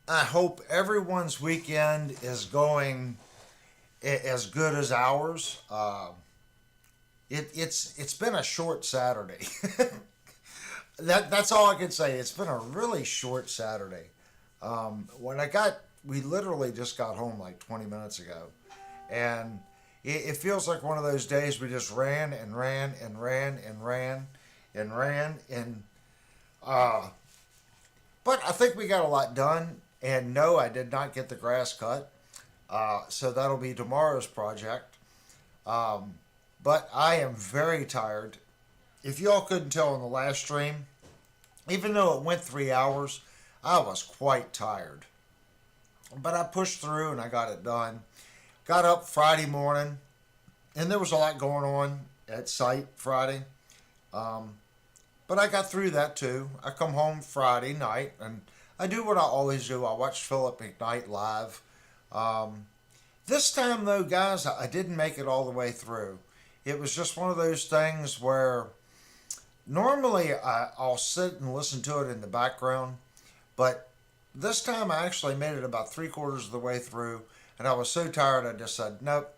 I hope everyone's weekend is going as good as ours. It's been a short Saturday. That's all I can say. It's been a really short Saturday. When I got, we literally just got home like 20 minutes ago, and it feels like one of those days we just ran and ran and ran and ran and ran and uh, but I think we got a lot done. And no, I did not get the grass cut. So that'll be tomorrow's project. Um, but I am very tired. If y'all couldn't tell in the last stream, even though it went 3 hours, I was quite tired. But I pushed through and I got it done. Got up Friday morning, and there was a lot going on at site Friday. Um, but I got through that too. I come home Friday night and I do what I always do. I watch Philip McKnight live. Um, this time though, guys, I didn't make it all the way through. It was just one of those things where normally I'll sit and listen to it in the background, but this time I actually made it about 3/4 of the way through, and I was so tired I just said nope.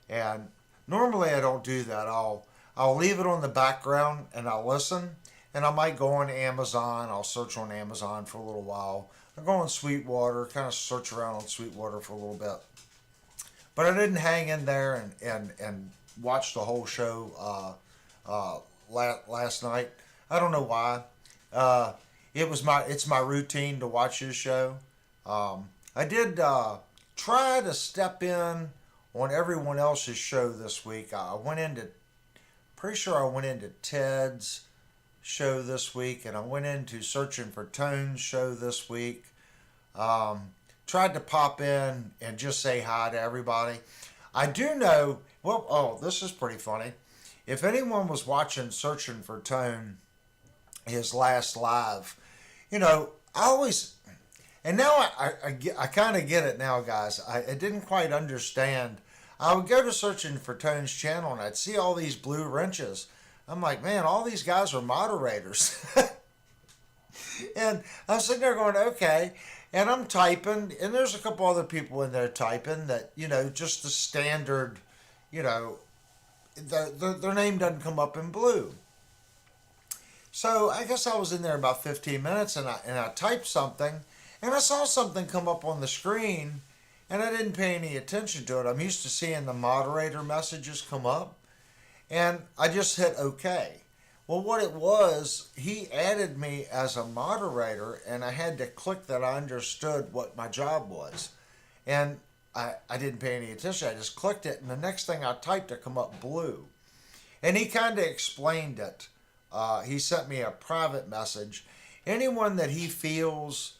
And normally I don't do that. I'll leave it on the background and I'll listen, and I might go on Amazon. I'll search on Amazon for a little while. I'll go on Sweetwater, kind of search around on Sweetwater for a little bit. But I didn't hang in there and watch the whole show last night. I don't know why. Uh, it's my routine to watch his show. I did try to step in on everyone else's show this week. I went into pretty sure I went into Ted's show this week, and I went into Searching for Tone's show this week. Um, Tried to pop in and just say hi to everybody. I do know. Well, oh, this is pretty funny. If anyone was watching Searching for Tone, his last live, I always, and now I kind of get it now, guys. I didn't quite understand. I would go to Searching for Tone's channel and I'd see all these blue wrenches. I'm like, man, all these guys are moderators. And I'm sitting there going, okay. And I'm typing, and there's a couple other people in there typing that, just the standard, you know, their name doesn't come up in blue. So I guess I was in there about 15 minutes, and I typed something, and I saw something come up on the screen, and I didn't pay any attention to it. I'm used to seeing the moderator messages come up, and I just hit OK. Well, what it was, he added me as a moderator, and I had to click that I understood what my job was. And I didn't pay any attention. I just clicked it, and the next thing I typed, it come up blue. And he kind of explained it. He sent me a private message. Anyone that he feels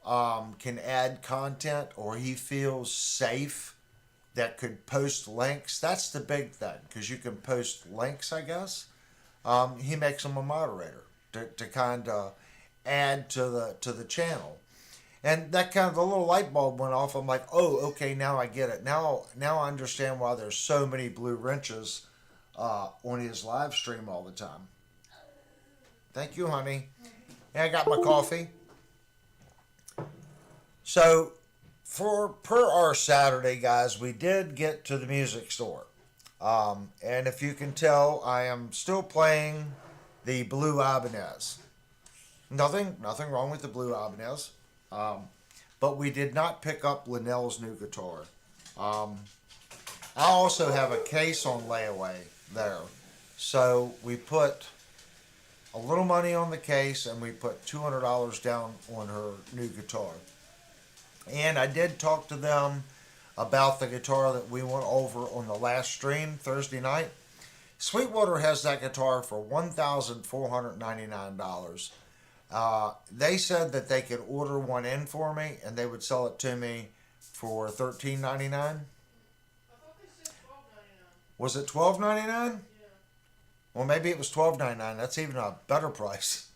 can add content, or he feels safe that could post links, that's the big thing, because you can post links, I guess. He makes him a moderator to kind of add to the channel. And that kind of the little light bulb went off. I'm like, oh, okay, now I get it. Now I understand why there's so many blue wrenches on his live stream all the time. Thank you, honey. And I got my coffee. So for per our Saturday, guys, we did get to the music store. And if you can tell, I am still playing the Blue Ibanez. Nothing wrong with the Blue Ibanez. But we did not pick up Linnell's new guitar. Um, I also have a case on layaway there. So we put a little money on the case and we put $200 down on her new guitar. And I did talk to them about the guitar that we went over on the last stream Thursday night. Sweetwater has that guitar for $1,499. They said that they could order one in for me and they would sell it to me for $13.99. Was it $12.99? Well, maybe it was $12.99. That's even a better price.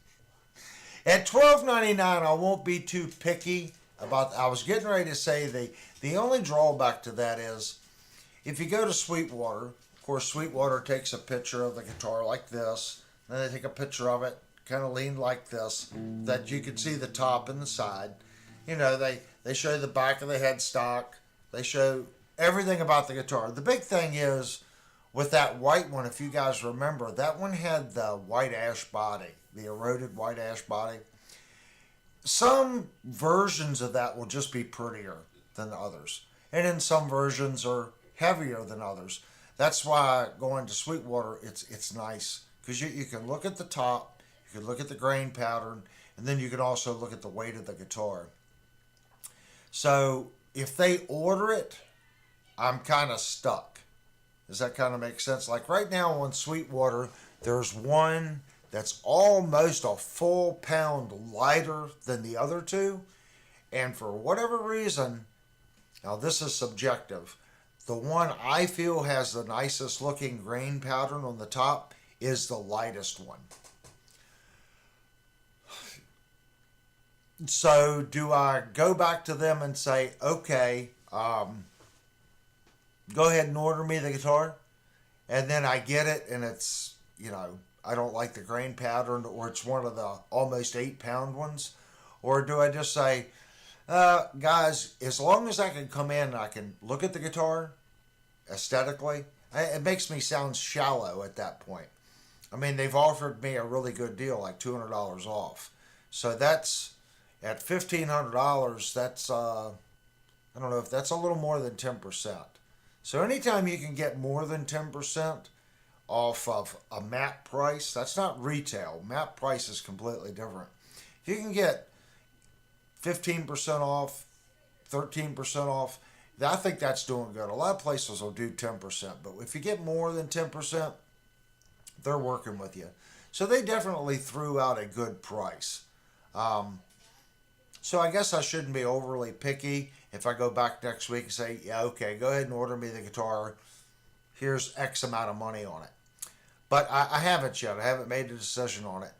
At $12.99, I won't be too picky about. I was getting ready to say the only drawback to that is if you go to Sweetwater. Of course, Sweetwater takes a picture of the guitar like this. Then they take a picture of it, kind of leaned like this, that you can see the top and the side. They show the back of the headstock. They show everything about the guitar. The big thing is with that white one, if you guys remember, that one had the white ash body, the eroded white ash body. Some versions of that will just be prettier than others, and then some versions are heavier than others. That's why going to Sweetwater, it's nice because you can look at the top, you can look at the grain pattern, and then you can also look at the weight of the guitar. So if they order it, I'm kind of stuck. Does that kind of make sense? Like right now on Sweetwater, there's one that's almost a full pound lighter than the other two. And for whatever reason, now this is subjective, the one I feel has the nicest looking grain pattern on the top is the lightest one. So do I go back to them and say, okay, go ahead and order me the guitar? And then I get it and it's, I don't like the grain pattern or it's one of the almost 8 pound ones? Or do I just say, guys, as long as I can come in and I can look at the guitar aesthetically, it makes me sound shallow at that point. I mean, they've offered me a really good deal, like $200 off. So that's at $1,500. That's I don't know if that's a little more than 10%. So anytime you can get more than 10% off of a MAP price, that's not retail. MAP price is completely different. If you can get 15% off, 13% off, I think that's doing good. A lot of places will do 10%, but if you get more than 10%, they're working with you. So they definitely threw out a good price. So I guess I shouldn't be overly picky if I go back next week and say, yeah, okay, go ahead and order me the guitar. Here's X amount of money on it. But I haven't yet. I haven't made a decision on it.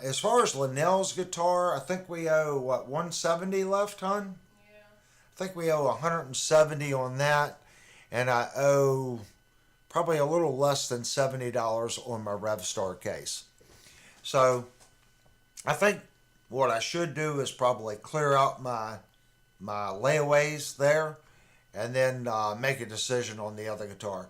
As far as Linnell's guitar, I think we owe, what, 170 left, hon? Yeah. I think we owe 170 on that. And I owe probably a little less than $70 on my RevStar case. So I think what I should do is probably clear out my layaways there and then make a decision on the other guitar.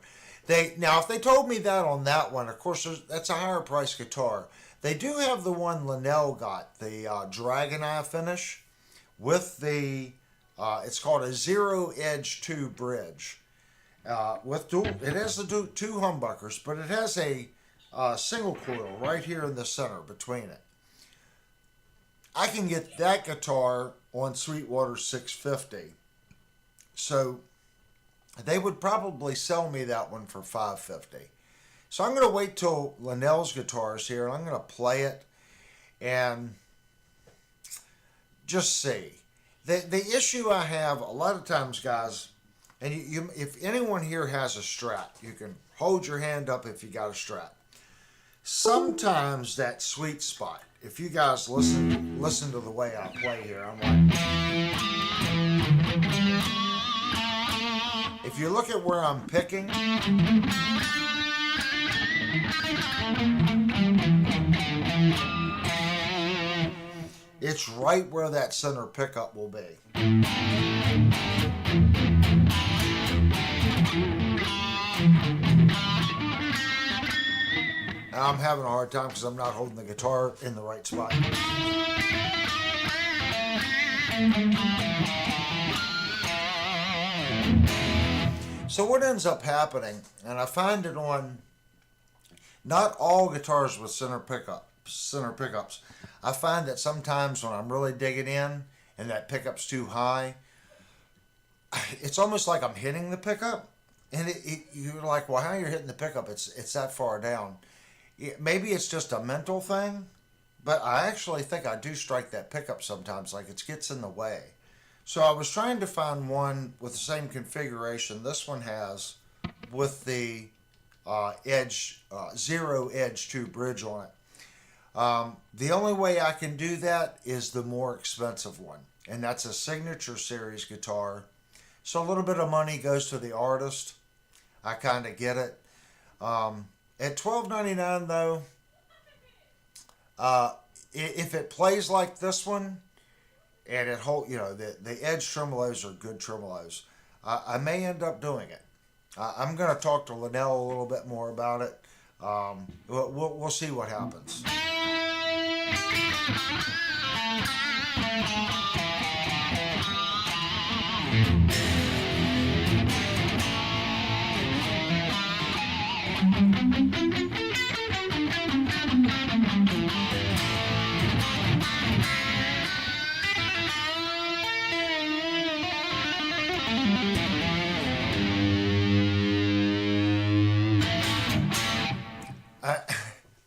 Now, if they told me that on that one, of course, that's a higher price guitar. They do have the one Linnell got, the Dragon Eye finish with the, it's called a Zero Edge 2 bridge. It has the two humbuckers, but it has a single coil right here in the center between it. I can get that guitar on Sweetwater 650. So they would probably sell me that one for $550. So I'm going to wait till Linnell's guitar is here and I'm going to play it and just see. The issue I have a lot of times, guys, and if anyone here has a Strat, you can hold your hand up if you got a Strat. Sometimes that sweet spot, if you guys listen to the way I play here, I'm like, if you look at where I'm picking, it's right where that center pickup will be. I'm having a hard time because I'm not holding the guitar in the right spot. So what ends up happening, and I find it on not all guitars with center pickups. I find that sometimes when I'm really digging in and that pickup's too high, it's almost like I'm hitting the pickup, and you're like, well, how are you hitting the pickup? It's that far down. Maybe it's just a mental thing, but I actually think I do strike that pickup sometimes, like it gets in the way. So I was trying to find one with the same configuration this one has with the Zero Edge 2 bridge on it. The only way I can do that is the more expensive one, and that's a Signature Series guitar. So a little bit of money goes to the artist. I kind of get it. At $12.99 though, if it plays like this one, and it the edge tremolos are good tremolos. I may end up doing it. I'm going to talk to Linnell a little bit more about it. We'll see what happens.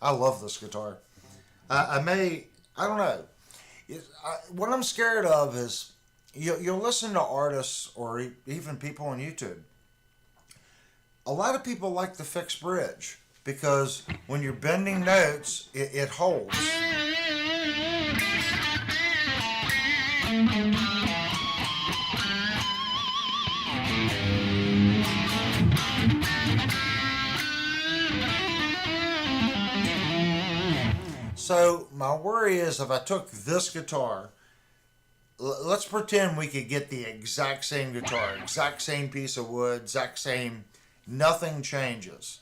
I love this guitar. I don't know. What I'm scared of is you'll listen to artists or even people on YouTube. A lot of people like the fixed bridge because when you're bending notes, it holds. So my worry is if I took this guitar, let's pretend we could get the exact same guitar, exact same piece of wood, exact same, nothing changes.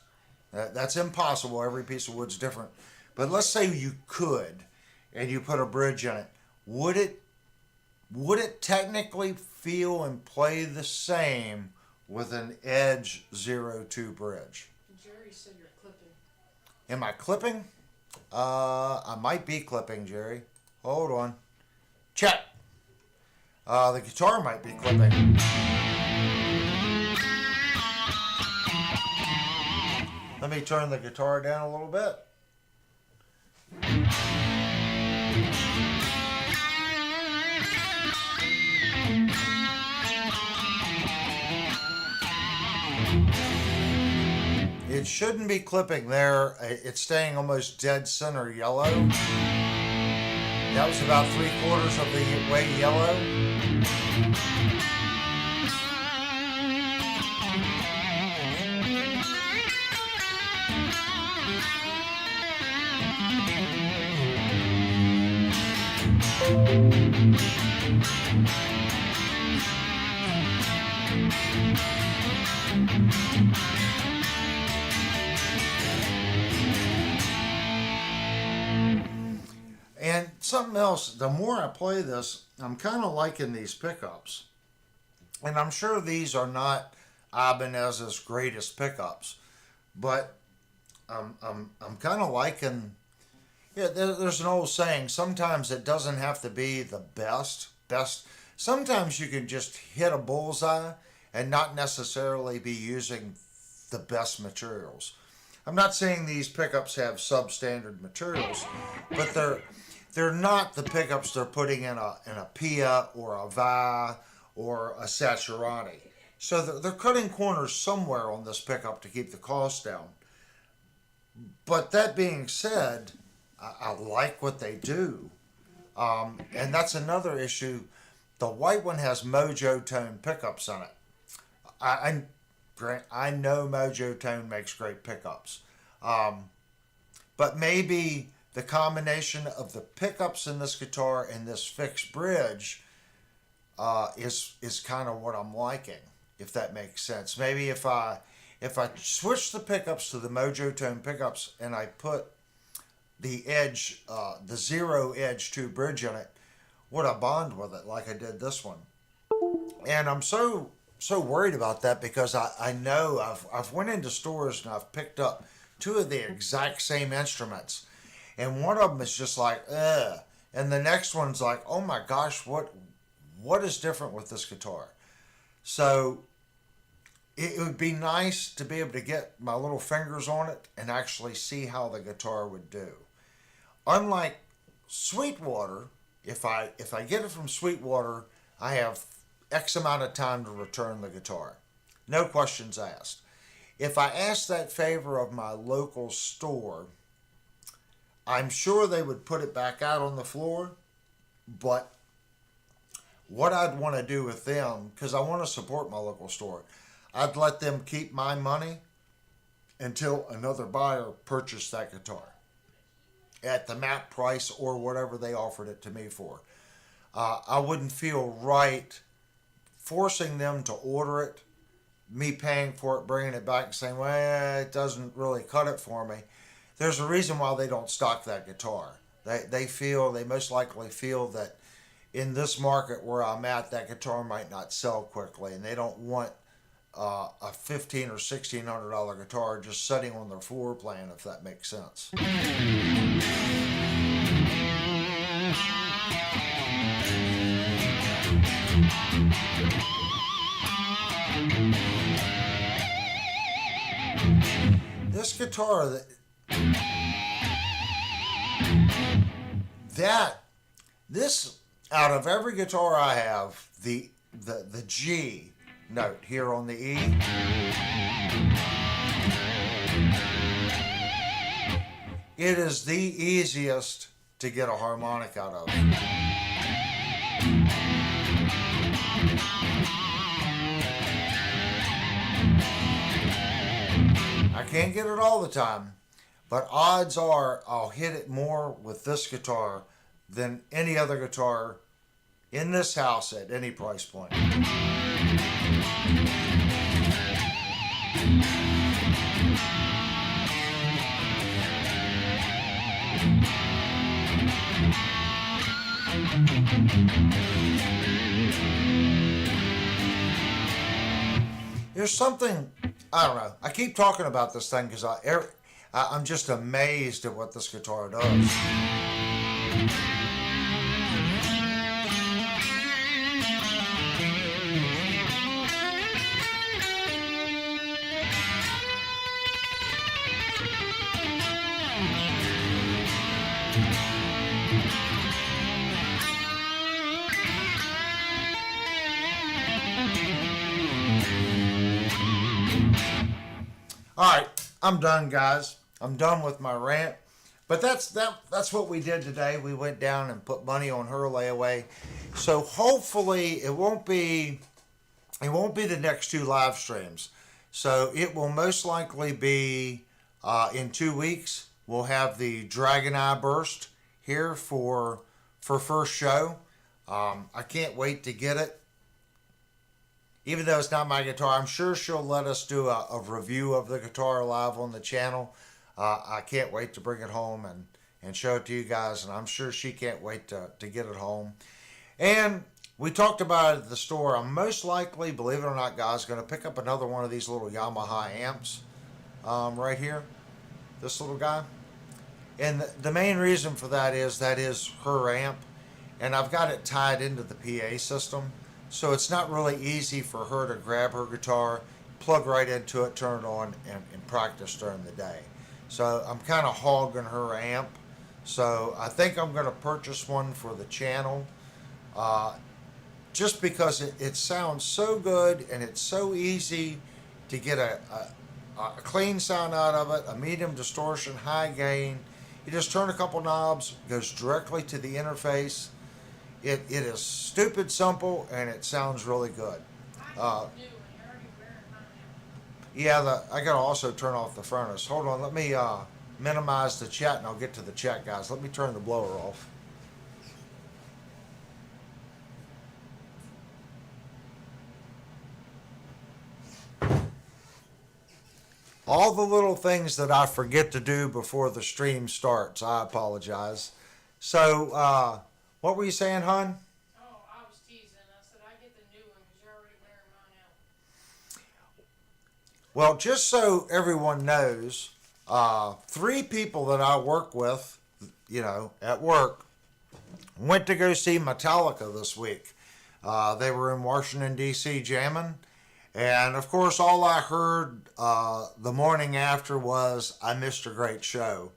That's impossible. Every piece of wood's different. But let's say you could, and you put a bridge in it. Would it technically feel and play the same with an Edge 02 bridge? Jerry said you're clipping. Am I clipping? I might be clipping, Jerry. Hold on. Check. The guitar might be clipping. Let me turn the guitar down a little bit. It shouldn't be clipping there. It's staying almost dead center yellow. That was about 3/4 of the way yellow. And something else, the more I play this, I'm kind of liking these pickups. And I'm sure these are not Ibanez's greatest pickups, but I'm kind of liking. Yeah, there's an old saying. Sometimes it doesn't have to be the best. Sometimes you can just hit a bullseye and not necessarily be using the best materials. I'm not saying these pickups have substandard materials, but they're not the pickups they're putting in a Pia or a Vi or a Saturati. So they're cutting corners somewhere on this pickup to keep the cost down. But that being said, I like what they do. And that's another issue. The white one has Mojo Tone pickups on it. I know Mojo Tone makes great pickups. But maybe the combination of the pickups in this guitar and this fixed bridge is kind of what I'm liking, if that makes sense. Maybe if I switch the pickups to the Mojo Tone pickups and I put the Edge, the 0 Edge 2 bridge in it, would I bond with it like I did this one? And I'm so worried about that because I know I've went into stores and I've picked up two of the exact same instruments, and one of them is just like, ugh, and the next one's like, oh my gosh, what is different with this guitar? So it would be nice to be able to get my little fingers on it and actually see how the guitar would do. Unlike Sweetwater, if I get it from Sweetwater, I have X amount of time to return the guitar. No questions asked. If I asked that favor of my local store, I'm sure they would put it back out on the floor, but what I'd want to do with them, because I want to support my local store, I'd let them keep my money until another buyer purchased that guitar at the MAP price or whatever they offered it to me for. I wouldn't feel right forcing them to order it, me paying for it, bringing it back and saying, well, it doesn't really cut it for me. There's a reason why they don't stock that guitar. They most likely feel that in this market where I'm at, that guitar might not sell quickly, and they don't want a $1,500 or $1,600 guitar just sitting on their floor plan, if that makes sense. This guitar, this out of every guitar I have, the G note here on the E, it is the easiest to get a harmonic out of. I can't get it all the time, but odds are I'll hit it more with this guitar than any other guitar in this house at any price point. There's something, I don't know. I keep talking about this thing because I'm just amazed at what this guitar does. All right, I'm done, guys. I'm done with my rant. But that's what we did today. We went down and put money on her layaway. So hopefully it won't be the next two live streams. So it will most likely be in 2 weeks. We'll have the Dragon Eye Burst here for first show. I can't wait to get it. Even though it's not my guitar, I'm sure she'll let us do a review of the guitar live on the channel. I can't wait to bring it home and show it to you guys, and I'm sure she can't wait to get it home. And we talked about it at the store. I'm most likely, believe it or not, guys, going to pick up another one of these little Yamaha amps right here. This little guy. And the main reason for that is her amp, and I've got it tied into the PA system. So it's not really easy for her to grab her guitar, plug right into it, turn it on, and practice during the day. So I'm kind of hogging her amp. So I think I'm going to purchase one for the channel just because it sounds so good and it's so easy to get a clean sound out of it, a medium distortion, high gain. You just turn a couple knobs, goes directly to the interface. It is stupid simple, and it sounds really good. Yeah, I gotta also turn off the furnace. Hold on, let me minimize the chat, and I'll get to the chat, guys. Let me turn the blower off. All the little things that I forget to do before the stream starts, I apologize. So, what were you saying, hon? Oh, I was teasing. I said I get the new one because you're already wearing mine out. Well, just so everyone knows, 3 people that I work with, at work, went to go see Metallica this week. They were in Washington, D.C. jamming. And, of course, all I heard the morning after was, I missed a great show.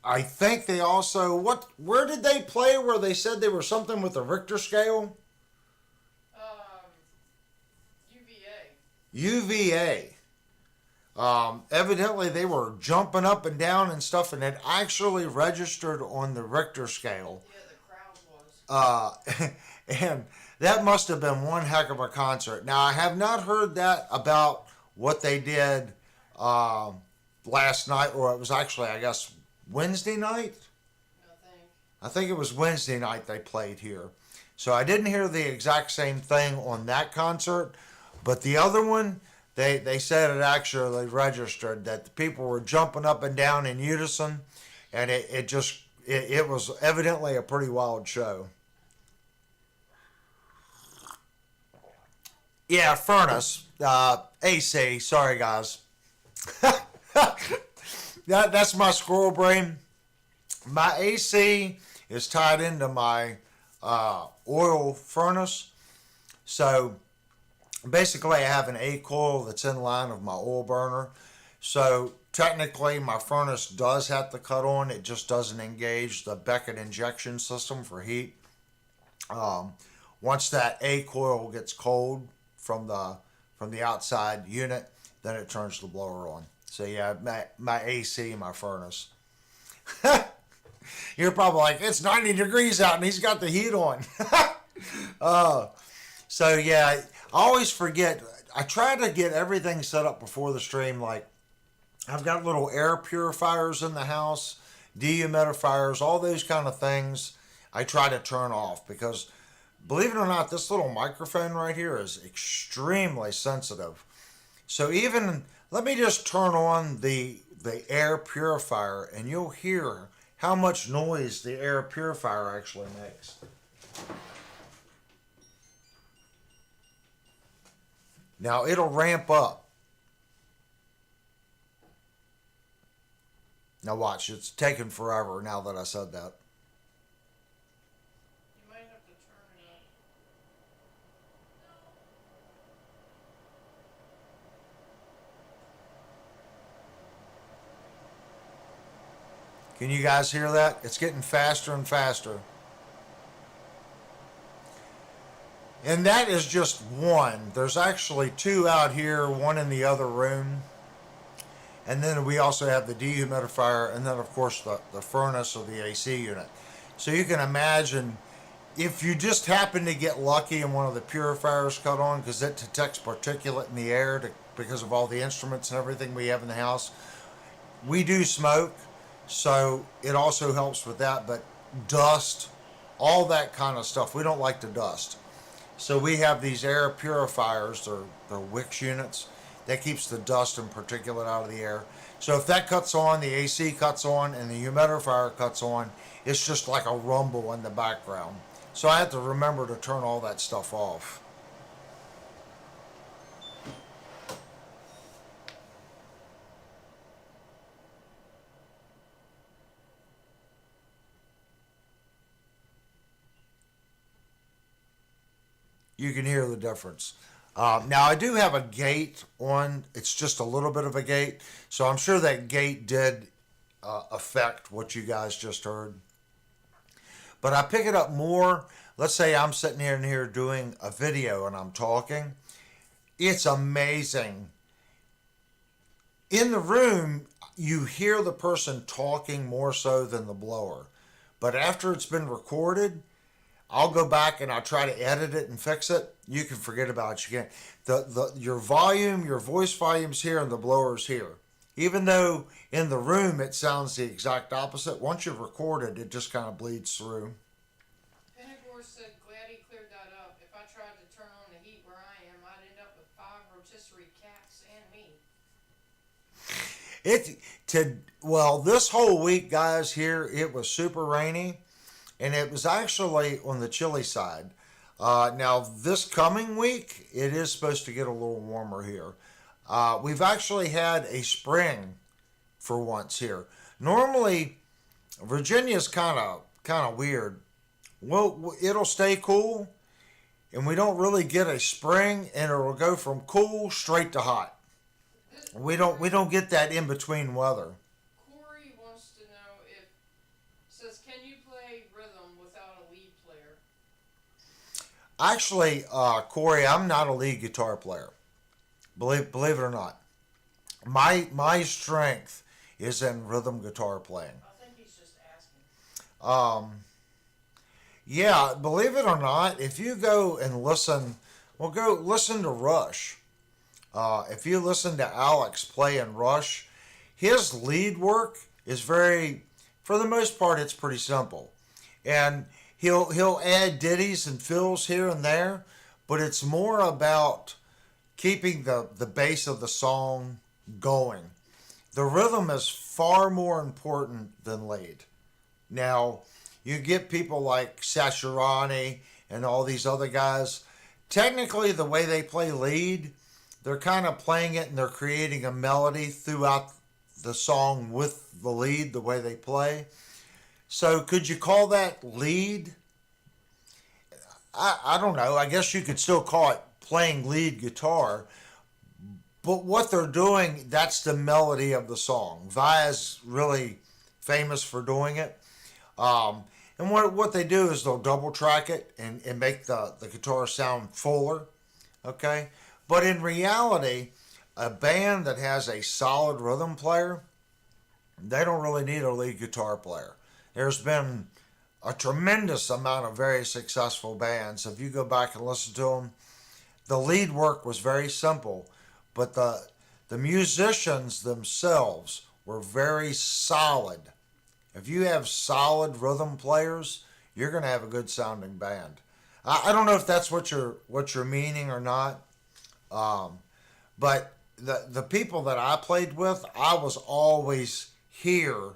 I think they also, where did they play where they said they were something with the Richter scale? UVA. Evidently they were jumping up and down and stuff, and it actually registered on the Richter scale. Yeah, the crowd was. And that must have been one heck of a concert. Now, I have not heard that about what they did last night, or it was actually, I guess, Wednesday night? I think it was Wednesday night they played here. So I didn't hear the exact same thing on that concert, but the other one, they said it actually registered that the people were jumping up and down in unison, and it was evidently a pretty wild show. Yeah, furnace, AC. Sorry, guys. That's my squirrel brain. My AC is tied into my oil furnace. So basically, I have an A coil that's in line of my oil burner. So technically, my furnace does have to cut on. It just doesn't engage the Beckett injection system for heat. Um, Once that A coil gets cold from the outside unit, then it turns the blower on. So yeah, my AC, my furnace. You're probably like, it's 90 degrees out and he's got the heat on. uh, so yeah, I always forget. I try to get everything set up before the stream. Like I've got little air purifiers in the house, dehumidifiers, all those kind of things. I try to turn off because, believe it or not, this little microphone right here is extremely sensitive. So even let me just turn on the air purifier and you'll hear how much noise the air purifier actually makes. Now it'll ramp up. Now watch, it's taken forever now that I said that. You might have to turn it up. Can you guys hear that? It's getting faster and faster. And that is just one. There's actually two out here, one in the other room. And then we also have the dehumidifier and then of course the furnace or the AC unit. So you can imagine if you just happen to get lucky and one of the purifiers cut on because it detects particulate in the air because of all the instruments and everything we have in the house. We do smoke, so it also helps with that, but dust, all that kind of stuff, we don't like the dust. So we have these air purifiers, they're Wix units, that keeps the dust and particulate out of the air. So if that cuts on, the AC cuts on, and the humidifier cuts on, it's just like a rumble in the background. So I have to remember to turn all that stuff off. You can hear the difference. Now I do have a gate on. It's just a little bit of a gate, so I'm sure that gate did affect what you guys just heard. But I pick it up more. Let's say I'm sitting here and here doing a video and I'm talking. It's amazing. In the room, you hear the person talking more so than the blower. But after it's been recorded, I'll go back and I'll try to edit it and fix it. You can forget about it. You can't. Your volume, your voice volume's here and the blower's here. Even though in the room it sounds the exact opposite, once you've recorded, it just kind of bleeds through. Penagor said, glad he cleared that up. If I tried to turn on the heat where I am, I'd end up with 5 rotisserie cats and me. Well, this whole week, guys, here it was super rainy, and it was actually on the chilly side. Now, this coming week, it is supposed to get a little warmer here. We've actually had a spring for once here. Normally, Virginia's kind of weird. Well, it'll stay cool, and we don't really get a spring, and it'll go from cool straight to hot. We don't get that in between weather. Corey wants to know says, can you play rhythm without a lead player? Actually, Corey, I'm not a lead guitar player. Believe it or not, my strength is in rhythm guitar playing. I think he's just asking. Yeah, believe it or not, if you go and listen, well, go listen to Rush. If you listen to Alex play in Rush, his lead work is for the most part, it's pretty simple. and he'll add ditties and fills here and there, but it's more about keeping the base of the song going. The rhythm is far more important than lead. Now, you get people like Sashirani and all these other guys. Technically, the way they play lead, they're kind of playing it and they're creating a melody throughout the song with the lead, the way they play. So, could you call that lead? I don't know. I guess you could still call it playing lead guitar. But what they're doing, that's the melody of the song. Vi's really famous for doing it. And what they do is they'll double track it and make the guitar sound fuller. Okay? But in reality, a band that has a solid rhythm player, they don't really need a lead guitar player. There's been a tremendous amount of very successful bands. If you go back and listen to them, the lead work was very simple, but the musicians themselves were very solid. If you have solid rhythm players, you're going to have a good sounding band. I don't know if that's what you're meaning or not, but the people that I played with, I was always here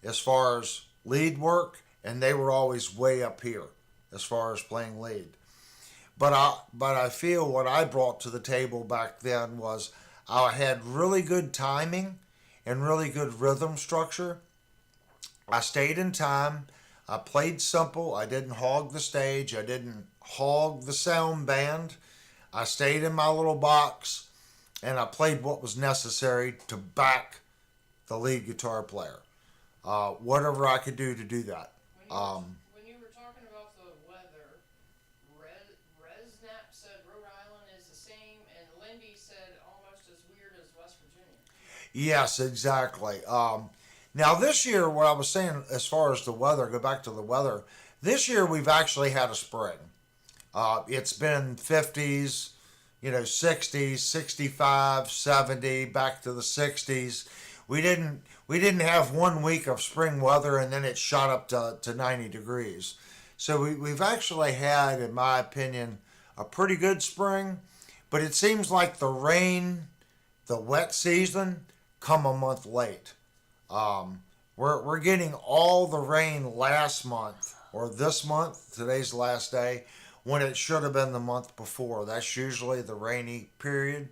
as far as lead work, and they were always way up here as far as playing lead. But I feel what I brought to the table back then was I had really good timing and really good rhythm structure. I stayed in time. I played simple. I didn't hog the stage. I didn't hog the sound band. I stayed in my little box and I played what was necessary to back the lead guitar player. Whatever I could do to do that. When you were talking about the weather, Resnap said Rhode Island is the same, and Lindy said almost as weird as West Virginia. Yes, exactly. Now this year, what I was saying as far as the weather, go back to the weather. This year we've actually had a spring. It's been 50s, 60s, 65, 70, back to the 60s. We didn't have 1 week of spring weather and then it shot up to 90 degrees. So we've actually had, in my opinion, a pretty good spring. But it seems like the rain, the wet season, come a month late. We're getting all the rain last month or this month. Today's the last day when it should have been the month before. That's usually the rainy period.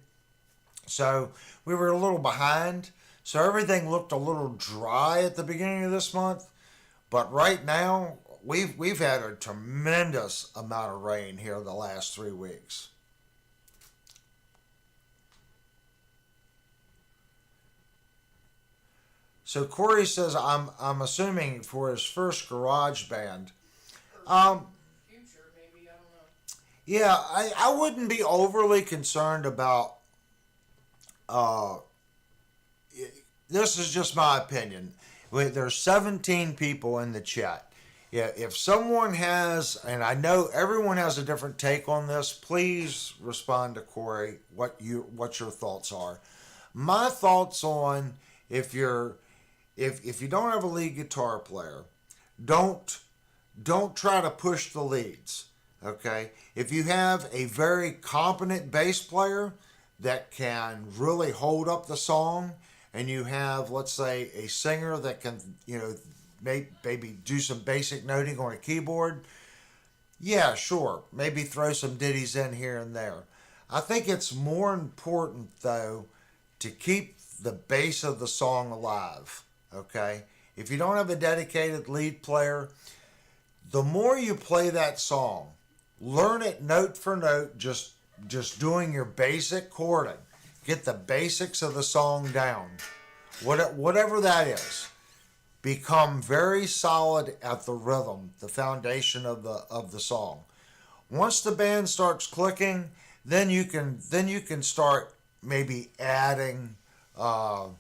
So we were a little behind. So everything looked a little dry at the beginning of this month. But right now we've had a tremendous amount of rain here the last 3 weeks. So Corey says, I'm assuming for his first garage band. Future, maybe, I don't know. Yeah, I wouldn't be overly concerned about. This is just my opinion. There's 17 people in the chat. Yeah, if someone has, and I know everyone has a different take on this, please respond to Corey what your thoughts are. My thoughts on if you don't have a lead guitar player, don't try to push the leads. Okay? If you have a very competent bass player that can really hold up the song, and you have, let's say, a singer that can, maybe do some basic noting on a keyboard, yeah, sure, maybe throw some ditties in here and there. I think it's more important, though, to keep the base of the song alive. Okay? If you don't have a dedicated lead player, the more you play that song, learn it note for note, just doing your basic chording. Get the basics of the song down. Whatever that is. Become very solid at the rhythm, the foundation of the song. Once the band starts clicking, then you can start maybe adding or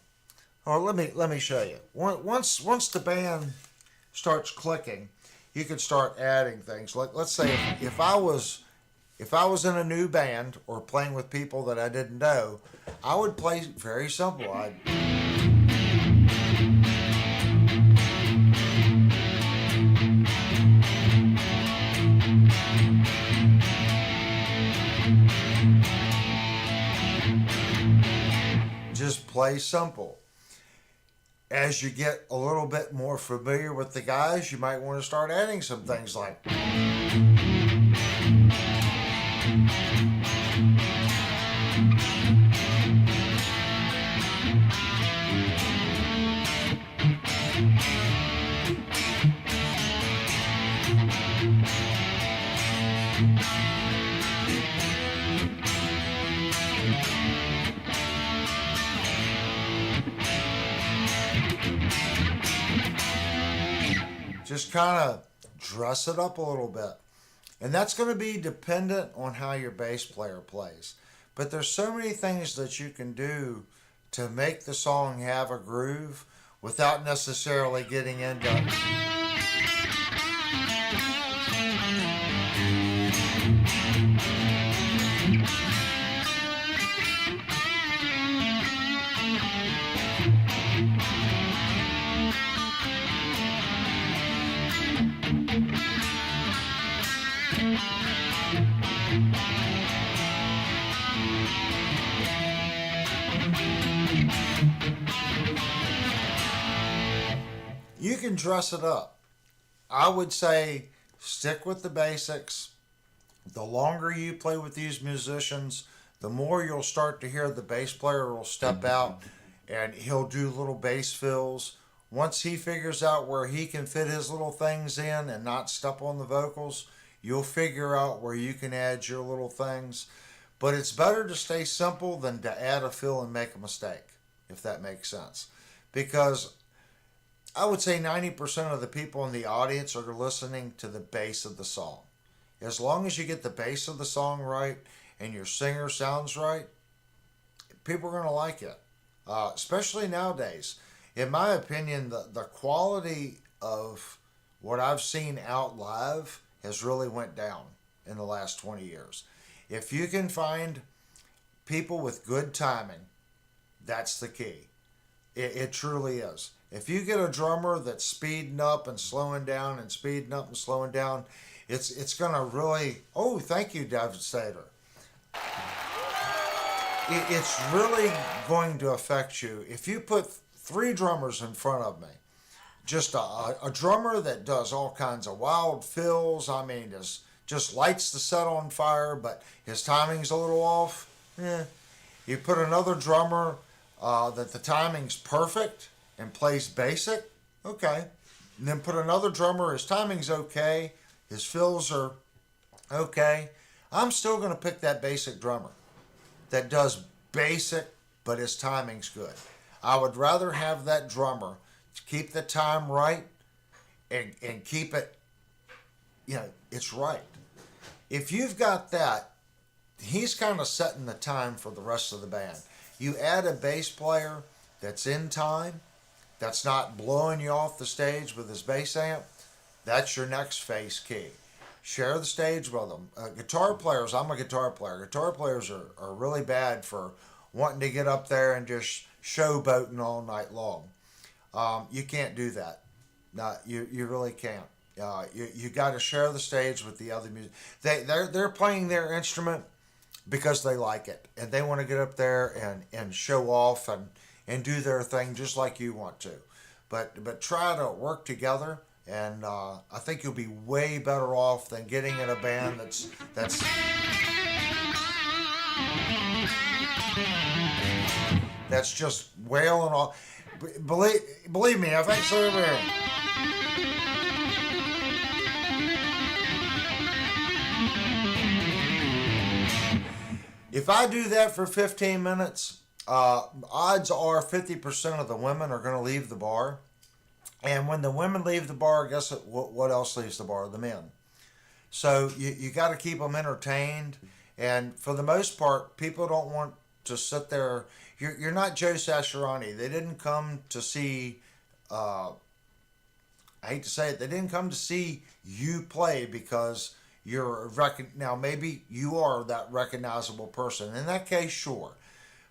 let me show you. Once the band starts clicking, you can start adding things. Let's say if I was in a new band or playing with people that I didn't know, I would play very simple. I'd. play simple. As you get a little bit more familiar with the guys, you might want to start adding some things like just kind of dress it up a little bit. And that's going to be dependent on how your bass player plays. But there's so many things that you can do to make the song have a groove without necessarily getting into you can dress it up. I would say stick with the basics. The longer you play with these musicians, the more you'll start to hear the bass player will step out and he'll do little bass fills. Once he figures out where he can fit his little things in and not step on the vocals, you'll figure out where you can add your little things. But it's better to stay simple than to add a fill and make a mistake, if that makes sense. Because I would say 90% of the people in the audience are listening to the bass of the song. As long as you get the bass of the song right and your singer sounds right, people are going to like it. Especially nowadays. In my opinion, the quality of what I've seen out live has really went down in the last 20 years. If you can find people with good timing, that's the key. It truly is. If you get a drummer that's speeding up and slowing down and speeding up and slowing down, it's going to really... Oh, thank you, Devastator. It's really going to affect you. If you put 3 drummers in front of me, just a drummer that does all kinds of wild fills, I mean, just lights the set on fire, but his timing's a little off. You put another drummer that the timing's perfect and plays basic, okay. And then put another drummer, his timing's okay, his fills are okay. I'm still going to pick that basic drummer that does basic, but his timing's good. I would rather have that drummer to keep the time right and keep it, it's right. If you've got that, he's kind of setting the time for the rest of the band. You add a bass player that's in time, that's not blowing you off the stage with his bass amp, that's your next face key. Share the stage with them. Guitar players, I'm a guitar player. Guitar players are really bad for wanting to get up there and just showboating all night long. You can't do that. No, you really can't. You got to share the stage with the other music. They're playing their instrument because they like it and they want to get up there and show off and do their thing just like you want to. But try to work together, and I think you'll be way better off than getting in a band that's just wailing off. Believe me, I think so. If I do that for 15 minutes, odds are 50% of the women are going to leave the bar. And when the women leave the bar, guess what else leaves the bar? The men. So you got to keep them entertained. And for the most part, people don't want to sit there. You're not Joe Satriani. They didn't come to see, I hate to say it, they didn't come to see you play because now maybe you are that recognizable person. In that case, sure.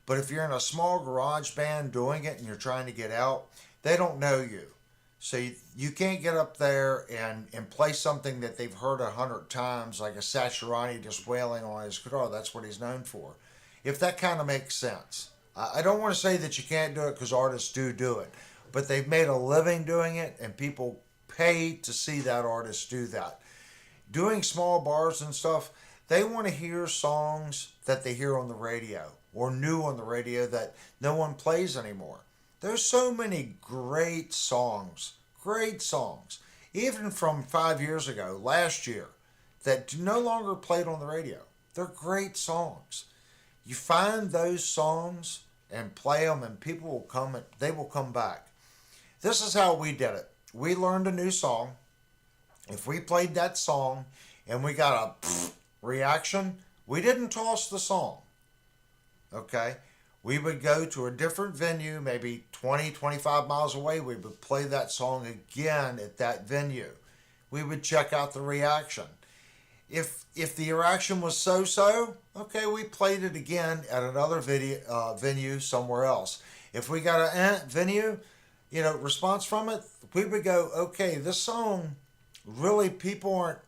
But if you're in a small garage band doing it and you're trying to get out, they don't know you. So you can't get up there and play something that they've heard 100 times, like a Satriani just wailing on his guitar. That's what he's known for. If that kind of makes sense. I don't want to say that you can't do it because artists do it, but they've made a living doing it, and people pay to see that artist do that. Doing small bars and stuff, they want to hear songs that they hear on the radio or new on the radio that no one plays anymore. There's so many great songs, even from 5 years ago, last year, that no longer played on the radio. They're great songs. You find those songs and play them, and people will come. And they will come back. This is how we did it. We learned a new song. If we played that song and we got a reaction, we didn't toss the song. Okay? We would go to a different venue, maybe 20, 25 miles away. We would play that song again at that venue. We would check out the reaction. If the reaction was so, okay, we played it again at another venue somewhere else. If we got a venue, response from it, we would go, okay, this song really people aren't,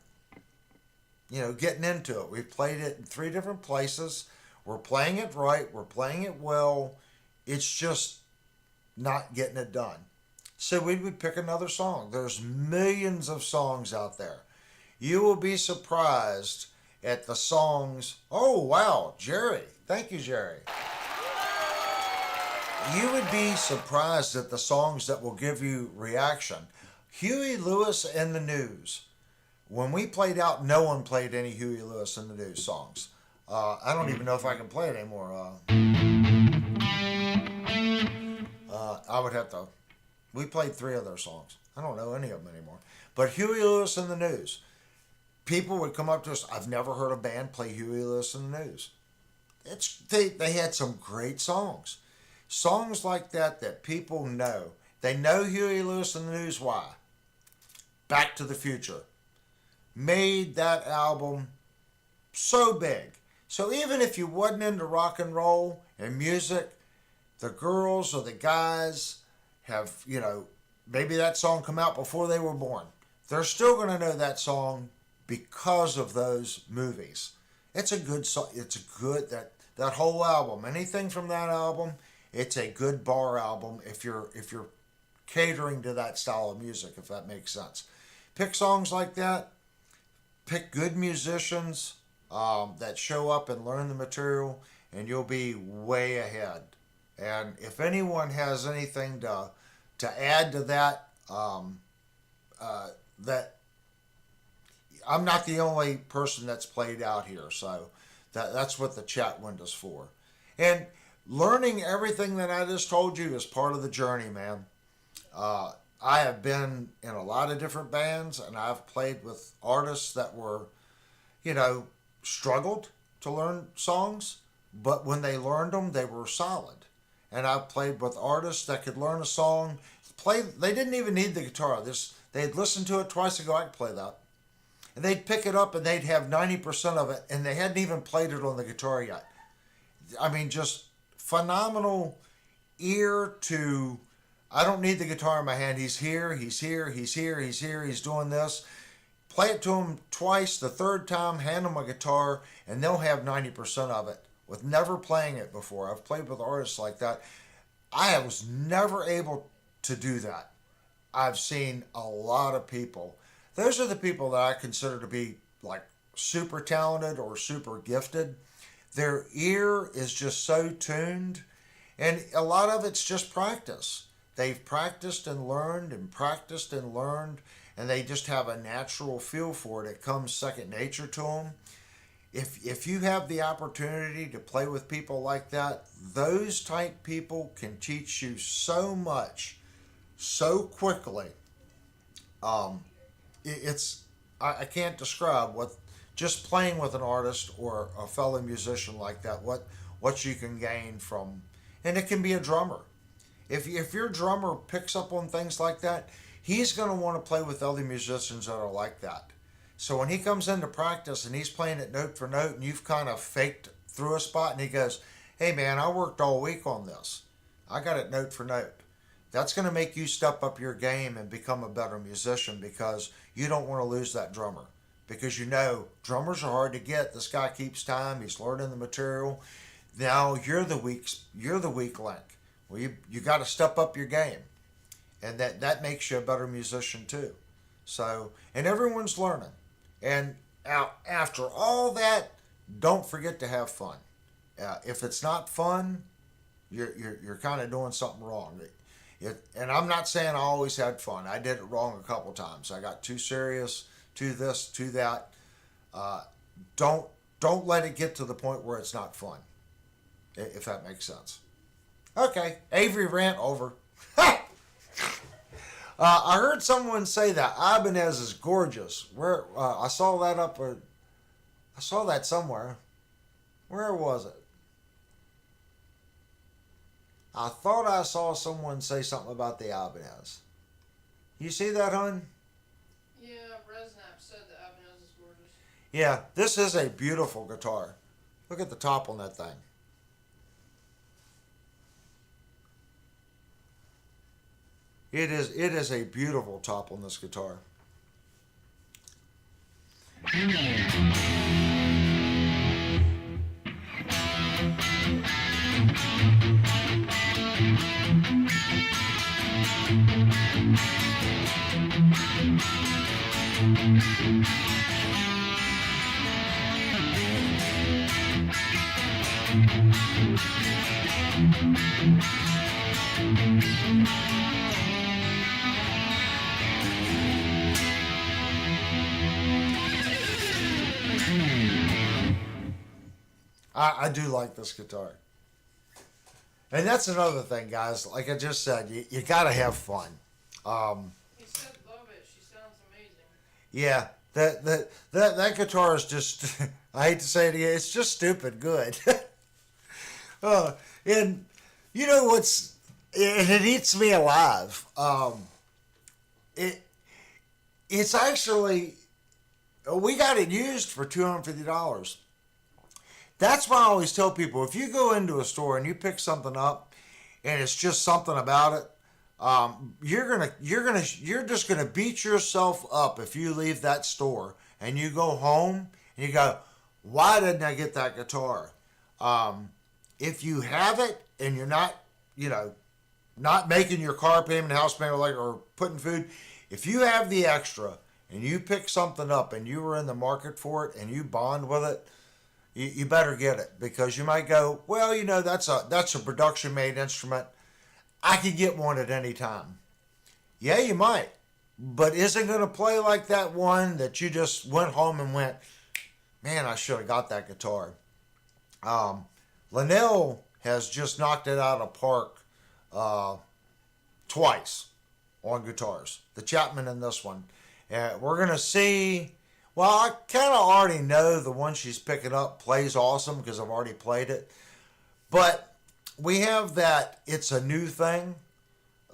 getting into it. We played it in 3 different places. We're playing it right. We're playing it well. It's just not getting it done. So we would pick another song. There's millions of songs out there. You will be surprised at the songs. Oh, wow, Jerry. Thank you, Jerry. You would be surprised at the songs that will give you reaction. Huey Lewis and the News. When we played out, no one played any Huey Lewis and the News songs. I don't even know if I can play it anymore. I would have to. We played 3 of their songs. I don't know any of them anymore. But Huey Lewis and the News. People would come up to us. I've never heard a band play Huey Lewis and the News. They had some great songs. Songs like that people know. They know Huey Lewis and the News. Why? Back to the Future made that album so big. So even if you wasn't into rock and roll and music, the girls or the guys have, maybe that song come out before they were born. They're still going to know that song because of those movies. It's a good song. It's a good, that whole album, anything from that album, it's a good bar album if you're catering to that style of music, if that makes sense. Pick songs like that. Pick good musicians that show up and learn the material, and you'll be way ahead. And if anyone has anything to add to that, that I'm not the only person that's played out here, so that's what the chat window's for. And learning everything that I just told you is part of the journey, man. I have been in a lot of different bands, and I've played with artists that were, struggled to learn songs, but when they learned them, they were solid. And I've played with artists that could learn a song, they didn't even need the guitar. They'd listen to it twice and go, I can play that. And they'd pick it up and they'd have 90% of it, and they hadn't even played it on the guitar yet. I mean, just phenomenal ear to, I don't need the guitar in my hand. He's here, he's here, he's here, he's here, he's doing this. Play it to him twice, the third time, hand them a guitar, and they'll have 90% of it with never playing it before. I've played with artists like that. I was never able to do that. I've seen a lot of people. Those are the people that I consider to be like super talented or super gifted. Their ear is just so tuned, and a lot of it's just practice. They've practiced and learned and practiced and learned, and they just have a natural feel for it. It comes second nature to them. If you have the opportunity to play with people like that, those type people can teach you so much so quickly. I can't describe what just playing with an artist or a fellow musician like that, what you can gain from, and it can be a drummer. If your drummer picks up on things like that, he's going to want to play with other musicians that are like that. So when he comes into practice and he's playing it note for note, and you've kind of faked through a spot, and he goes, hey man, I worked all week on this. I got it note for note. That's going to make you step up your game and become a better musician, because you don't want to lose that drummer. Because drummers are hard to get. This guy keeps time. He's learning the material. now you're the weak link. Well, you got to step up your game, and that makes you a better musician too. So, and everyone's learning. And after all that, don't forget to have fun. If it's not fun, you're kind of doing something wrong. And I'm not saying I always had fun. I did it wrong a couple times. I got too serious, to this, to that. Uh, don't don't let it get to the point where it's not fun. If that makes sense. Okay, Avery rant over. I heard someone say that Ibanez is gorgeous. Where I saw that up, I saw that somewhere. Where was it? I thought I saw someone say something about the Ibanez. You see that, hon? Yeah, Resnap said that Ibanez is gorgeous. Yeah, this is a beautiful guitar. Look at the top on that thing. It is a beautiful top on this guitar. I do like this guitar. And that's another thing, guys. Like I just said, you got to have fun. He said love it. She sounds amazing. Yeah, that guitar is just, I hate to say it again, it's just stupid good. And you know what's, and it eats me alive. It It's actually, we got it used for $250. That's why I always tell people, if you go into a store and you pick something up and it's just something about it, you're just gonna beat yourself up if you leave that store and you go home and you go, why didn't I get that guitar? If you have it and you're not, not making your car payment, house payment, or putting food, if you have the extra and you pick something up and you were in the market for it and you bond with it, you better get it, because you might go, well, that's a production made instrument. I could get one at any time. Yeah, you might, but isn't going to play like that one that you just went home and went, man, I should have got that guitar. Linnell has just knocked it out of the park twice on guitars. The Chapman and this one. We're going to see. Well, I kind of already know the one she's picking up plays awesome because I've already played it. But we have that it's a new thing.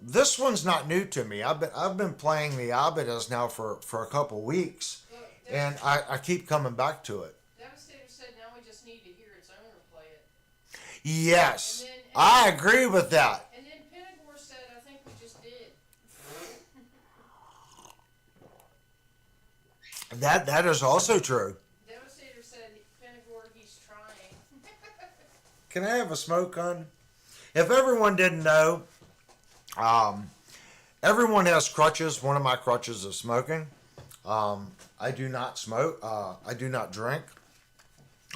This one's not new to me. I've been playing the Ibanez now for a couple weeks, and I keep coming back to it. Devastator said now we just need to hear its owner play it. Yes, And then, I agree with that. And then Penagore said, I think we just did. That is also true. Devastator said, Penagore, he's trying. Can I have a smoke, hon? If everyone didn't know, everyone has crutches. One of my crutches is smoking. I do not smoke. I do not drink.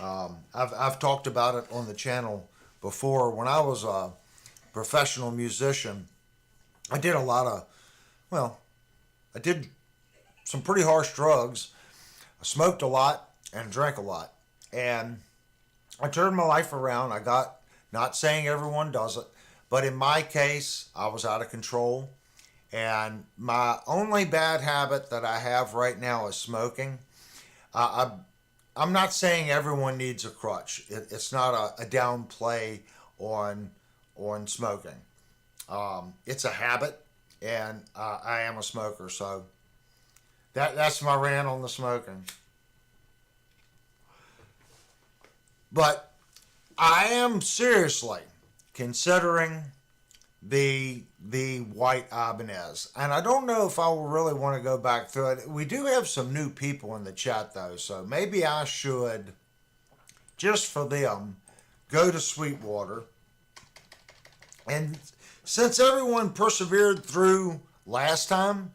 I've talked about it on the channel before. When I was a professional musician, I did I did some pretty harsh drugs. I smoked a lot and drank a lot. And I turned my life around. Not saying everyone does it, but in my case, I was out of control. And my only bad habit that I have right now is smoking. I'm not saying everyone needs a crutch. It's not a downplay on smoking. It's a habit, and I am a smoker, so that's my rant on the smoking. But I am seriously considering the white Ibanez, and I don't know if I will really want to go back through it. We do have some new people in the chat though, so maybe I should, just for them, go to Sweetwater. And since everyone persevered through last time,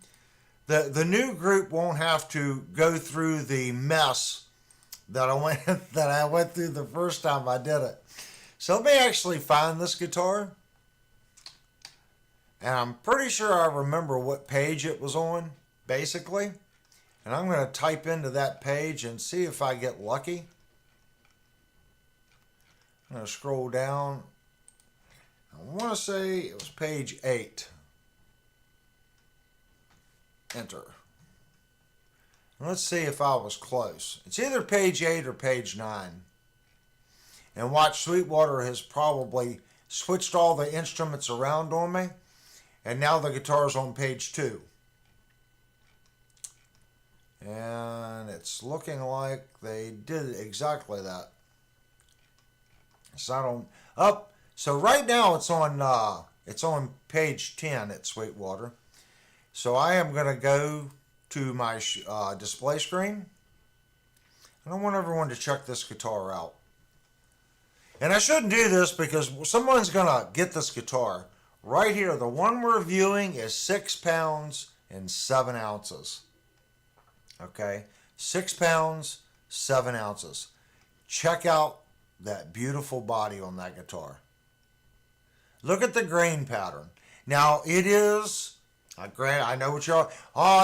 the new group won't have to go through the mess that I went through the first time I did it. So let me actually find this guitar. And I'm pretty sure I remember what page it was on, basically. And I'm going to type into that page and see if I get lucky. I'm going to scroll down. I want to say it was page 8. Enter. And let's see if I was close. It's either page 8 or page 9. And watch, Sweetwater has probably switched all the instruments around on me. And now the guitar's on page 2. And it's looking like they did exactly that. So I don't up. So right now it's on page 10 at Sweetwater. So I am going to go to my display screen. And I want everyone to check this guitar out. And I shouldn't do this because someone's going to get this guitar. Right here, the one we're viewing is 6 pounds and 7 ounces. Okay, 6 pounds, 7 ounces. Check out that beautiful body on that guitar. Look at the grain pattern. Now, it is, I know what y'all,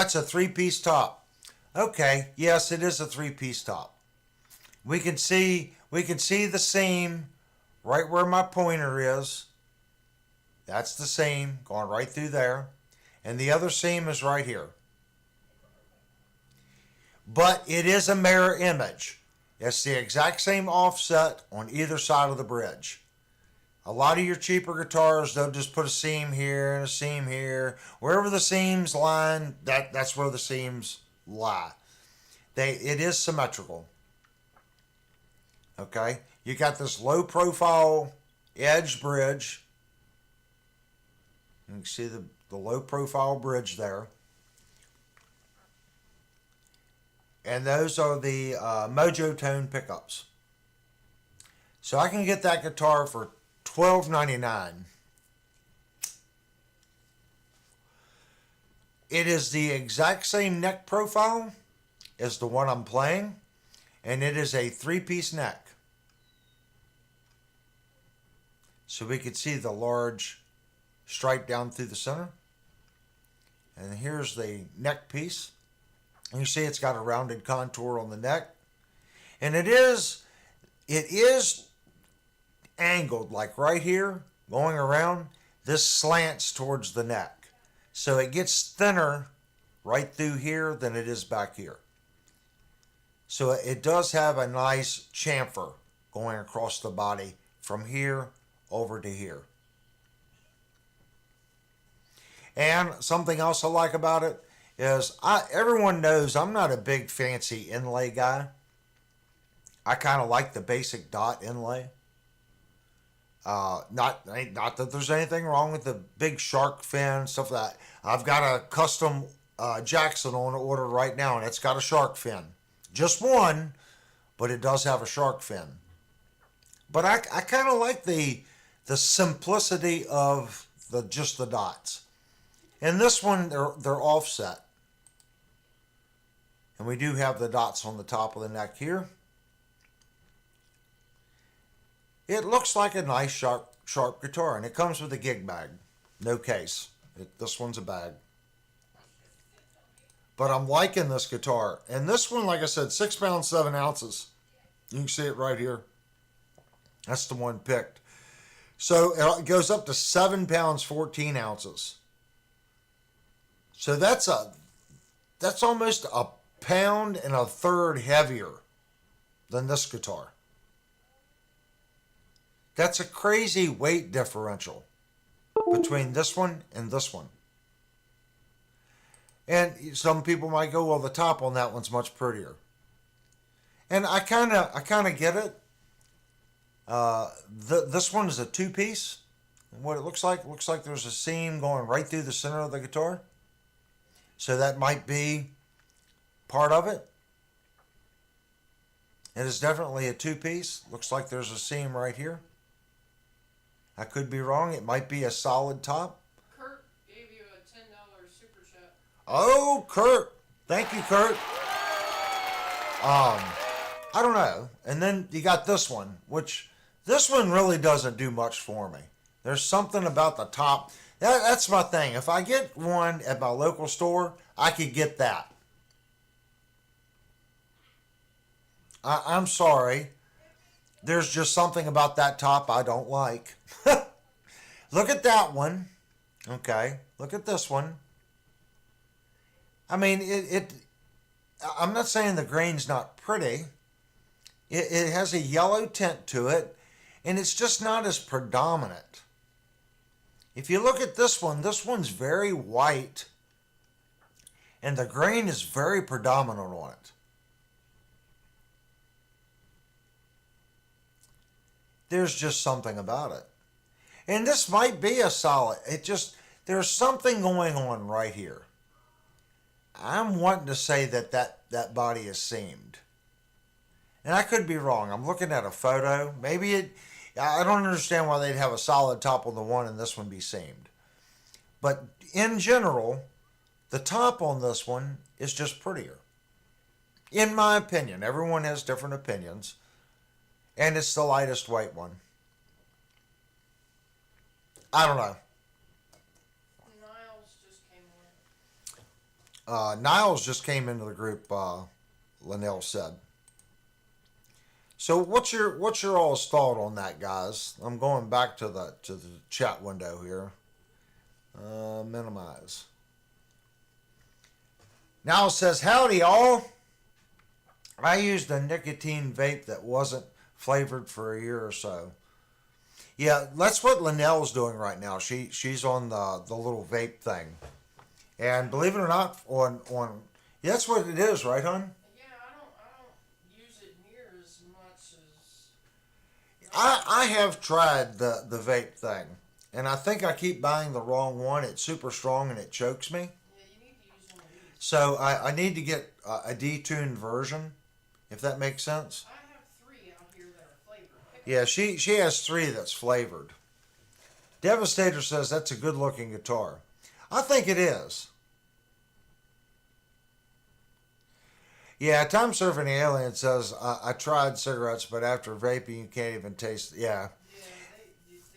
it's a 3-piece top. Okay, yes, it is a 3-piece top. We can see the seam right where my pointer is. That's the seam going right through there. And the other seam is right here. But it is a mirror image. It's the exact same offset on either side of the bridge. A lot of your cheaper guitars, they'll just put a seam here and a seam here. Wherever the seams line, that's where the seams lie. It is symmetrical. Okay? You got this low profile edge bridge. You can see the low profile bridge there. And those are the Mojo Tone pickups. So I can get that guitar for $12.99. It is the exact same neck profile as the one I'm playing. And it is a 3-piece neck. So we can see the large stripe down through the center. And here's the neck piece. And you see it's got a rounded contour on the neck. And it is angled, like right here, going around. This slants towards the neck. So it gets thinner right through here than it is back here. So it does have a nice chamfer going across the body from here over to here. And something else I like about it is everyone knows I'm not a big fancy inlay guy. I kind of like the basic dot inlay. Not that there's anything wrong with the big shark fin, stuff like that. I've got a custom Jackson on order right now, and it's got a shark fin. Just one, but it does have a shark fin. But I kind of like the simplicity of just the dots. And this one, they're offset. And we do have the dots on the top of the neck here. It looks like a nice sharp guitar, and it comes with a gig bag. No case. This one's a bag. But I'm liking this guitar. And this one, like I said, 6 pounds, 7 ounces. You can see it right here. That's the one picked. So it goes up to 7 pounds, 14 ounces. So that's almost a pound and a third heavier than this guitar. That's a crazy weight differential between this one and this one. And some people might go, well, the top on that one's much prettier. And I kind of get it. This one is a 2-piece. And what it looks like there's a seam going right through the center of the guitar. So that might be part of it. It is definitely a two-piece. Looks like there's a seam right here. I could be wrong. It might be a solid top. Kurt gave you a $10 super chat. Oh, Kurt. Thank you, Kurt. I don't know. And then you got this one, which this one really doesn't do much for me. There's something about the top. That's my thing. If I get one at my local store, I could get that. I'm sorry. There's just something about that top I don't like. Look at that one. Okay. Look at this one. I mean, I'm not saying the grain's not pretty. It has a yellow tint to it, and it's just not as predominant. If you look at this one's very white, and the grain is very predominant on it. There's just something about it. And this might be a solid. There's something going on right here. I'm wanting to say that body is seamed. And I could be wrong. I'm looking at a photo. I don't understand why they'd have a solid top on the one and this one be seamed. But in general, the top on this one is just prettier. In my opinion. Everyone has different opinions. And it's the lightest weight one. I don't know. Niles just came on. Niles just came into the group, Linnell said. So what's your all's thought on that, guys? I'm going back to the chat window here. Minimize. Niles says, howdy all. I used a nicotine vape that wasn't flavored for a year or so. Yeah, that's what Linnell's doing right now. She's on the little vape thing. And believe it or not, yeah, that's what it is, right, hon? Yeah, I don't use it near as much as. I have tried the vape thing, and I think I keep buying the wrong one. It's super strong and it chokes me. Yeah, you need to use one of these. So I need to get a detuned version, if that makes sense. I have 3 out here that are flavored. Yeah, she has 3 that's flavored. Devastator says that's a good looking guitar. I think it is. Yeah, Time Surfing Alien says, I tried cigarettes, but after vaping, you can't even taste. Yeah. Yeah, it tastes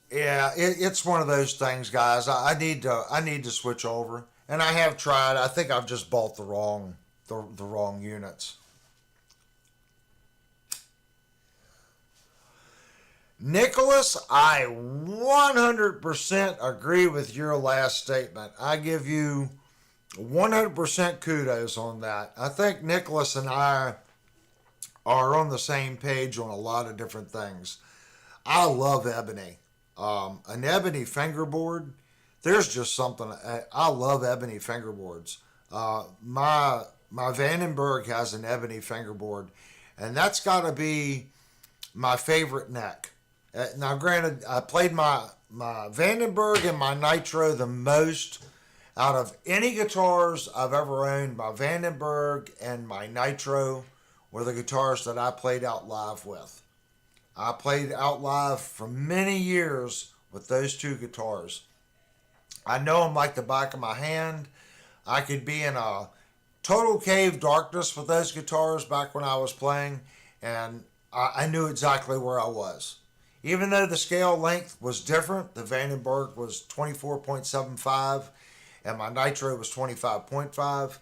weird. Yeah, it's one of those things, guys. I need to switch over, and I have tried. I think I've just bought the wrong units. Nicholas, I 100% agree with your last statement. I give you 100% kudos on that. I think Nicholas and I are on the same page on a lot of different things. I love ebony. An ebony fingerboard, there's just something. I love ebony fingerboards. My Vandenberg has an ebony fingerboard, and that's got to be my favorite neck. Now, granted, I played my Vandenberg and my Nitro the most out of any guitars I've ever owned. My Vandenberg and my Nitro were the guitars that I played out live with. I played out live for many years with those 2 guitars. I know them like the back of my hand. I could be in a total cave darkness with those guitars back when I was playing, and I knew exactly where I was. Even though the scale length was different, the Vandenberg was 24.75 and my Nitro was 25.5,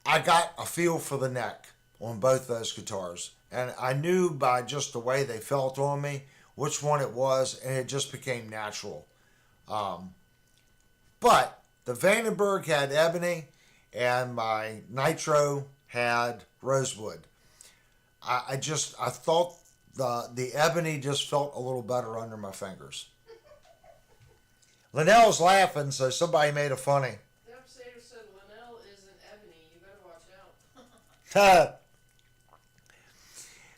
I got a feel for the neck on both those guitars. And I knew by just the way they felt on me which one it was, and it just became natural. But the Vandenberg had ebony and my Nitro had rosewood. I thought the ebony just felt a little better under my fingers. Linnell's laughing, so somebody made a funny. Devastator said Linnell is an ebony. You better watch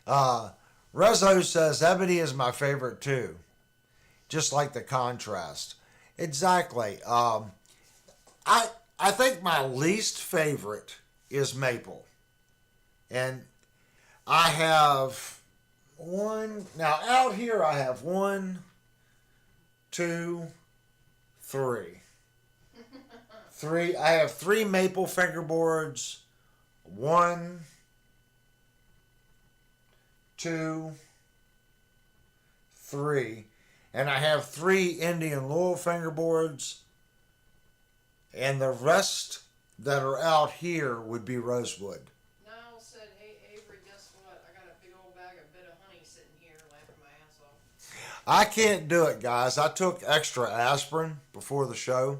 out. Rezo says ebony is my favorite too. Just like the contrast. Exactly. I think my least favorite is maple. And I have one. Now, out here, I have one, two, three. Three. I have three maple fingerboards. One, two, three. And I have three Indian Louisville fingerboards. And the rest that are out here would be rosewood. Niall said, hey Avery, guess what? I got a big old bag of bit of honey sitting here laughing my ass off. I can't do it, guys. I took extra aspirin before the show.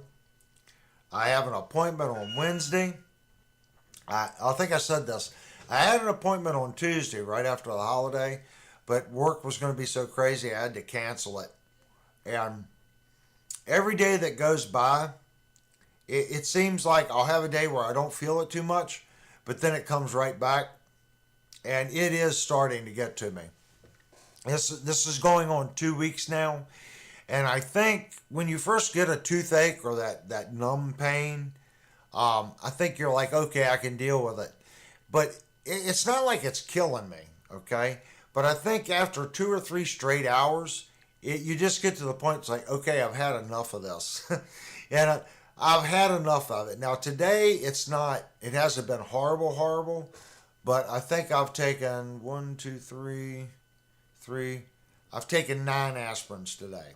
I have an appointment on Wednesday. I think I said this. I had an appointment on Tuesday right after the holiday, but work was going to be so crazy I had to cancel it. And every day that goes by, it seems like I'll have a day where I don't feel it too much, but then it comes right back, and it is starting to get to me. This is going on 2 weeks now, and I think when you first get a toothache or that numb pain, I think you're like, okay, I can deal with it. But it's not like it's killing me, okay? But I think after 2 or 3 straight hours, you just get to the point, it's like, okay, I've had enough of this. And I've had enough of it. Now, today, it hasn't been horrible, but I think I've taken 1, 2, 3, I've taken 9 aspirins today.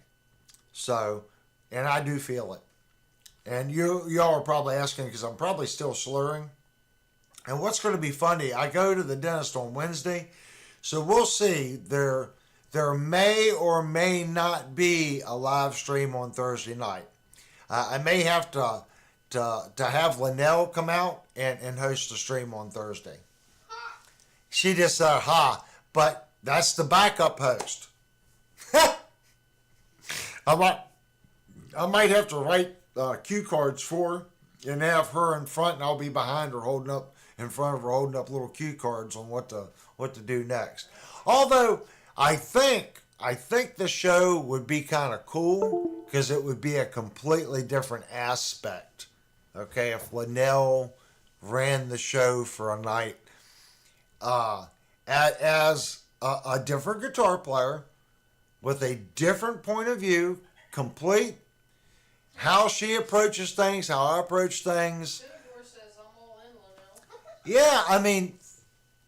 So, and I do feel it. And y'all are probably asking because I'm probably still slurring. And what's going to be funny, I go to the dentist on Wednesday, so we'll see. There may or may not be a live stream on Thursday night. I may have to have Linnell come out and host the stream on Thursday. She just said, ha, but that's the backup host. I might have to write cue cards for her and have her in front, and I'll be behind her holding up little cue cards on what to do next. Although I think the show would be kind of cool because it would be a completely different aspect. Okay, if Linnell ran the show for a night as a different guitar player with a different point of view, complete how she approaches things, how I approach things. Jennifer says, I'm all in, Linnell. Yeah, I mean,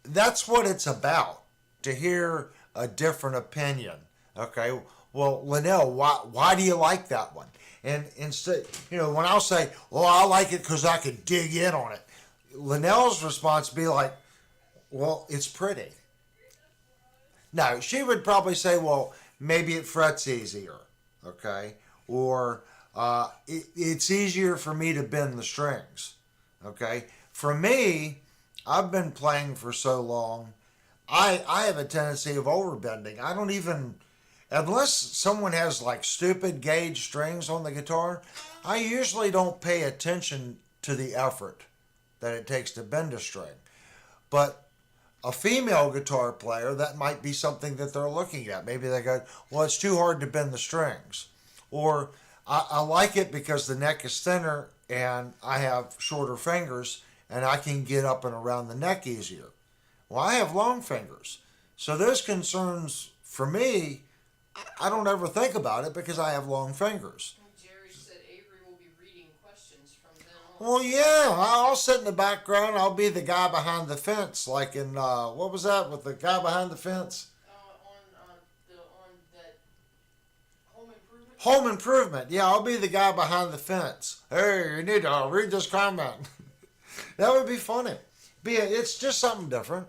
that's what it's about, to hear a different opinion. Okay, well, Linnell, why do you like that one? And instead, when I'll say, well, I like it because I can dig in on it, Linnell's response would be like, well, it's pretty. No, she would probably say, well, maybe it frets easier, okay? Or it's easier for me to bend the strings, okay? For me, I've been playing for so long, I have a tendency of overbending. I don't even, unless someone has like stupid gauge strings on the guitar, I usually don't pay attention to the effort that it takes to bend a string. But a female guitar player, that might be something that they're looking at. Maybe they go, well, it's too hard to bend the strings. Or I like it because the neck is thinner and I have shorter fingers and I can get up and around the neck easier. Well, I have long fingers. So those concerns, for me, I don't ever think about it because I have long fingers. Jerry said Avery will be reading questions from then on. Well, yeah, I'll sit in the background. I'll be the guy behind the fence, like in, what was that, with the guy behind the fence? On that Home Improvement. Home Improvement. Yeah, I'll be the guy behind the fence. Hey, you need to read this comment. That would be funny. It's just something different.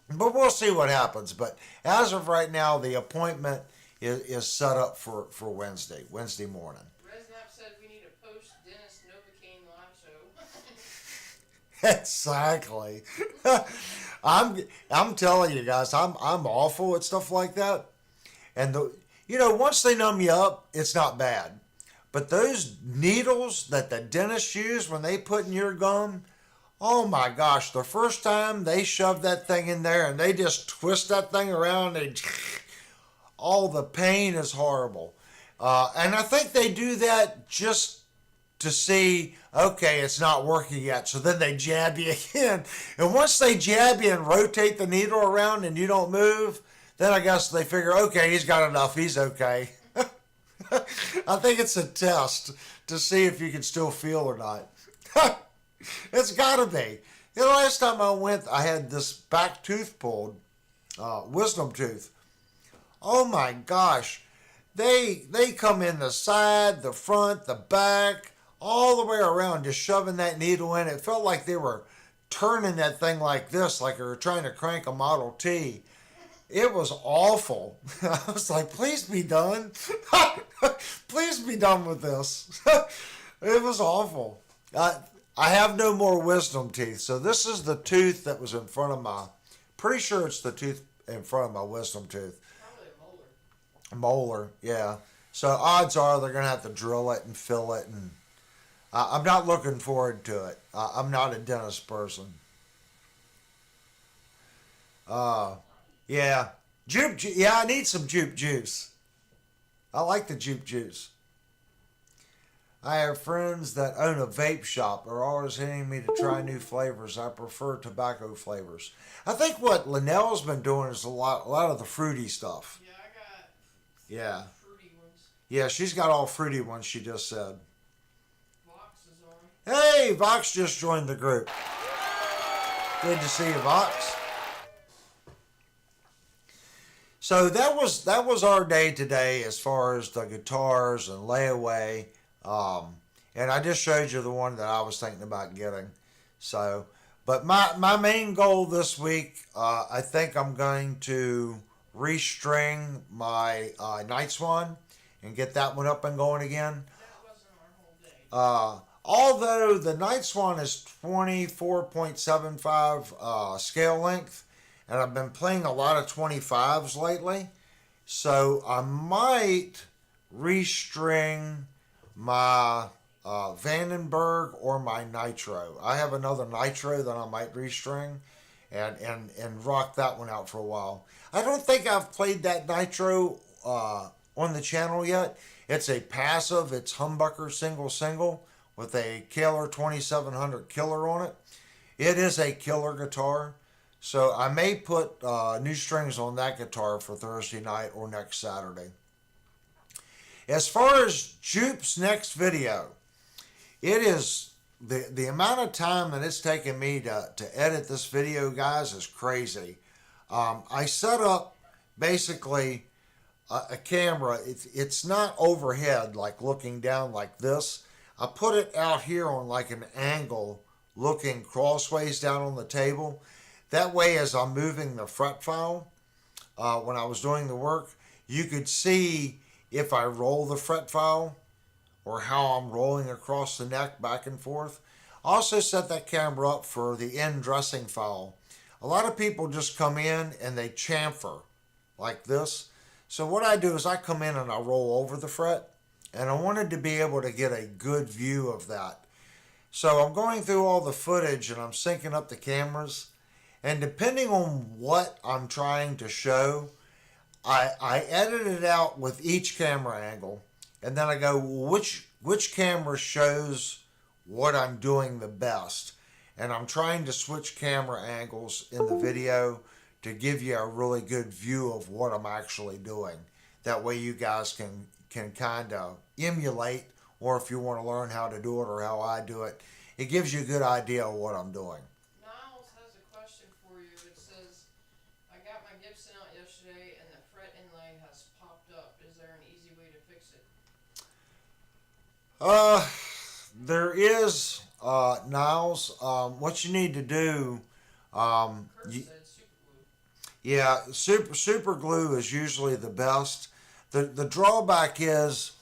But we'll see what happens. But as of right now, the appointment is set up for Wednesday morning. Resnap said we need a post-Dennis Novocaine live show. Exactly. I'm telling you guys, I'm awful at stuff like that. And once they numb you up, it's not bad. But those needles that the dentists use when they put in your gum, oh my gosh, the first time they shove that thing in there and they just twist that thing around, all the pain is horrible. And I think they do that just to see, okay, it's not working yet. So then they jab you again. And once they jab you and rotate the needle around and you don't move, then I guess they figure, okay, he's got enough. He's okay. I think it's a test to see if you can still feel or not. It's got to be. The last time I went, I had this back tooth pulled, wisdom tooth. Oh my gosh. They come in the side, the front, the back, all the way around, just shoving that needle in. It felt like they were turning that thing like this, like they were trying to crank a Model T. It was awful. I was like, please be done. Please be done with this. It was awful. I have no more wisdom teeth. So this is the tooth that was in front of pretty sure it's the tooth in front of my wisdom tooth. Probably a molar. Molar, yeah. So odds are they're going to have to drill it and fill it. And I'm not looking forward to it. I'm not a dentist person. Yeah. Yeah, I need some juke juice. I like the juke juice. I have friends that own a vape shop. They're always hitting me to try new flavors. I prefer tobacco flavors. I think what Linnell's been doing is a lot of the fruity stuff. Yeah, I got Yeah. fruity ones. Yeah, she's got all fruity ones, she just said. Vox is on. Hey, Vox just joined the group. Good to see you, Vox. So that was our day today as far as the guitars and layaway. And I just showed you the one that I was thinking about getting. So, but my main goal this week, I think I'm going to restring my Night Swan and get that one up and going again. That wasn't our whole day. Although the Night Swan is 24.75 scale length, and I've been playing a lot of 25s lately, so I might restring my Vandenberg or my Nitro. I have another Nitro that I might restring and rock that one out for a while. I don't think I've played that Nitro on the channel yet. It's a passive, it's humbucker single with a Killer 2700 killer on it. It is a killer guitar. So I may put new strings on that guitar for Thursday night or next Saturday. As far as Jupe's next video, it is the amount of time that it's taken me to edit this video, guys, is crazy. I set up basically a camera. It's not overhead, like looking down like this. I put it out here on like an angle, looking crossways down on the table. That way, as I'm moving the fret file, when I was doing the work, you could see if I roll the fret file or how I'm rolling across the neck back and forth. I also set that camera up for the end dressing file. A lot of people just come in and they chamfer like this. So what I do is I come in and I roll over the fret, and I wanted to be able to get a good view of that. So I'm going through all the footage and I'm syncing up the cameras. And depending on what I'm trying to show, I edit it out with each camera angle. And then I go, which camera shows what I'm doing the best? And I'm trying to switch camera angles in the video to give you a really good view of what I'm actually doing. That way you guys can kind of emulate, or if you want to learn how to do it or how I do it, it gives you a good idea of what I'm doing. Niles has a question for you. It says, I got my Gibson out yesterday and the fret inlay has popped up. Is there an easy way to fix it? There is, Niles. What you need to do, Kurt said super glue. yeah, super glue is usually the best. The drawback is,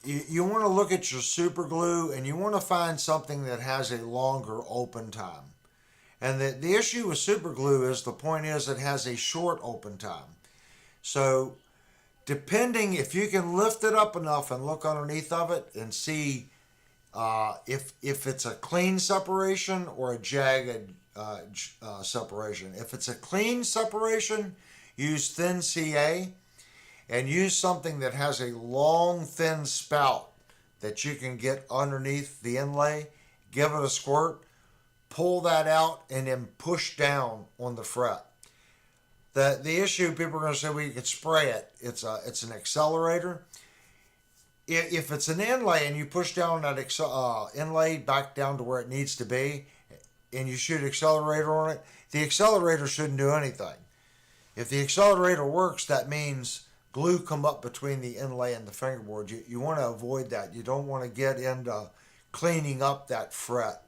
you want to look at your super glue and you want to find something that has a longer open time. And the issue with super glue is, the point is, it has a short open time. So depending, if you can lift it up enough and look underneath of it and see if it's a clean separation or a jagged separation. If it's a clean separation, use thin CA and use something that has a long, thin spout that you can get underneath the inlay, give it a squirt, pull that out, and then push down on the fret. The issue, people are going to say, well, you could spray it. It's an accelerator. If it's an inlay and you push down that inlay back down to where it needs to be, and you shoot accelerator on it, the accelerator shouldn't do anything. If the accelerator works, that means glue come up between the inlay and the fingerboard. You want to avoid that. You don't want to get into cleaning up that fret.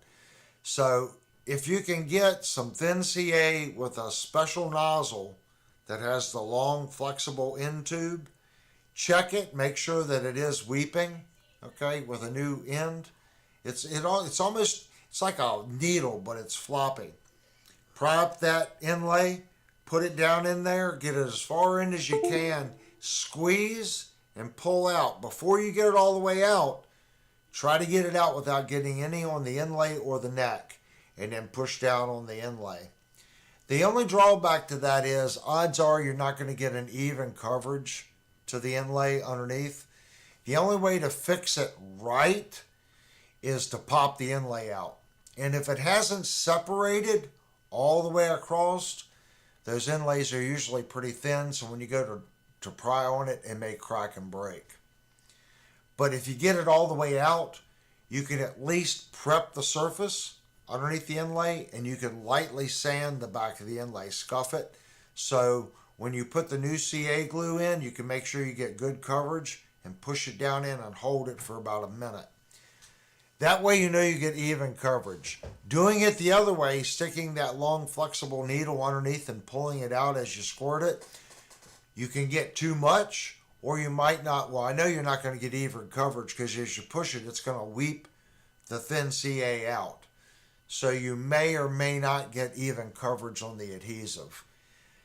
So if you can get some thin CA with a special nozzle that has the long flexible end tube, check it, make sure that it is weeping, okay, with a new end. It's like a needle, but it's floppy. Pry up that inlay, put it down in there, get it as far in as you can, squeeze and pull out. Before you get it all the way out, try to get it out without getting any on the inlay or the neck, and then push down on the inlay. The only drawback to that is odds are you're not going to get an even coverage to the inlay underneath. The only way to fix it right is to pop the inlay out. And if it hasn't separated all the way across, those inlays are usually pretty thin, so when you go to pry on it, it may crack and break. But if you get it all the way out, you can at least prep the surface underneath the inlay, and you can lightly sand the back of the inlay, scuff it. So when you put the new CA glue in, you can make sure you get good coverage and push it down in and hold it for about a minute. That way you know you get even coverage. Doing it the other way, sticking that long flexible needle underneath and pulling it out as you squirt it, you can get too much, or you might not. Well, I know you're not going to get even coverage because as you push it, it's going to weep the thin CA out. So you may or may not get even coverage on the adhesive.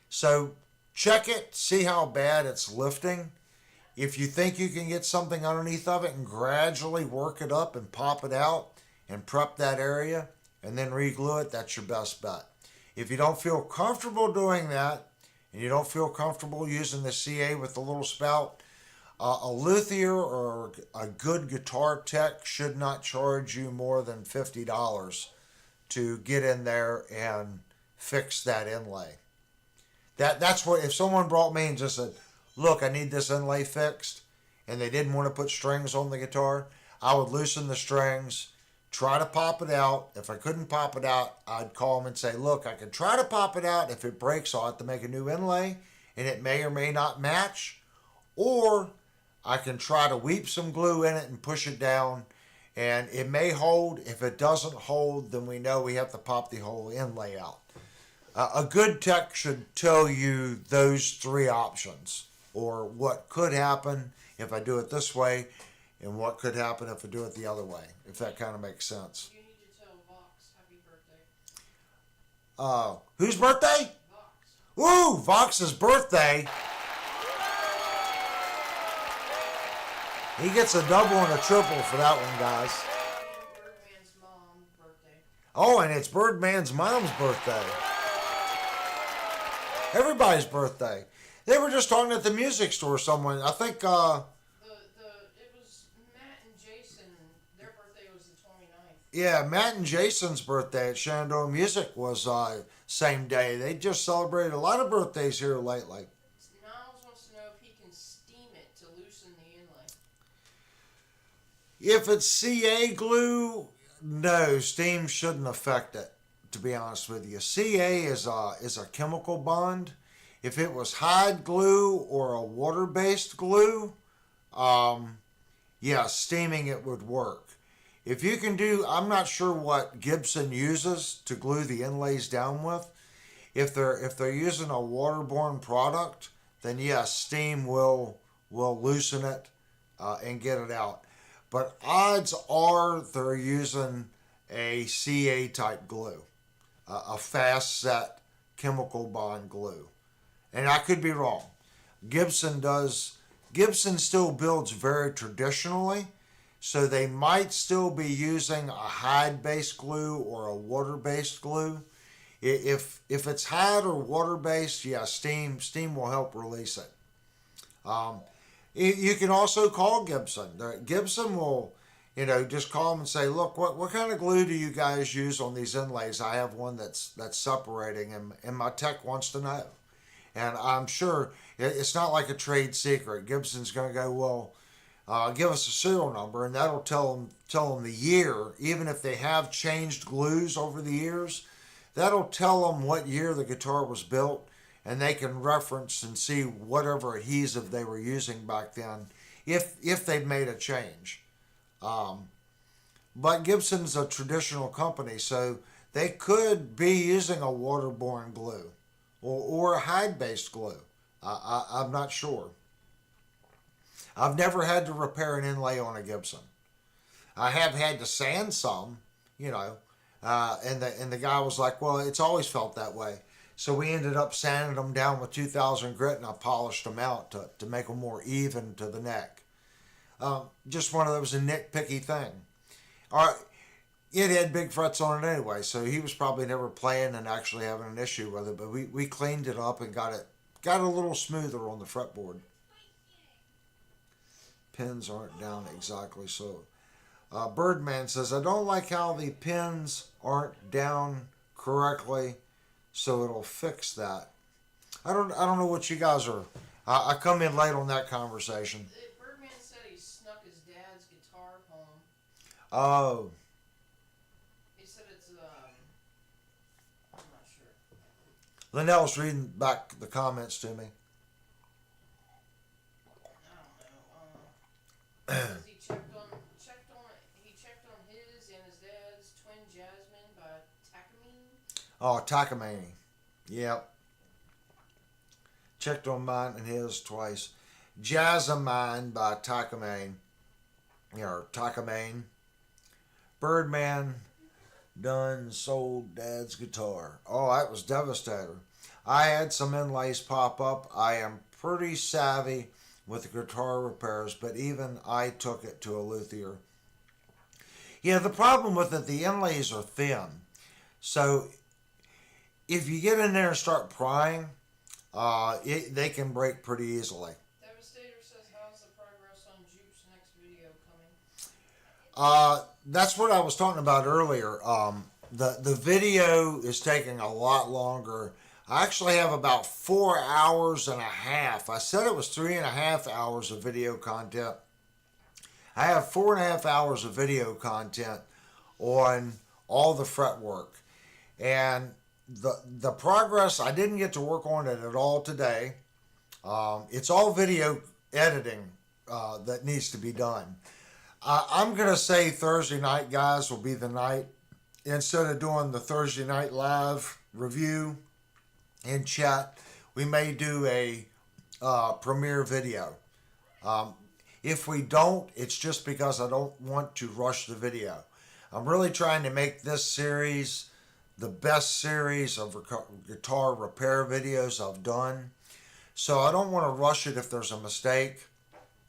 So check it, see how bad it's lifting. If you think you can get something underneath of it and gradually work it up and pop it out and prep that area and then re-glue it, that's your best bet. If you don't feel comfortable doing that and you don't feel comfortable using the CA with the little spout, a luthier or a good guitar tech should not charge you more than $50 to get in there and fix that inlay. That's what, if someone brought me and just said, look, I need this inlay fixed, and they didn't want to put strings on the guitar, I would loosen the strings, try to pop it out. If I couldn't pop it out, I'd call them and say, look, I can try to pop it out. If it breaks, I'll have to make a new inlay, and it may or may not match. Or I can try to weep some glue in it and push it down, and it may hold. If it doesn't hold, then we know we have to pop the whole inlay out. A good tech should tell you those three options, or what could happen if I do it this way, and what could happen if I do it the other way, if that kind of makes sense. You need to tell Vox happy birthday. Whose birthday? Vox. Woo! Vox's birthday. He gets a double and a triple for that one, guys. And Birdman's mom's birthday. Oh, and it's Birdman's mom's birthday. Everybody's birthday. They were just talking at the music store. Someone, I think. It was Matt and Jason. Their birthday was the 29th. Yeah, Matt and Jason's birthday at Shenandoah Music was same day. They just celebrated a lot of birthdays here lately. Niles wants to know if he can steam it to loosen the inlay. If it's CA glue, no, steam shouldn't affect it. To be honest with you, CA is a chemical bond. If it was hide glue or a water-based glue, yeah, steaming it would work. If you can do, I'm not sure what Gibson uses to glue the inlays down with. If they're using a waterborne product, then yes, steam will loosen it and get it out. But odds are they're using a CA type glue, a fast set chemical bond glue. And I could be wrong. Gibson still builds very traditionally, so they might still be using a hide-based glue or a water-based glue. If it's hide or water-based, yeah, steam will help release it. You can also call Gibson. Gibson will, just call them and say, look, what kind of glue do you guys use on these inlays? I have one that's separating, and my tech wants to know. And I'm sure it's not like a trade secret. Gibson's going to go, well, give us a serial number, and that'll tell them the year. Even if they have changed glues over the years, that'll tell them what year the guitar was built, and they can reference and see whatever adhesive they were using back then, if they've made a change. But Gibson's a traditional company, so they could be using a waterborne glue or a hide-based glue. I'm not sure. I've never had to repair an inlay on a Gibson. I have had to sand some, and the guy was like, well, it's always felt that way. So we ended up sanding them down with 2000 grit, and I polished them out to make them more even to the neck. Just one of those a nitpicky thing. It had big frets on it anyway, so he was probably never playing and actually having an issue with it. But we cleaned it up and got it a little smoother on the fretboard. Pins aren't down exactly so. Birdman says, I don't like how the pins aren't down correctly, so it'll fix that. I don't know what you guys are. I come in late on that conversation. Birdman said he snuck his dad's guitar home. Oh. He said it's I'm not sure. Linnell's reading back the comments to me. I don't know. He checked on his and his dad's Twin Jasmine by Takamine. Oh, Takamine. Yep. Checked on mine and his twice. Jasmine by Takamine. Or Takamine. Birdman done sold Dad's guitar. Oh, that was devastating. I had some inlays pop up. I am pretty savvy with the guitar repairs, but even I took it to a luthier. Yeah, the problem with it, the inlays are thin. So if you get in there and start prying, they can break pretty easily. Devastator says, how's the progress on Jupe's next video coming? That's what I was talking about earlier. The video is taking a lot longer. I actually have about 4 hours and a half. I said it was 3.5 hours of video content. I have 4.5 hours of video content on all the fretwork. And the progress, I didn't get to work on it at all today. It's all video editing that needs to be done. I'm going to say Thursday night, guys, will be the night. Instead of doing the Thursday night live review in chat, we may do a premiere video. If we don't, it's just because I don't want to rush the video. I'm really trying to make this series the best series of guitar repair videos I've done. So I don't want to rush it if there's a mistake.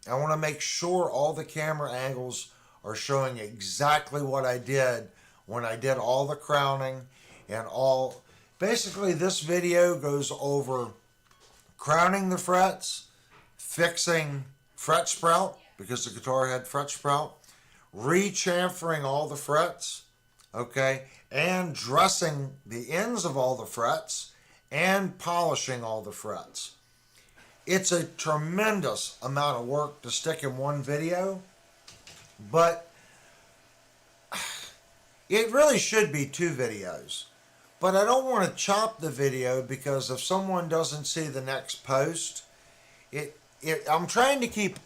I want to make sure all the camera angles are showing exactly what I did when I did all the crowning and all. Basically, this video goes over crowning the frets, fixing fret sprout because the guitar had fret sprout, re-chamfering all the frets, okay, and dressing the ends of all the frets and polishing all the frets. It's a tremendous amount of work to stick in one video, but it really should be 2 videos. But I don't want to chop the video because if someone doesn't see the next post, I'm trying to keep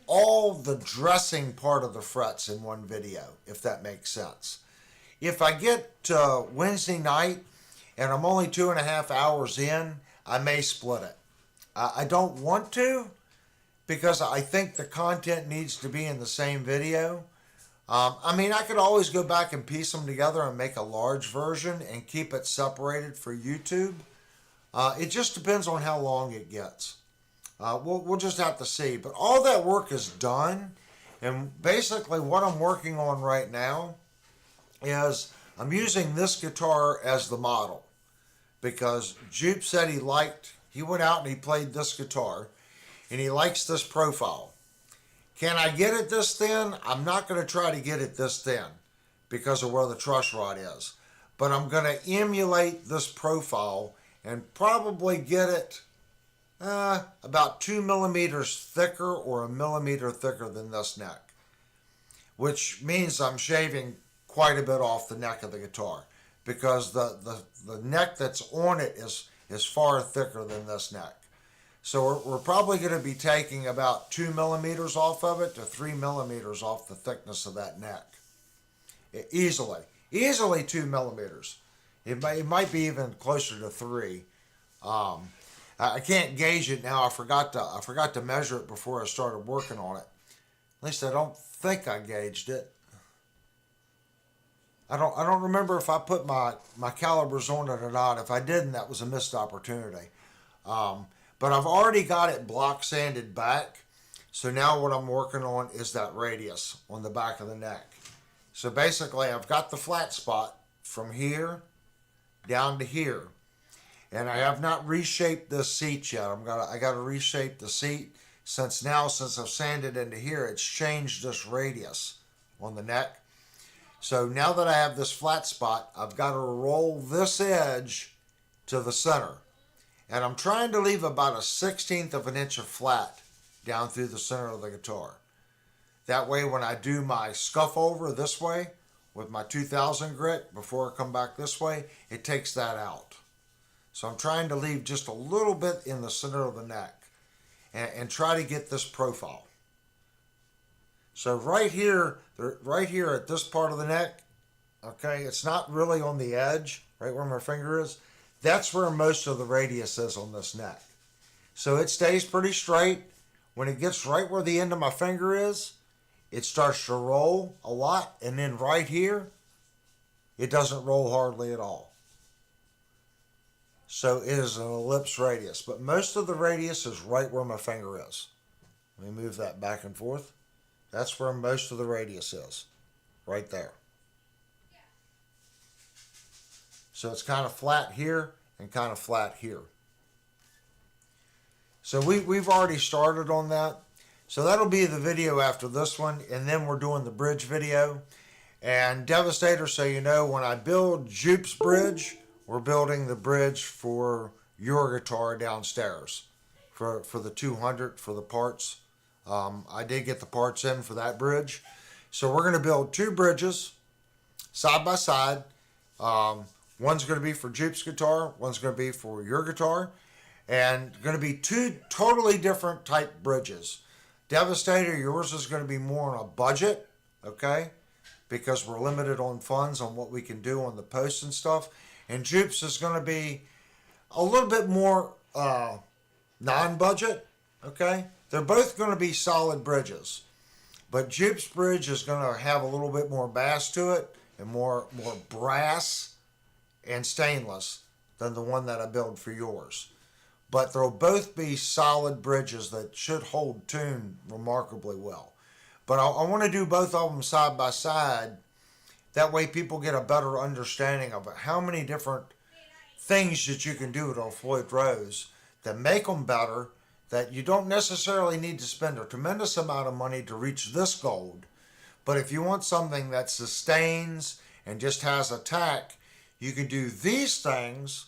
all the dressing part of the frets in one video, if that makes sense. If I get to Wednesday night and I'm only 2.5 hours in, I may split it. I don't want to because I think the content needs to be in the same video. I could always go back and piece them together and make a large version and keep it separated for YouTube. It just depends on how long it gets. We'll just have to see. But all that work is done. And basically what I'm working on right now is I'm using this guitar as the model. Because Jupe said he went out and he played this guitar. And he likes this profile. Can I get it this thin? I'm not going to try to get it this thin because of where the truss rod is. But I'm going to emulate this profile and probably get it about 2 millimeters thicker or a millimeter thicker than this neck, which means I'm shaving quite a bit off the neck of the guitar because the neck that's on it is far thicker than this neck. So we're probably going to be taking about 2 millimeters off of it to 3 millimeters off the thickness of that neck. Easily 2 millimeters. It might be even closer to 3. I can't gauge it now. I forgot to measure it before I started working on it. At least I don't think I gauged it. I don't remember if I put my calibers on it or not. If I didn't, that was a missed opportunity. But I've already got it block sanded back. So now what I'm working on is that radius on the back of the neck. So basically I've got the flat spot from here down to here. And I have not reshaped this seat yet. I got to reshape the seat since I've sanded into here, it's changed this radius on the neck. So now that I have this flat spot, I've got to roll this edge to the center. And I'm trying to leave about a 1/16 of an inch of flat down through the center of the guitar. That way when I do my scuff over this way with my 2000 grit before I come back this way, it takes that out. So I'm trying to leave just a little bit in the center of the neck and try to get this profile. So right here at this part of the neck, okay, it's not really on the edge, right where my finger is. That's where most of the radius is on this neck. So it stays pretty straight. When it gets right where the end of my finger is, it starts to roll a lot. And then right here, it doesn't roll hardly at all. So it is an ellipse radius. But most of the radius is right where my finger is. Let me move that back and forth. That's where most of the radius is. Right there. So it's kind of flat here and kind of flat here. So we've already started on that. So that'll be the video after this one, and then we're doing the bridge video. And Devastator, so you know, when I build Jupe's bridge, we're building the bridge for your guitar downstairs for the 200 for the parts. I did get the parts in for that bridge. So we're going to build two bridges side by side. One's going to be for Jupe's guitar, one's going to be for your guitar, and going to be two totally different type bridges. Devastator, yours is going to be more on a budget, okay, because we're limited on funds on what we can do on the posts and stuff. And Jupe's is going to be a little bit more non-budget, okay. They're both going to be solid bridges, but Jupe's bridge is going to have a little bit more bass to it and more brass and stainless than the one that I build for yours. But they'll both be solid bridges that should hold tune remarkably well. But I want to do both of them side by side. That way people get a better understanding of how many different things that you can do with a Floyd Rose that make them better, that you don't necessarily need to spend a tremendous amount of money to reach this gold. But if you want something that sustains and just has attack, you can do these things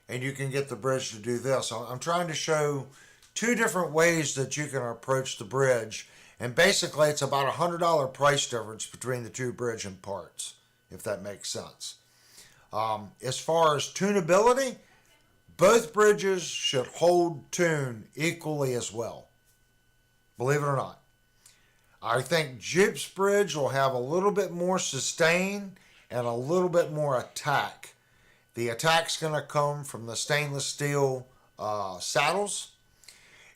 and you can get the bridge to do this. I'm trying to show two different ways that you can approach the bridge. And basically it's about $100 price difference between the two bridge and parts, if that makes sense. As far as tunability, both bridges should hold tune equally as well. Believe it or not. I think Jupe's bridge will have a little bit more sustain and a little bit more attack. The attack's going to come from the stainless steel saddles,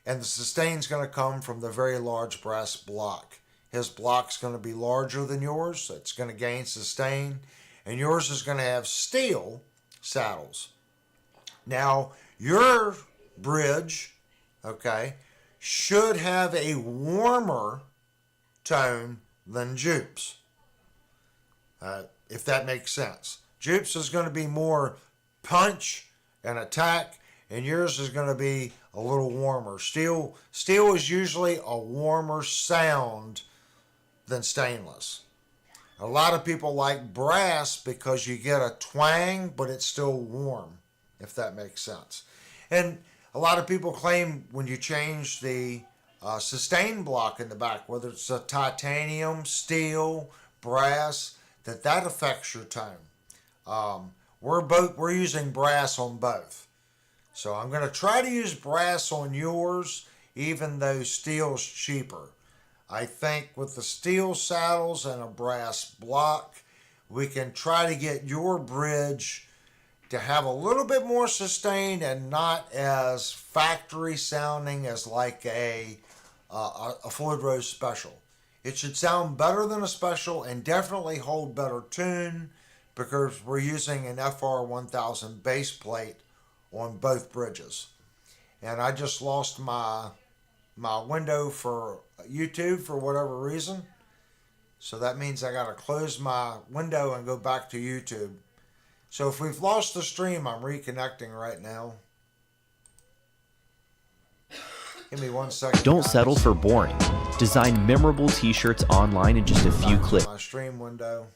and the sustain's going to come from the very large brass block. His block's going to be larger than yours, so it's going to gain sustain, and yours is going to have steel saddles. Now, your bridge, okay, should have a warmer tone than Jupe's, if that makes sense. Jupe's is going to be more punch and attack, and yours is going to be a little warmer. Steel is usually a warmer sound than stainless. A lot of people like brass because you get a twang, but it's still warm, if that makes sense. And a lot of people claim when you change the sustain block in the back, whether it's a titanium, steel, brass, that affects your tone. We're using brass on both, so I'm going to try to use brass on yours, even though steel's cheaper. I think with the steel saddles and a brass block, we can try to get your bridge to have a little bit more sustain and not as factory sounding as like a Floyd Rose special. It should sound better than a special and definitely hold better tune because we're using an FR1000 base plate on both bridges. And I just lost my window for YouTube for whatever reason. So that means I got to close my window and go back to YouTube. So if we've lost the stream, I'm reconnecting right now. Give me 1 second. Don't guys. settle for boring. Design memorable t-shirts online in just a few clicks. My stream window.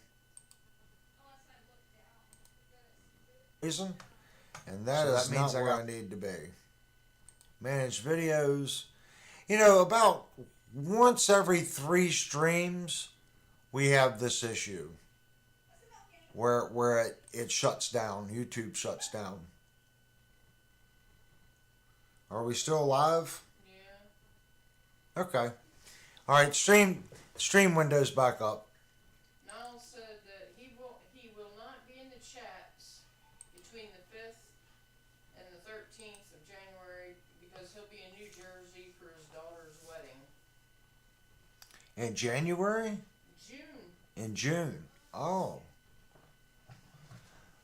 Reason, and that means not where I need to be. Manage videos. You know, about once every 3 streams, we have this issue where it shuts down. YouTube shuts down. Are we still live? Yeah. Okay. All right. Stream window's back up. Niall said that he will not be in the chats between the 5th and the 13th of January because he'll be in New Jersey for his daughter's wedding. In January? June. In June. Oh.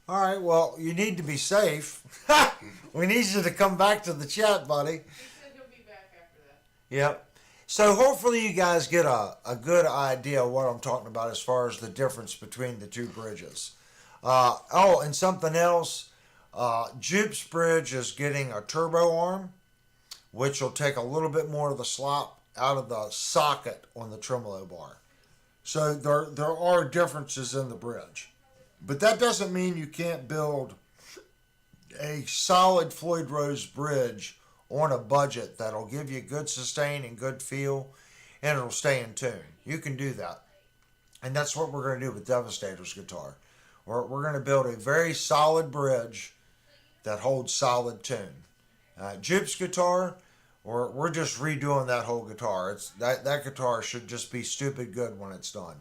All right. Well, you need to be safe. We need you to come back to the chat, buddy. He said he'll be back after that. Yep. So hopefully you guys get a good idea of what I'm talking about as far as the difference between the two bridges. And something else. Jupe's bridge is getting a turbo arm, which will take a little bit more of the slop out of the socket on the tremolo bar. So there are differences in the bridge. But that doesn't mean you can't build a solid Floyd Rose bridge on a budget that'll give you good sustain and good feel, and it'll stay in tune. You can do that. And that's what we're going to do with Devastator's guitar. We're going to build a very solid bridge that holds solid tune. Jupe's guitar, we're just redoing that whole guitar. That guitar should just be stupid good when it's done.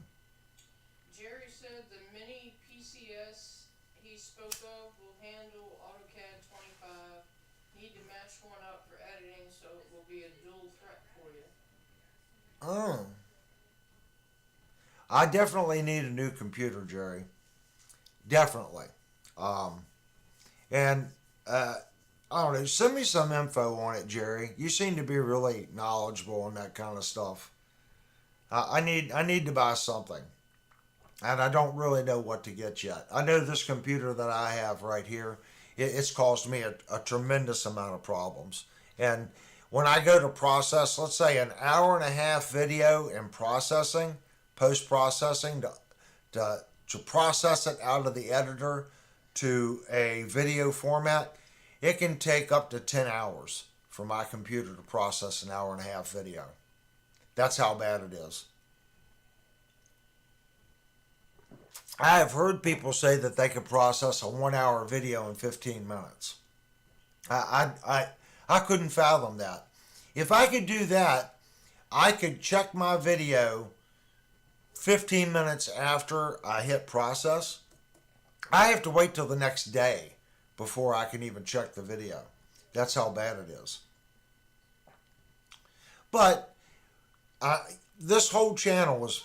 Jerry said the mini PCS he spoke of will handle AutoCAD 25. Need to match one up for editing so it will be a dual threat for you. Oh. I definitely need a new computer, Jerry. Definitely. I don't know, send me some info on it, Jerry. You seem to be really knowledgeable on that kind of stuff. I need to buy something. And I don't really know what to get yet. I know this computer that I have right here, it's caused me a tremendous amount of problems. And when I go to process, let's say an hour and a half video in processing, post-processing, to process it out of the editor to a video format, it can take up to 10 hours for my computer to process an hour and a half video. That's how bad it is. I have heard people say that they could process a 1 hour video in 15 minutes. I couldn't fathom that. If I could do that, I could check my video 15 minutes after I hit process. I have to wait till the next day before I can even check the video. That's how bad it is. But this whole channel was,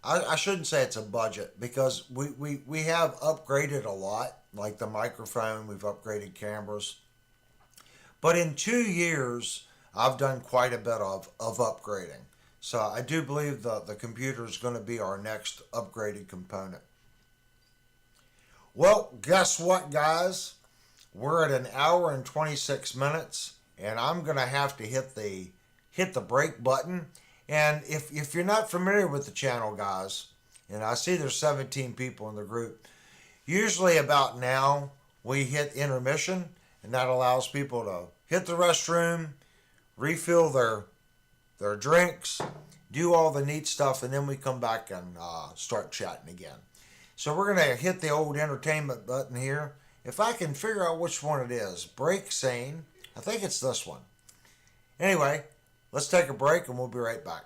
I shouldn't say it's a budget, because we have upgraded a lot, like the microphone, we've upgraded cameras. But in 2 years, I've done quite a bit of upgrading. So I do believe the computer is going to be our next upgraded component. Well, guess what, guys? We're at an hour and 26 minutes. and I'm gonna have to hit the break button. And if you're not familiar with the channel, guys, and I see there's 17 people in the group, usually about now we hit intermission, and that allows people to hit the restroom, refill their drinks, do all the neat stuff, and then we come back and start chatting again. So we're gonna hit the old entertainment button here. If I can figure out which one it is, break scene. I think it's this one. Anyway, let's take a break and we'll be right back.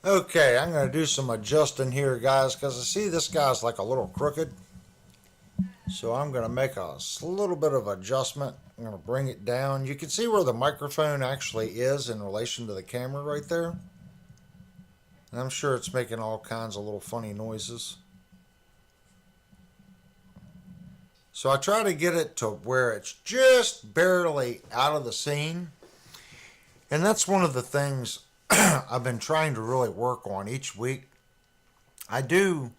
Okay, I'm going to do some adjusting here, guys, because I see this guy's like a little crooked. So I'm going to make a little bit of adjustment. I'm going to bring it down. You can see where the microphone actually is in relation to the camera right there. And I'm sure it's making all kinds of little funny noises. So I try to get it to where it's just barely out of the scene. And that's one of the things I've been trying to really work on each week. I do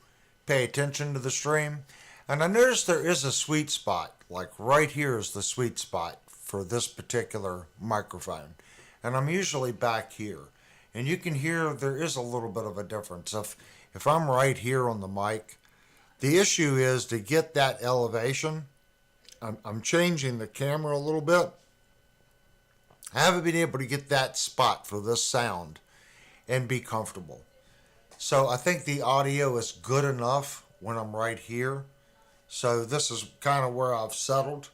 pay attention to the stream, and I notice there is a sweet spot. Like right here is the sweet spot for this particular microphone. And I'm usually back here. And you can hear there is a little bit of a difference. If I'm right here on the mic, the issue is to get that elevation. I'm changing the camera a little bit. I haven't been able to get that spot for this sound and be comfortable. So I think the audio is good enough when I'm right here. So this is kind of where I've settled.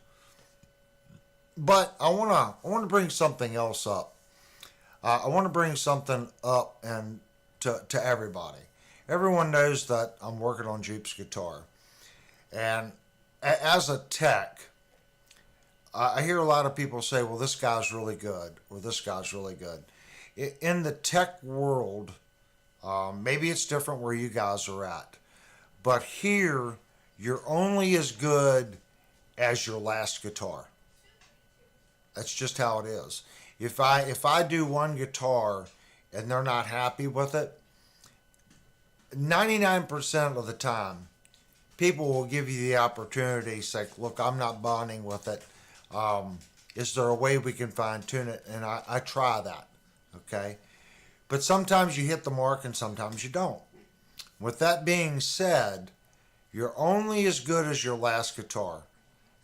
But I want to bring something else up. I want to bring something up and to everybody. Everyone knows that I'm working on Jupe's guitar. And as a tech, I hear a lot of people say, well, this guy's really good, or this guy's really good. In the tech world, maybe it's different where you guys are at. But here, you're only as good as your last guitar. That's just how it is. If I do one guitar and they're not happy with it, 99% of the time, people will give you the opportunity to say, look, I'm not bonding with it. Is there a way we can fine tune it? And I try that, okay? But sometimes you hit the mark and sometimes you don't. With that being said, you're only as good as your last guitar.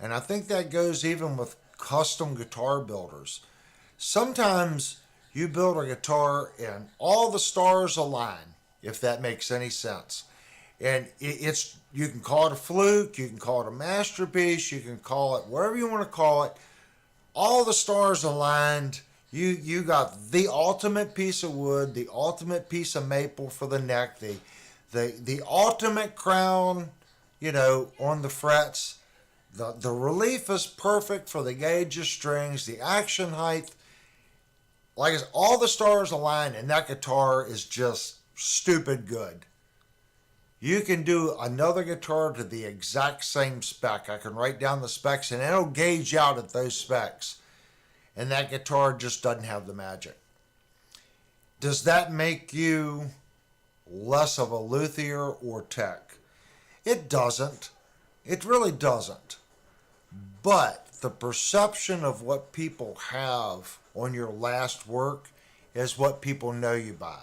And I think that goes even with custom guitar builders. Sometimes you build a guitar and all the stars align, if that makes any sense. And it's you can call it a fluke, you can call it a masterpiece, you can call it whatever you want to call it. All the stars aligned. You got the ultimate piece of wood, the ultimate piece of maple for the neck, the ultimate crown, on the frets. The relief is perfect for the gauge of strings, the action height. Like I said, all the stars align, and that guitar is just stupid good. You can do another guitar to the exact same spec. I can write down the specs and it'll gauge out at those specs. And that guitar just doesn't have the magic. Does that make you less of a luthier or tech? It doesn't. It really doesn't. But the perception of what people have on your last work is what people know you by.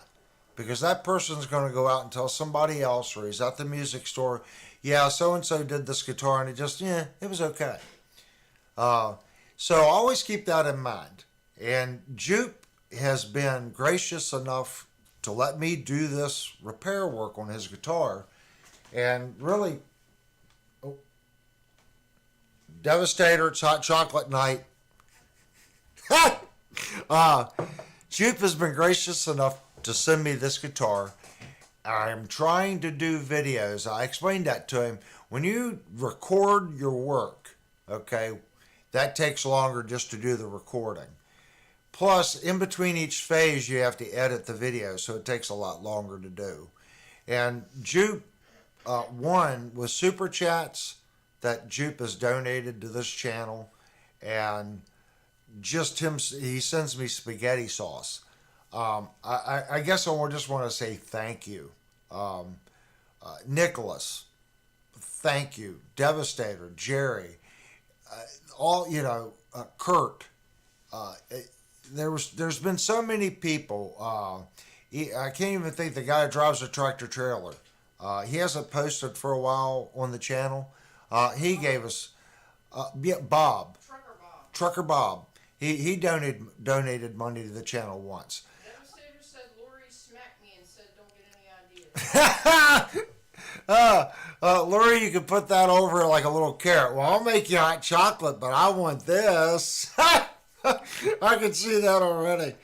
Because that person's going to go out and tell somebody else, or he's at the music store, yeah, so-and-so did this guitar, and it was okay. So always keep that in mind. And Jupe has been gracious enough to let me do this repair work on his guitar. And really, Devastator, it's hot chocolate night. Jupe has been gracious enough to send me this guitar. I'm trying to do videos. I explained that to him. When you record your work, okay, that takes longer just to do the recording. Plus, in between each phase, you have to edit the video, so it takes a lot longer to do. And Jupe won with Super Chats that Jupe has donated to this channel. And just him, he sends me spaghetti sauce. I guess I just want to say thank you. Nicholas, thank you. Devastator, Jerry, Kurt. There's been so many people. I can't even think the guy who drives a tractor trailer. He hasn't posted for a while on the channel. He gave us, Bob. Trucker Bob. He donated money to the channel once. Devastator said Lori smacked me and said don't get any ideas. Lori, you can put that over like a little carrot. Well, I'll make you hot chocolate, but I want this. I can see that already.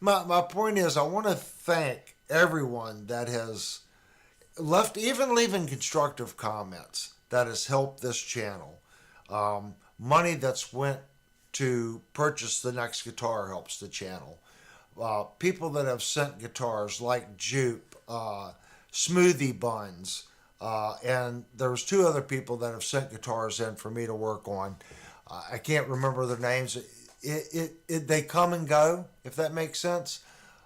My point is, I want to thank everyone that has left, even leaving constructive comments, that has helped this channel. Money that's went to purchase the next guitar helps the channel. People that have sent guitars like Jupe, Smoothie Buns, and there's two other people that have sent guitars in for me to work on. I can't remember their names. They come and go, if that makes sense.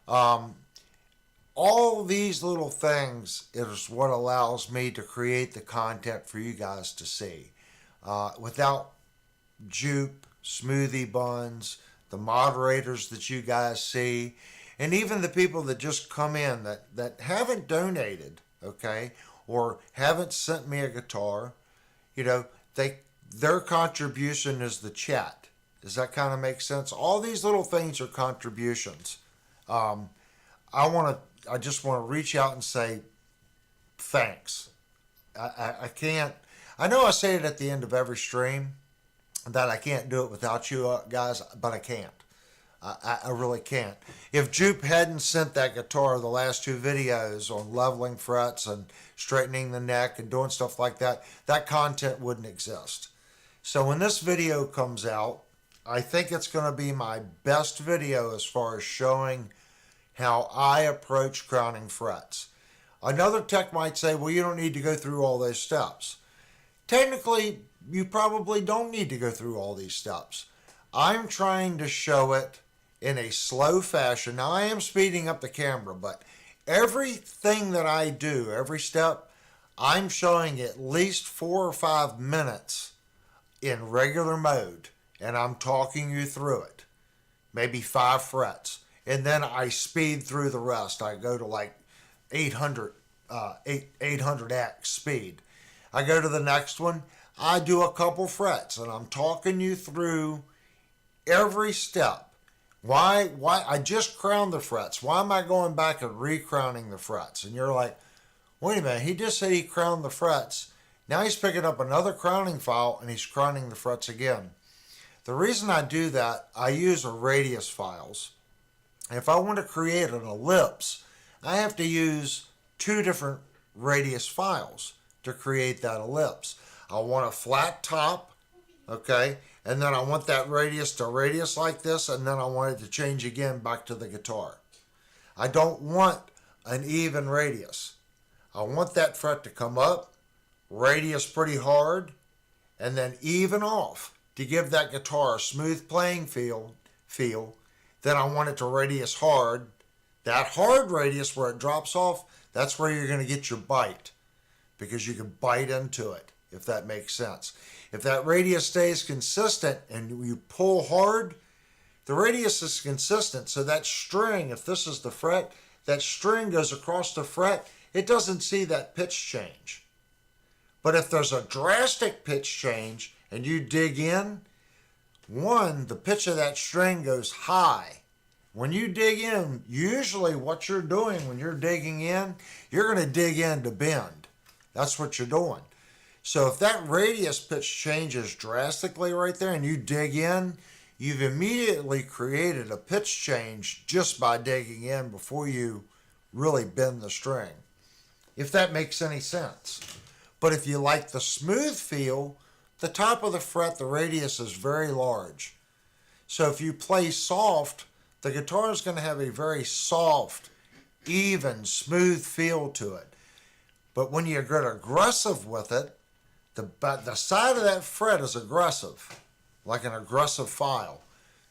All these little things is what allows me to create the content for you guys to see. Without Jupe, Smoothie Buns, the moderators that you guys see, and even the people that just come in that haven't donated, okay, or haven't sent me a guitar, their contribution is the chat. Does that kind of make sense? All these little things are contributions. I just want to reach out and say thanks. I can't. I know I say it at the end of every stream that I can't do it without you guys, but I can't. I really can't. If Jupe hadn't sent that guitar the last two videos on leveling frets and straightening the neck and doing stuff like that, that content wouldn't exist. So when this video comes out, I think it's going to be my best video as far as showing how I approach crowning frets. Another tech might say, well, you don't need to go through all those steps. Technically, you probably don't need to go through all these steps. I'm trying to show it in a slow fashion. Now, I am speeding up the camera, but everything that I do, every step, I'm showing at least 4 or 5 minutes in regular mode, and I'm talking you through it. Maybe 5 frets. And then I speed through the rest. I go to like 800x speed. I go to the next one. I do a couple frets, and I'm talking you through every step. Why I just crowned the frets. Why am I going back and recrowning the frets? And you're like, wait a minute, he just said he crowned the frets. Now he's picking up another crowning file and he's crowning the frets again. The reason I do that, I use a radius files. If I want to create an ellipse, I have to use 2 different radius files to create that ellipse. I want a flat top, okay, and then I want that radius to radius like this, and then I want it to change again back to the guitar. I don't want an even radius. I want that fret to come up, radius pretty hard, and then even off to give that guitar a smooth playing feel. Then I want it to radius hard. That hard radius where it drops off, that's where you're going to get your bite, because you can bite into it, if that makes sense. If that radius stays consistent and you pull hard, the radius is consistent. So that string, if this is the fret, that string goes across the fret, it doesn't see that pitch change. But if there's a drastic pitch change and you dig in, the pitch of that string goes high. When you dig in, usually what you're doing when you're digging in, you're going to dig in to bend. That's what you're doing. So if that radius pitch changes drastically right there and you dig in, you've immediately created a pitch change just by digging in before you really bend the string, if that makes any sense. But if you like the smooth feel, the top of the fret, the radius is very large. So if you play soft, the guitar is going to have a very soft, even, smooth feel to it. But when you get aggressive with it, the side of that fret is aggressive, like an aggressive file.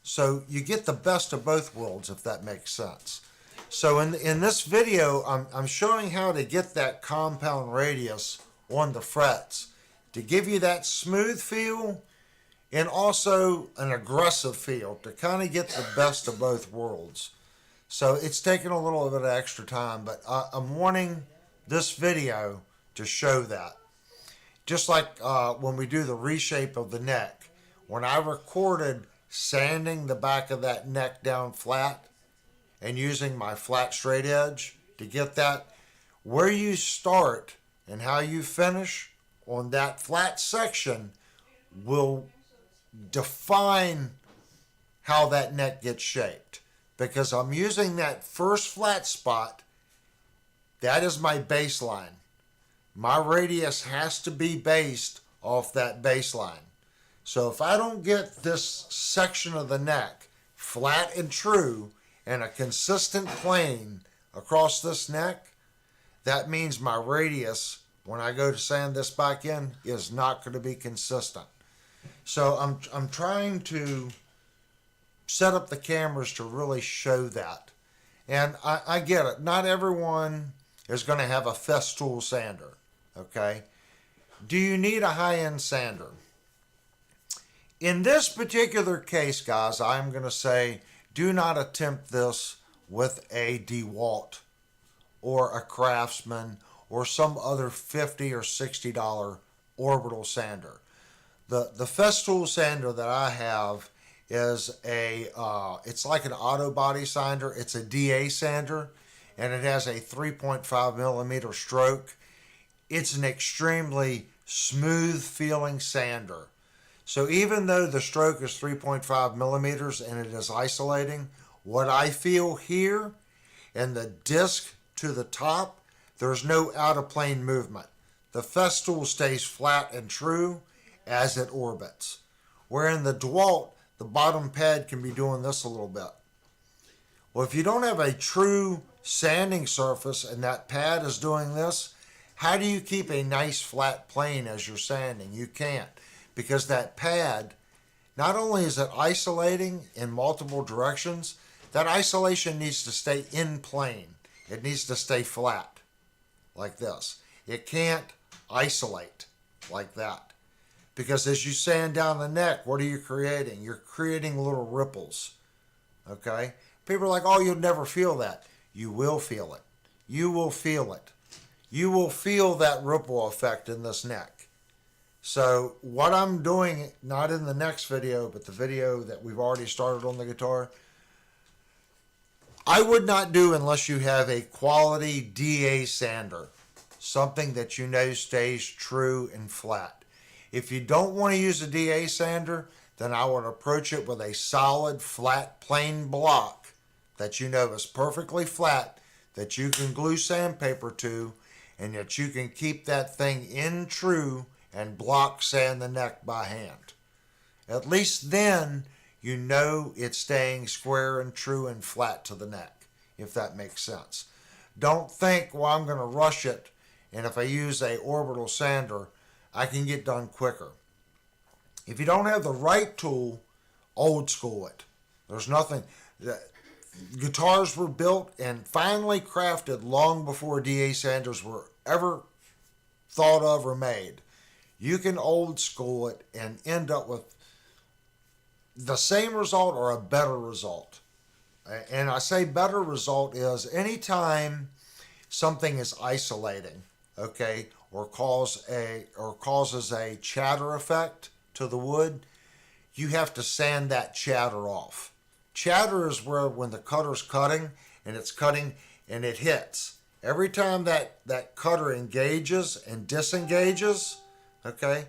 So you get the best of both worlds, if that makes sense. So in this video, I'm showing how to get that compound radius on the frets to give you that smooth feel and also an aggressive feel to kind of get the best of both worlds. So it's taken a little bit of extra time, but I'm wanting this video to show that. Just like when we do the reshape of the neck, when I recorded sanding the back of that neck down flat and using my flat straight edge to get that, where you start and how you finish on that flat section will define how that neck gets shaped, because I'm using that first flat spot That is my baseline. My radius has to be based off that baseline. So if I don't get this section of the neck flat and true and a consistent plane across this neck, that means my radius, when I go to sand this back in, is not going to be consistent. So I'm trying to set up the cameras to really show that. And I get it. Not everyone is going to have a Festool sander, okay? Do you need a high-end sander? In this particular case, guys, I'm going to say do not attempt this with a DeWalt or a Craftsman or some other $50 or $60 orbital sander. The Festool sander that I have is it's like an auto body sander. It's a DA sander, and it has a 3.5 millimeter stroke. It's an extremely smooth feeling sander. So even though the stroke is 3.5 millimeters and it is isolating, what I feel here and the disc to the top, there's no out of plane movement. The Festool stays flat and true as it orbits. Where in the DeWalt, the bottom pad can be doing this a little bit. Well, if you don't have a true sanding surface and that pad is doing this, how do you keep a nice flat plane as you're sanding? You can't, because that pad, not only is it isolating in multiple directions, that isolation needs to stay in plane. It needs to stay flat, like this. It can't isolate like that. Because as you sand down the neck, what are you creating? You're creating little ripples, okay? People are like, oh, you'll never feel that. You will feel it. You will feel it. You will feel that ripple effect in this neck. So what I'm doing, not in the next video, but the video that we've already started on the guitar, I would not do unless you have a quality DA sander, something that you know stays true and flat. If you don't want to use a DA sander, then I would approach it with a solid, flat, plain block that you know is perfectly flat, that you can glue sandpaper to, and that you can keep that thing in true and block sand the neck by hand. At least then you know it's staying square and true and flat to the neck, if that makes sense. Don't think, well, I'm going to rush it, and if I use a orbital sander, I can get done quicker. If you don't have the right tool, old school it. There's nothing. Guitars were built and finally crafted long before DA sanders were ever thought of or made. You can old school it and end up with the same result or a better result. And I say better result is anytime something is isolating, okay, or causes a chatter effect to the wood, you have to sand that chatter off. Chatter is where when the cutter's cutting and it's cutting and it hits. Every time that cutter engages and disengages, okay,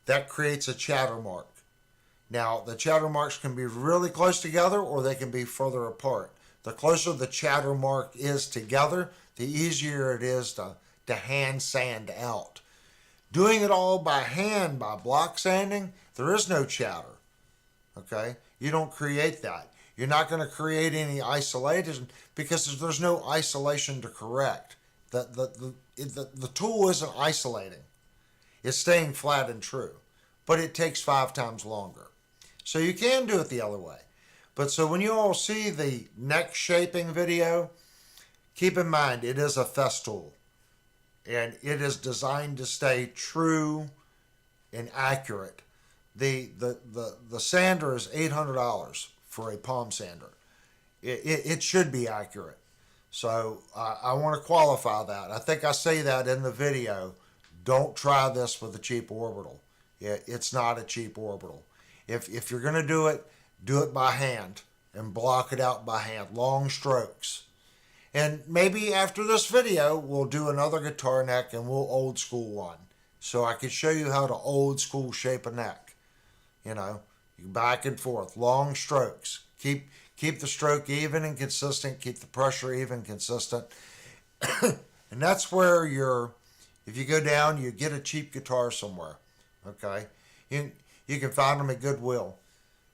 that creates a chatter mark. Now, the chatter marks can be really close together or they can be further apart. The closer the chatter mark is together, the easier it is to hand sand out. Doing it all by hand, by block sanding, there is no chatter. Okay? You don't create that. You're not going to create any isolation because there's no isolation to correct. The tool isn't isolating. It's staying flat and true. But it takes 5 times longer. So you can do it the other way. But so when you all see the neck shaping video, keep in mind it is a Festool. And it is designed to stay true and accurate. The sander is $800 for a palm sander. It should be accurate. So I want to qualify that. I think I say that in the video. Don't try this with a cheap orbital. It's not a cheap orbital. If you're going to do it by hand and block it out by hand. Long strokes. And maybe after this video, we'll do another guitar neck and we'll old school one. So I can show you how to old school shape a neck. You know, back and forth, long strokes. Keep the stroke even and consistent. Keep the pressure even, consistent. And that's where if you go down, you get a cheap guitar somewhere. Okay? You can find them at Goodwill.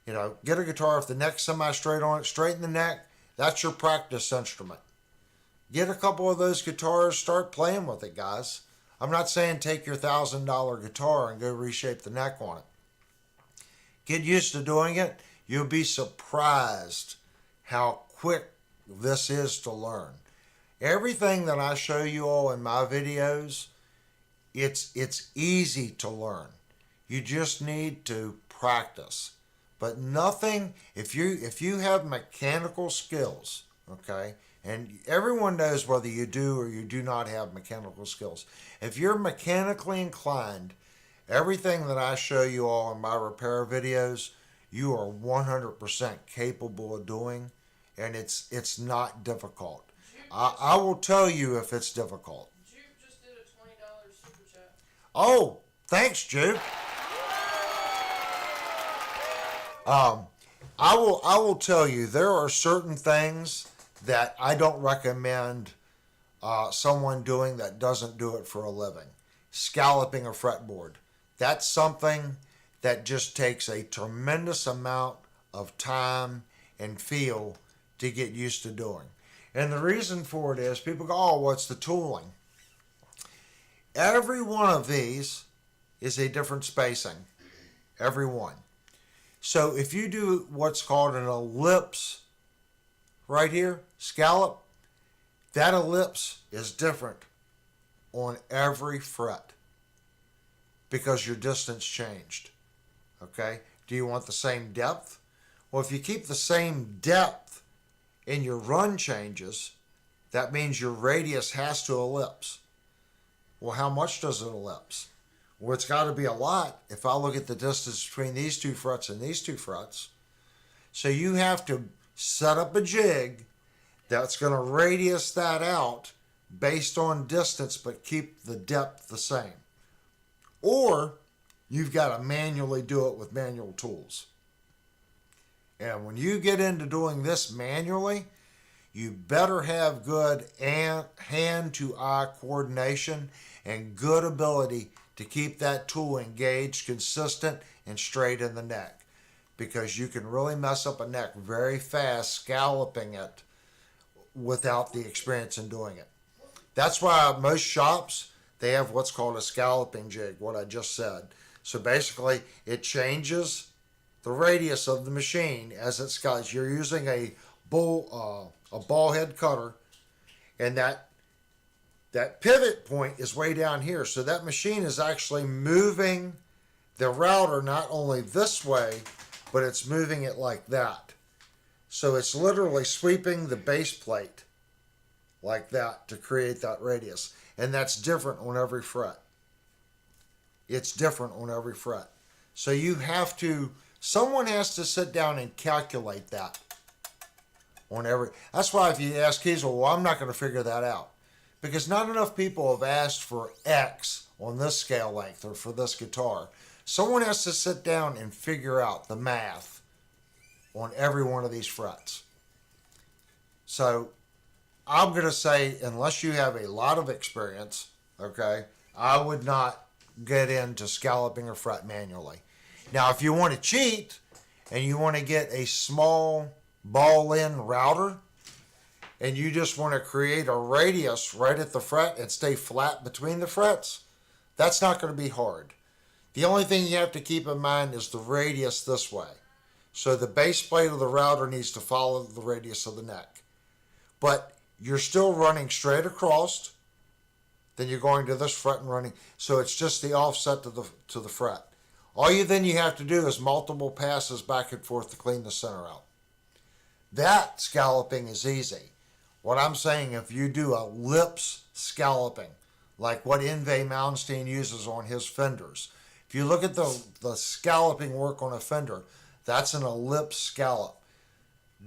Get a guitar with the neck semi-straight on it, straighten the neck. That's your practice instrument. Get a couple of those guitars, start playing with it, guys. I'm not saying take your $1,000 guitar and go reshape the neck on it. Get used to doing it. You'll be surprised how quick this is to learn. Everything that I show you all in my videos, it's easy to learn. You just need to practice. But nothing, if you have mechanical skills, okay, and everyone knows whether you do or you do not have mechanical skills. If you're mechanically inclined, everything that I show you all in my repair videos, you are 100% capable of doing, and it's not difficult. I will tell you if it's difficult. Juke just did a $20 super chat. Oh, thanks, Juke. I will tell you, there are certain things that I don't recommend someone doing that doesn't do it for a living. Scalloping a fretboard. That's something that just takes a tremendous amount of time and feel to get used to doing. And the reason for it is people go, oh, what's the tooling? Every one of these is a different spacing. Every one. So if you do what's called an ellipse right here, scallop, that ellipse is different on every fret because your distance changed. Okay? Do you want the same depth? Well, if you keep the same depth in your run changes, that means your radius has to ellipse. Well, how much does it ellipse? Well, it's got to be a lot if I look at the distance between these two frets and these two frets. So you have to set up a jig that's going to radius that out based on distance but keep the depth the same. Or you've got to manually do it with manual tools. And when you get into doing this manually, you better have good hand-to-eye coordination and good ability to keep that tool engaged, consistent, and straight in the neck. Because you can really mess up a neck very fast scalloping it without the experience in doing it. That's why most shops, they have what's called a scalloping jig, what I just said. So basically, it changes the radius of the machine as it scallops. You're using a ball head cutter, and that pivot point is way down here. So that machine is actually moving the router not only this way, but it's moving it like that. So it's literally sweeping the base plate like that to create that radius. And that's different on every fret. It's different on every fret. So someone has to sit down and calculate that on every. That's why if you ask Kiesel, well, I'm not going to figure that out. Because not enough people have asked for X on this scale length or for this guitar. Someone has to sit down and figure out the math on every one of these frets. So I'm going to say, unless you have a lot of experience, okay, I would not get into scalloping a fret manually. Now, if you want to cheat and you want to get a small ball-in router, and you just want to create a radius right at the fret and stay flat between the frets, that's not going to be hard. The only thing you have to keep in mind is the radius this way. So the base plate of the router needs to follow the radius of the neck. But you're still running straight across, then you're going to this fret and running. So it's just the offset to the fret. All you have to do is multiple passes back and forth to clean the center out. That scalloping is easy. What I'm saying, if you do ellipse scalloping, like what Yngwie Malmsteen uses on his Fenders, if you look at the scalloping work on a Fender, that's an ellipse scallop.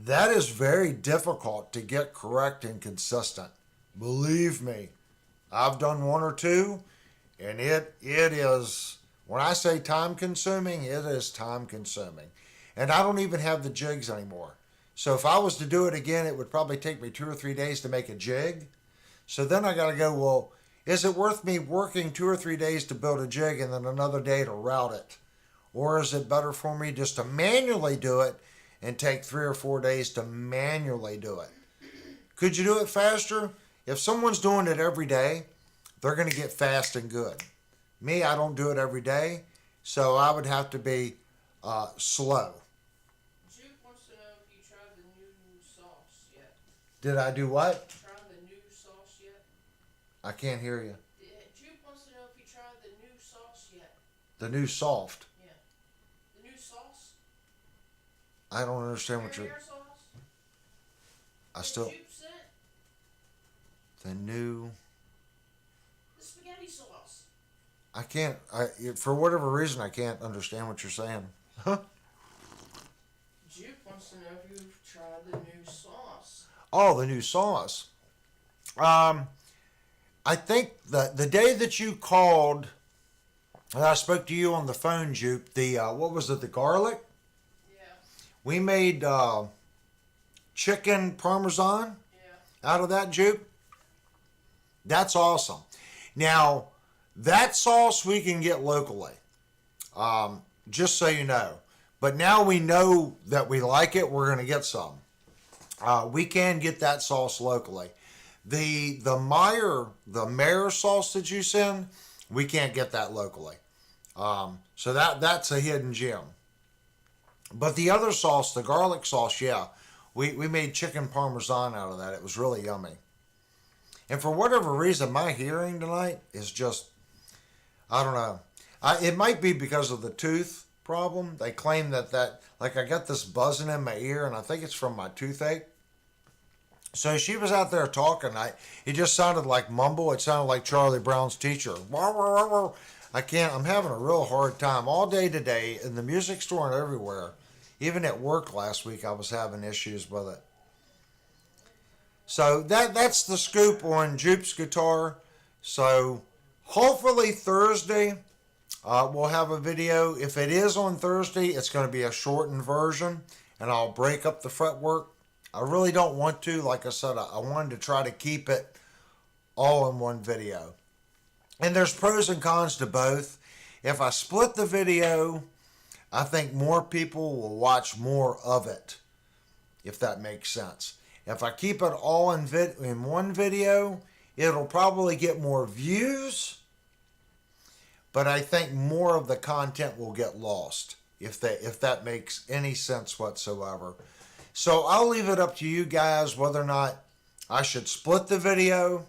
That is very difficult to get correct and consistent. Believe me, I've done one or two, and it is, when I say time consuming, it is time consuming. And I don't even have the jigs anymore. So if I was to do it again, it would probably take me 2 or 3 days to make a jig. So then I got to go, well, is it worth me working 2 or 3 days to build a jig and then another day to route it? Or is it better for me just to manually do it and take 3 or 4 days to manually do it? Could you do it faster? If someone's doing it every day, they're going to get fast and good. Me, I don't do it every day, so I would have to be slow. Juke wants to know if you tried the new sauce yet. Did I do what? Tried the new sauce yet? I can't hear you. Juke wants to know if you tried the new sauce yet. The new soft. Yeah. The new sauce? I don't understand what you're. Hair sauce? I still. Juke sent? The new. The spaghetti sauce. I can't. For whatever reason, I can't understand what you're saying. Huh? Juke wants to know if you've tried the new sauce. Oh, the new sauce. I think the day that you called, and I spoke to you on the phone, Juke. The what was it? The garlic. Yeah. We made chicken parmesan Yeah. out of that, Juke. That's awesome. Now, that sauce we can get locally, just so you know. But now we know that we like it, we're going to get some. We can get that sauce locally. The Mayer sauce that you send, we can't get that locally. So that's a hidden gem. But the other sauce, the garlic sauce, yeah, we made chicken parmesan out of that. It was really yummy. And for whatever reason, my hearing tonight is just, I don't know. It might be because of the tooth problem. They claim that like I got this buzzing in my ear, and I think it's from my toothache. So she was out there talking. It just sounded like mumble. It sounded like Charlie Brown's teacher. I can't. I'm having a real hard time all day today in the music store and everywhere. Even at work last week, I was having issues with it. So that's the scoop on Jupe's guitar. So hopefully Thursday we'll have a video. If it is on Thursday, it's going to be a shortened version, and I'll break up the fretwork. I really don't want to. Like I said, I wanted to try to keep it all in one video. And there's pros and cons to both. If I split the video, I think more people will watch more of it, if that makes sense. If I keep it all in one video, it'll probably get more views, but I think more of the content will get lost, if that makes any sense whatsoever. So I'll leave it up to you guys whether or not I should split the video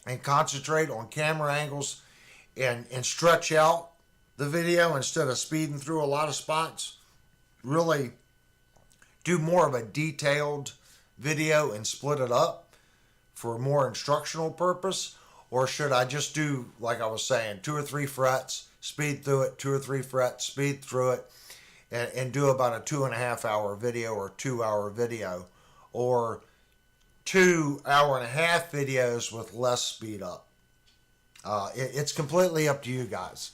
and concentrate on camera angles and stretch out the video instead of speeding through a lot of spots. Really do more of a detailed video and split it up for a more instructional purpose, or should I just do, like I was saying, 2 or 3 frets, speed through it, 2 or 3 frets, speed through it, and do about a 2.5 hour video or 2 hour video, or 2 hour-and-a-half videos with less speed up. It's completely up to you guys.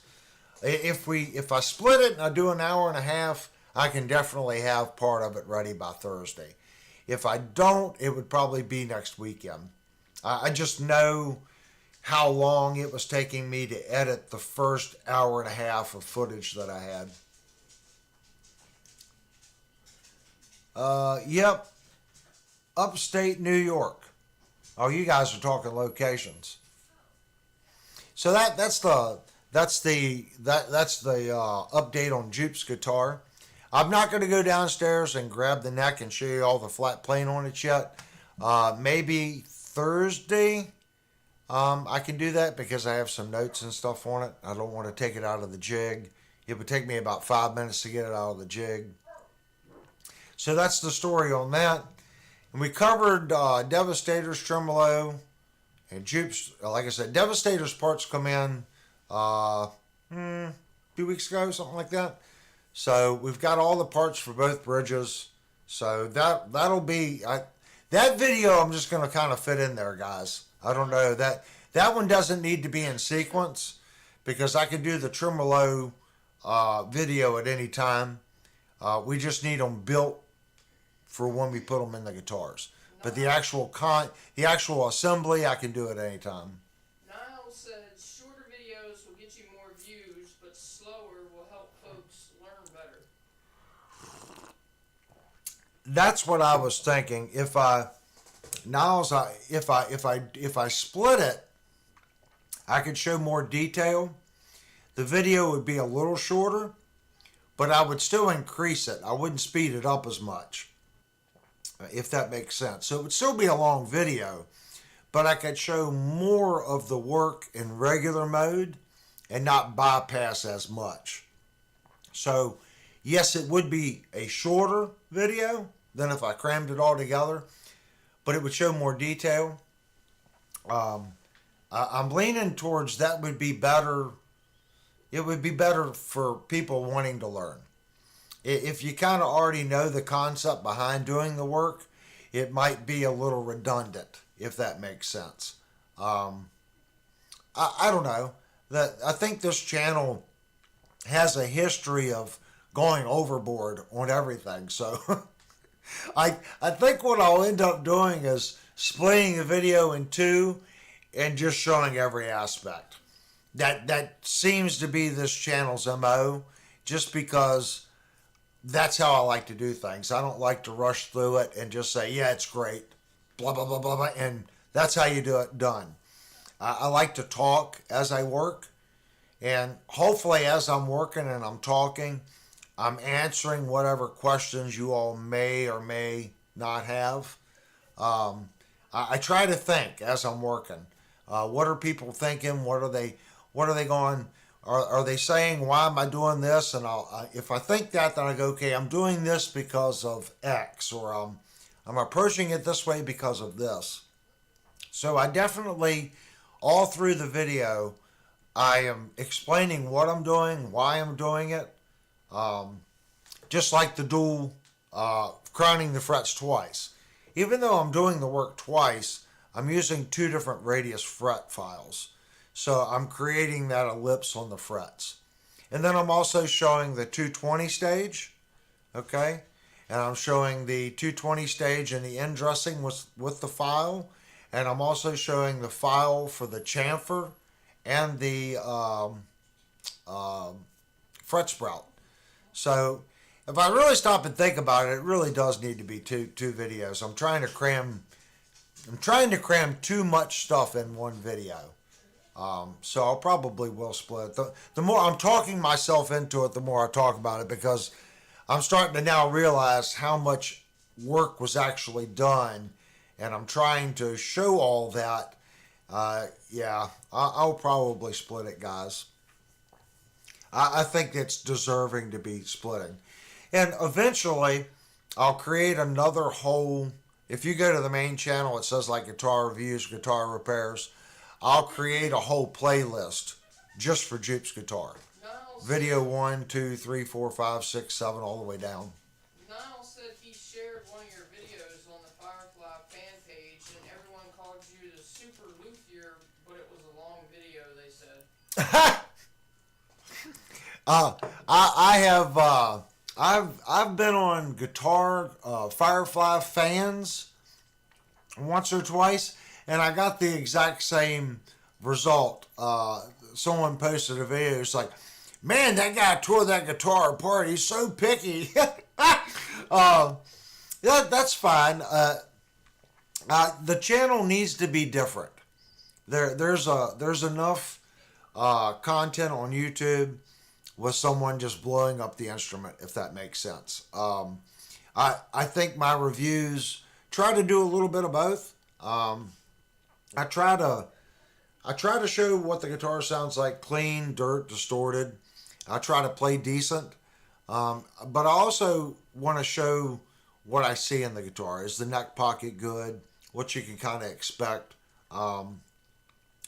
If I split it and I do an hour and a half, I can definitely have part of it ready by Thursday. If I don't, it would probably be next weekend. I just know how long it was taking me to edit the first hour and a half of footage that I had. Yep. Upstate New York. Oh, you guys are talking locations. So that's the update on Jupe's guitar. I'm not going to go downstairs and grab the neck and show you all the flat plane on it yet. Maybe Thursday I can do that because I have some notes and stuff on it. I don't want to take it out of the jig. It would take me about 5 minutes to get it out of the jig. So that's the story on that. And we covered Devastator's tremolo and Jupe's. Like I said, Devastator's parts come in 2 weeks ago, something like that. So we've got all the parts for both bridges. So that'll be that video. I'm just going to kind of fit in there, guys. I don't know that one doesn't need to be in sequence because I can do the tremolo video at any time. We just need them built for when we put them in the guitars. But the actual assembly, I can do it anytime. Niall said shorter videos will get you more views, but slower will help folks learn better. That's what I was thinking. If I split it, I could show more detail. The video would be a little shorter, but I would still increase it. I wouldn't speed it up as much, if that makes sense. So it would still be a long video, but I could show more of the work in regular mode and not bypass as much. So yes, it would be a shorter video than if I crammed it all together, but it would show more detail. I'm leaning towards that would be better. It would be better for people wanting to learn. If you kind of already know the concept behind doing the work, it might be a little redundant, if that makes sense. I don't know. I think this channel has a history of going overboard on everything. So I think what I'll end up doing is splitting the video in two and just showing every aspect. That seems to be this channel's MO, just because that's how I like to do things. I don't like to rush through it and just say, yeah, it's great, blah, blah, blah, blah, blah, and that's how you do it done. I like to talk as I work, and hopefully as I'm working and I'm talking, I'm answering whatever questions you all may or may not have. I try to think as I'm working. What are people thinking? What are they going? Are they saying, why am I doing this? And if I think that, then I go, okay, I'm doing this because of X, or I'm approaching it this way because of this. So I definitely, all through the video, I am explaining what I'm doing, why I'm doing it. Just like the dual crowning the frets twice. Even though I'm doing the work twice, I'm using two different radius fret files. So I'm creating that ellipse on the frets. And then I'm also showing the 220 stage, okay? And I'm showing the 220 stage and the end dressing with the file. And I'm also showing the file for the chamfer and the fret sprout. So if I really stop and think about it, it really does need to be two videos. I'm trying to cram too much stuff in one video. So I'll probably will split it. The more I'm talking myself into it, the more I talk about it, because I'm starting to now realize how much work was actually done, and I'm trying to show all that. Yeah, I'll probably split it, guys. I think it's deserving to be splitting. And eventually, I'll create another whole. If you go to the main channel, it says like guitar reviews, guitar repairs. I'll create a whole playlist just for Jupe's guitar. Video 1, 2, 3, 4, 5, 6, 7, all the way down. Niall said he shared one of your videos on the Firefly fan page, and everyone called you the super luthier, but it was a long video, they said. I've been on guitar Firefly fans once or twice, and I got the exact same result. Someone posted a video. It's like, man, that guy tore that guitar apart. He's so picky. That's fine. The channel needs to be different. There's enough content on YouTube with someone just blowing up the instrument, if that makes sense. I think my reviews try to do a little bit of both. I try to show what the guitar sounds like: clean, dirt, distorted. I try to play decent, but I also want to show what I see in the guitar. Is the neck pocket good? What you can kind of expect.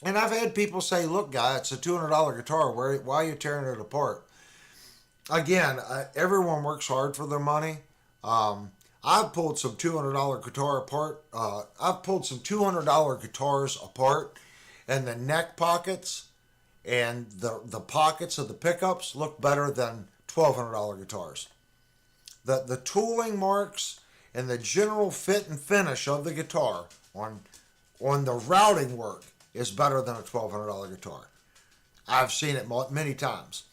And I've had people say, look, guy, it's a $200 guitar. Why are you tearing it apart? Again, everyone works hard for their money. I've pulled some $200 guitar apart. I've pulled some $200 guitars apart, and the neck pockets and the pockets of the pickups look better than $1,200 guitars. The tooling marks and the general fit and finish of the guitar on the routing work is better than a $1,200 guitar. I've seen it many times.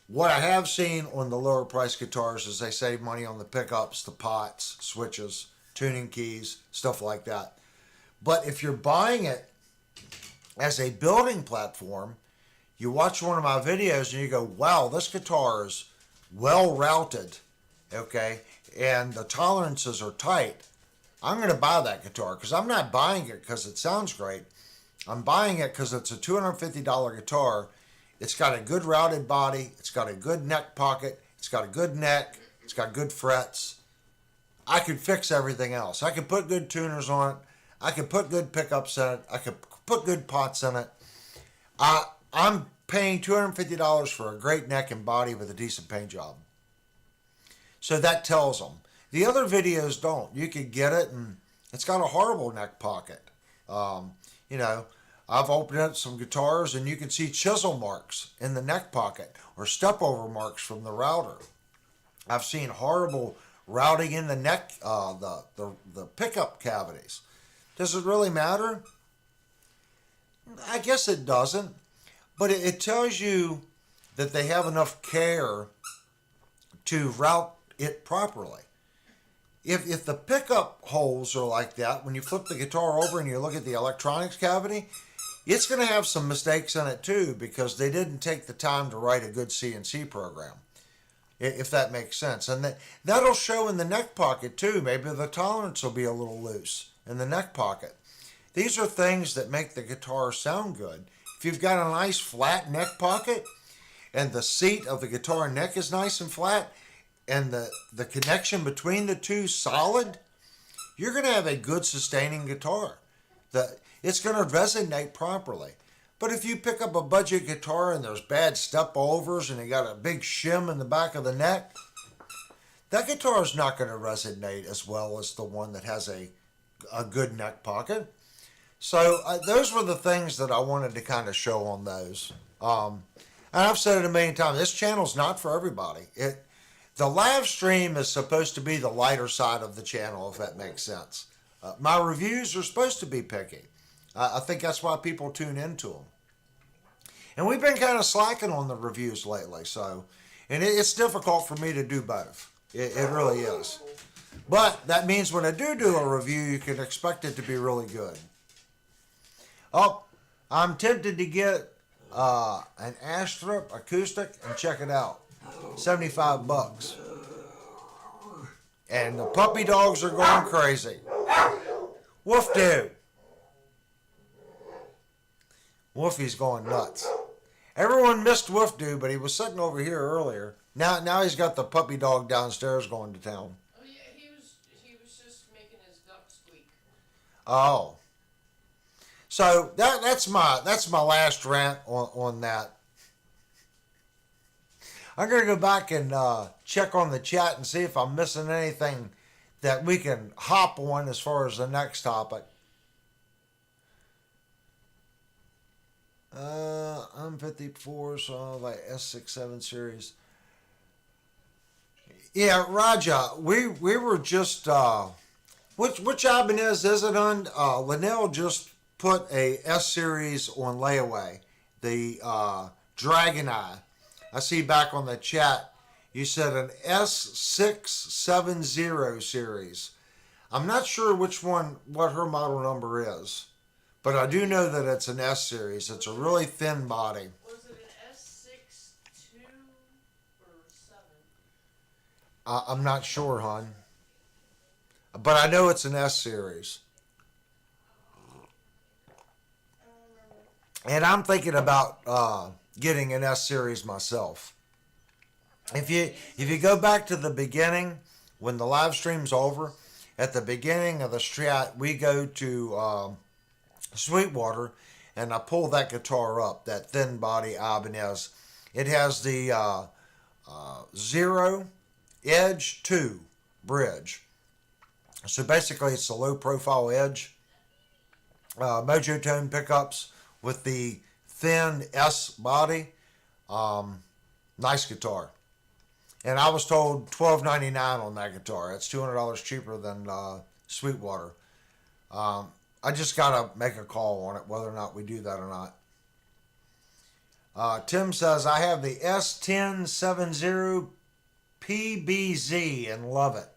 What I have seen on the lower price guitars is they save money on the pickups, the pots, switches, tuning keys, stuff like that. But if you're buying it as a building platform, you watch one of my videos and you go, wow, this guitar is well routed, okay, and the tolerances are tight. I'm going to buy that guitar because I'm not buying it because it sounds great. I'm buying it because it's a $250 guitar. It's got a good routed body. It's got a good neck pocket. It's got a good neck. It's got good frets. I could fix everything else. I could put good tuners on it. I could put good pickups in it. I could put good pots in it. I'm paying $250 for a great neck and body with a decent paint job. So that tells them. The other videos don't. You could get it and it's got a horrible neck pocket. You know, I've opened up some guitars and you can see chisel marks in the neck pocket or step over marks from the router. I've seen horrible routing in the neck, the pickup cavities. Does it really matter? I guess it doesn't, but it tells you that they have enough care to route it properly. If the pickup holes are like that, when you flip the guitar over and you look at the electronics cavity, it's going to have some mistakes in it too because they didn't take the time to write a good CNC program, if that makes sense. And that'll show in the neck pocket too. Maybe the tolerance will be a little loose in the neck pocket. These are things that make the guitar sound good. If you've got a nice flat neck pocket and the seat of the guitar neck is nice and flat, and the connection between the two solid, you're going to have a good sustaining guitar. It's going to resonate properly. But if you pick up a budget guitar and there's bad step overs and you got a big shim in the back of the neck, that guitar is not going to resonate as well as the one that has a good neck pocket. So those were the things that I wanted to kind of show on those. And I've said it a million times, this channel's not for everybody. The live stream is supposed to be the lighter side of the channel, if that makes sense. My reviews are supposed to be picky. I think that's why people tune into them. And we've been kind of slacking on the reviews lately, and it's difficult for me to do both. It really is. But that means when I do a review, you can expect it to be really good. Oh, I'm tempted to get an Astrip acoustic and check it out. $75. And the puppy dogs are going crazy. Woof dude. Woofy's going nuts. Everyone missed Woof dude, but he was sitting over here earlier. Now he's got the puppy dog downstairs going to town. Oh yeah, he was just making his duck squeak. Oh. So that's my last rant on that. I'm going to go back and check on the chat and see if I'm missing anything that we can hop on as far as the next topic. I'm 54, so like S67 series. Yeah, Raja, we were just which album is it on? Linnell just put a S series on layaway, the Dragon Eye. I see back on the chat, you said an S670 series. I'm not sure what her model number is, but I do know that it's an S series. It's a really thin body. Was it an S62 or 7? I'm not sure, hon. But I know it's an S series. And I'm thinking about getting an S series myself. If you go back to the beginning, when the live stream's over, at the beginning of the strat, we go to Sweetwater, and I pull that guitar up, that thin body Ibanez. It has the 0 Edge 2 bridge. So basically it's a low profile edge. Mojo Tone pickups with the thin S body. Nice guitar. and I was told $12.99 on that guitar. That's $200 cheaper than Sweetwater. I just gotta make a call on it, whether or not we do that or not. Tim says I have the S1070 PBZ and love it.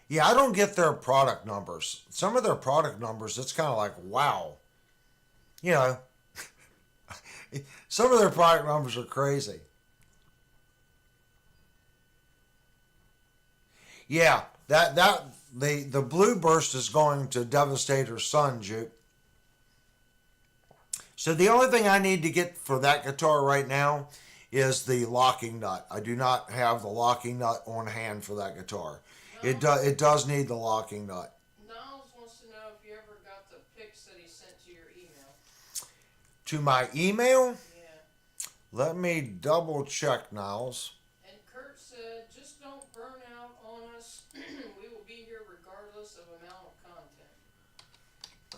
Yeah, I don't get their product numbers. Some of their product numbers, it's kind of like, wow. You know, some of their product numbers are crazy. Yeah, the blue burst is going to Devastator's son, Juke. So the only thing I need to get for that guitar right now is the locking nut. I do not have the locking nut on hand for that guitar. It does need the locking nut. Niles wants to know if you ever got the pics that he sent to your email. To my email? Yeah. Let me double check, Niles. And Kurt said, just don't burn out on us. We will be here regardless of amount of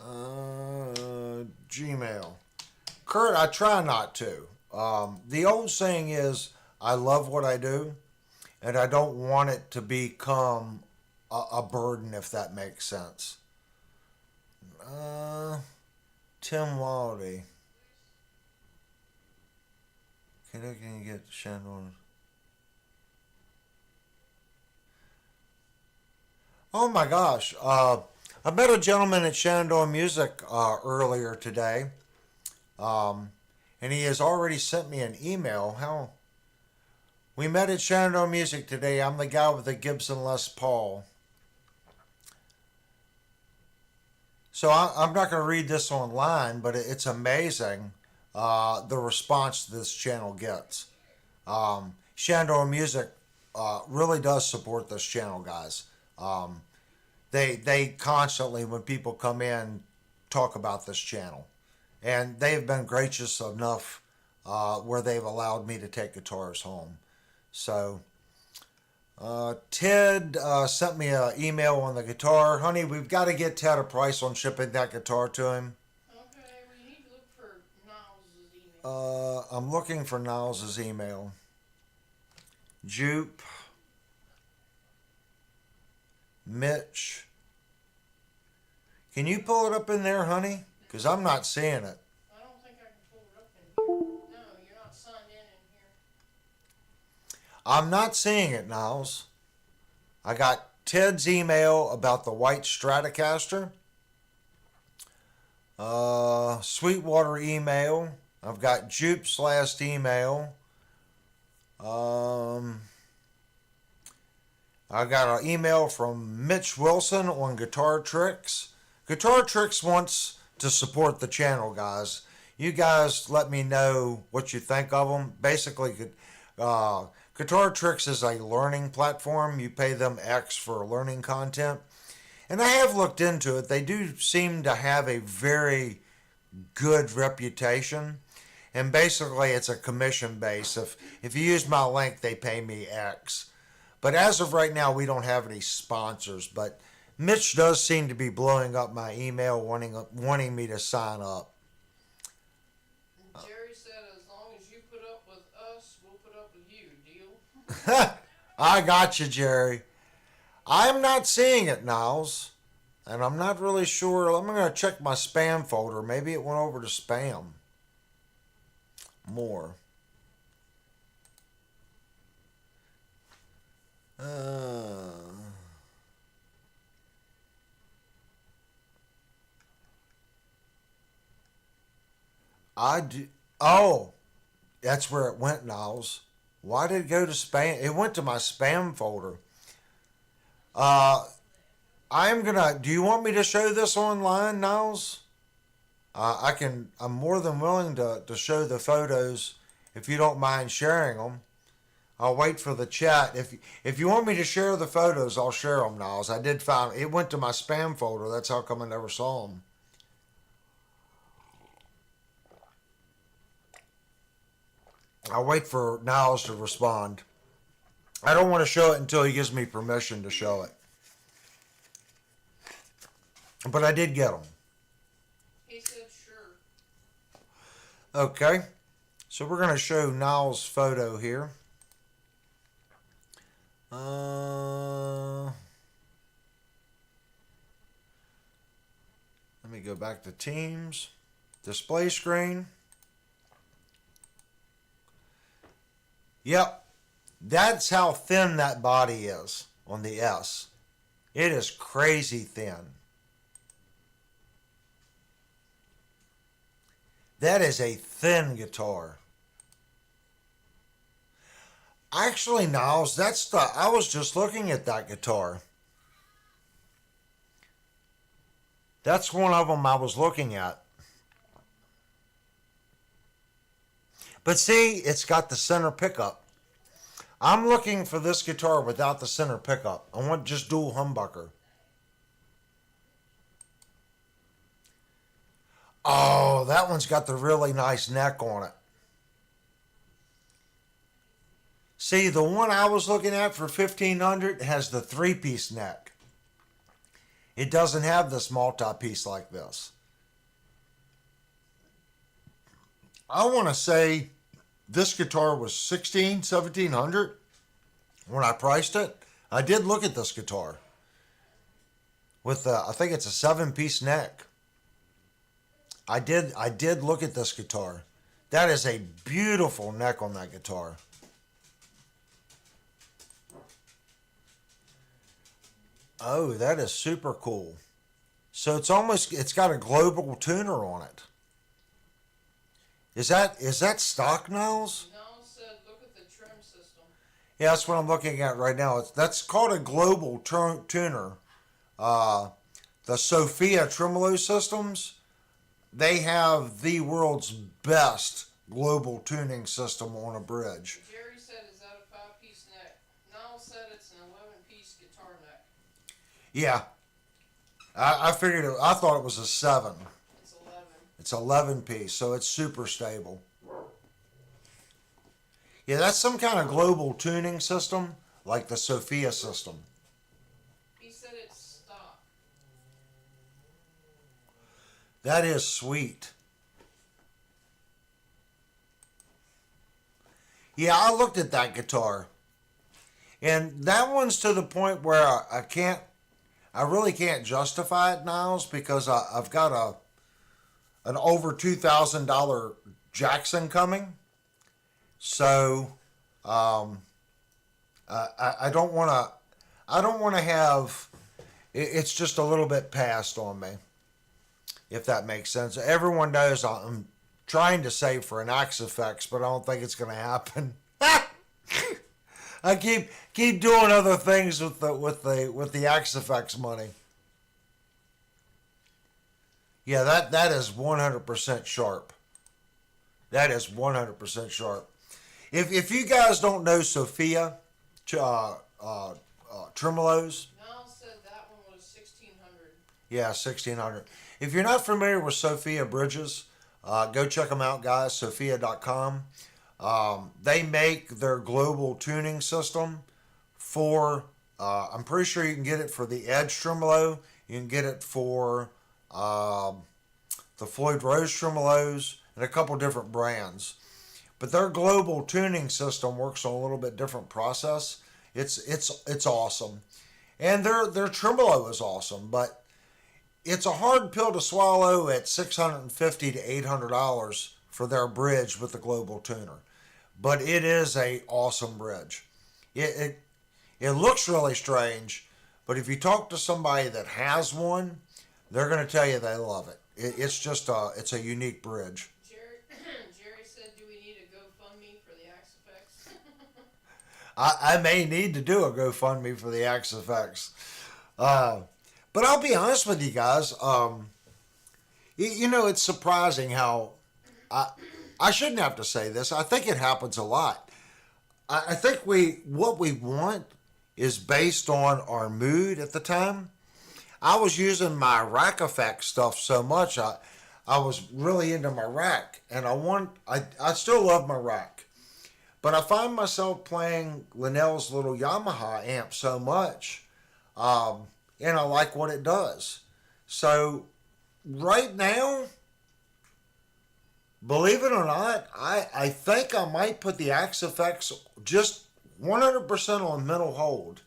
content. Gmail. Kurt, I try not to. The old saying is, I love what I do, and I don't want it to become a burden, if that makes sense. Tim Waldy. Can you get Shandon? Oh my gosh. I met a gentleman at Shandon Music earlier today. And he has already sent me an email. How? We met at Shandon Music today. I'm the guy with the Gibson Les Paul. So I'm not going to read this online, but it's amazing the response this channel gets. Shandon Music really does support this channel, guys. They constantly, when people come in, talk about this channel. And they've been gracious enough where they've allowed me to take guitars home. So, Ted sent me an email on the guitar. Honey, we've got to get Ted a price on shipping that guitar to him. Okay, we need to look for Niles' email. I'm looking for Niles' email. Jupe. Mitch. Can you pull it up in there, honey? Because I'm not seeing it. I don't think I can pull it up in here. No, you're not signed in here. I'm not seeing it, Niles. I got Ted's email about the white Stratocaster. Sweetwater email. I've got Jupe's last email. I got an email from Mitch Wilson on Guitar Tricks. Guitar Tricks wants to support the channel, guys. You guys let me know what you think of them. Basically, Guitar Tricks is a learning platform. You pay them X for learning content. And I have looked into it. They do seem to have a very good reputation. And basically, it's a commission base. If you use my link, they pay me X. But as of right now, we don't have any sponsors. But Mitch does seem to be blowing up my email, wanting me to sign up. Jerry said, as long as you put up with us, we'll put up with you. Deal? I got you, Jerry. I'm not seeing it, Niles. And I'm not really sure. I'm going to check my spam folder. Maybe it went over to spam. More. I do. Oh, that's where it went, Niles. Why did it go to spam? It went to my spam folder. I'm gonna. Do you want me to show this online, Niles? I can. I'm more than willing to show the photos if you don't mind sharing them. I'll wait for the chat. If you want me to share the photos, I'll share them, Niles. I did find it went to my spam folder. That's how come I never saw them. I'll wait for Niles to respond. I don't want to show it until he gives me permission to show it. But I did get them. He said, sure. Okay. So we're going to show Niles' photo here. Let me go back to Teams. Display screen. Yep. That's how thin that body is on the S. It is crazy thin. That is a thin guitar. Actually, Niles, I was just looking at that guitar. That's one of them I was looking at. But see, it's got the center pickup. I'm looking for this guitar without the center pickup. I want just dual humbucker. Oh, that one's got the really nice neck on it. See, the one I was looking at for $1,500 has the 3-piece neck. It doesn't have this multi-piece like this. I want to say this guitar was $1,700 when I priced it. I did look at this guitar with I think it's a 7-piece neck. I did look at this guitar. That is a beautiful neck on that guitar. Oh, that is super cool. So it's got a global tuner on it. Is that stock, Niles? Niles said, look at the trim system. Yeah, that's what I'm looking at right now. That's called a global tuner. The Sophia tremolo systems, they have the world's best global tuning system on a bridge. Jerry said, is that a 5-piece neck? Niles said it's an 11-piece guitar neck. Yeah, I figured I thought it was a 7. It's 11. It's 11-piece, so it's super stable. Yeah, that's some kind of global tuning system, like the Sophia system. He said it's stock. That is sweet. Yeah, I looked at that guitar. And that one's to the point where I really can't justify it, Niles, because I've got an over $2,000 Jackson coming. So I don't want to have it's just a little bit past on me, if that makes sense. Everyone knows I'm trying to save for an Axe Effects, but I don't think it's going to happen. I keep doing other things with the Axe Effects money. Yeah, that is 100% sharp. That is 100% sharp. If you guys don't know Sophia tremolos, Niles said that one was 1,600. yeah, 1600. If you're not familiar with Sophia bridges, go check them out, guys. Sophia.com. They make their global tuning system for. I'm pretty sure you can get it for the Edge tremolo. You can get it for the Floyd Rose tremolos and a couple different brands. But their global tuning system works on a little bit different process. It's awesome, and their tremolo is awesome. But it's a hard pill to swallow at $650 to $800 for their bridge with the global tuner. But it is a awesome bridge. It looks really strange, but if you talk to somebody that has one, they're going to tell you they love it. It's just it's a unique bridge. Jerry said, do we need a GoFundMe for the Axe Effects? I may need to do a GoFundMe for the Axe Effects. But I'll be honest with you guys. It's surprising how I shouldn't have to say this. I think it happens a lot. I think what we want is based on our mood at the time. I was using my rack effect stuff so much. I was really into my rack, and I still love my rack, but I find myself playing Linnell's little Yamaha amp so much, and I like what it does. So right now, Believe it or not, I think I might put the Axe FX just 100% on mental hold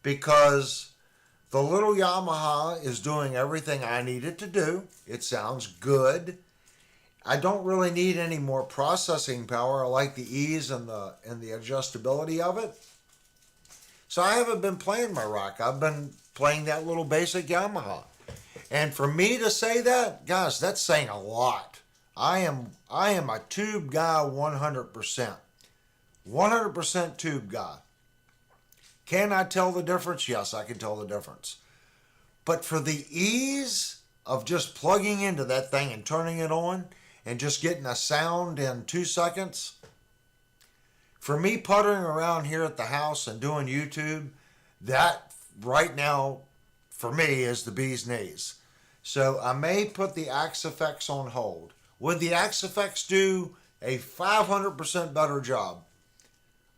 because the little Yamaha is doing everything I need it to do. It sounds good. I don't really need any more processing power. I like the ease and the adjustability of it. So I haven't been playing my rack. I've been playing that little basic Yamaha. And for me to say that, guys, that's saying a lot. I am a tube guy 100%. 100% tube guy. Can I tell the difference? Yes, I can tell the difference. But for the ease of just plugging into that thing and turning it on and just getting a sound in 2 seconds, for me puttering around here at the house and doing YouTube, that right now for me is the bee's knees. So I may put the Axe FX on hold. Would the Axe FX do a 500% better job?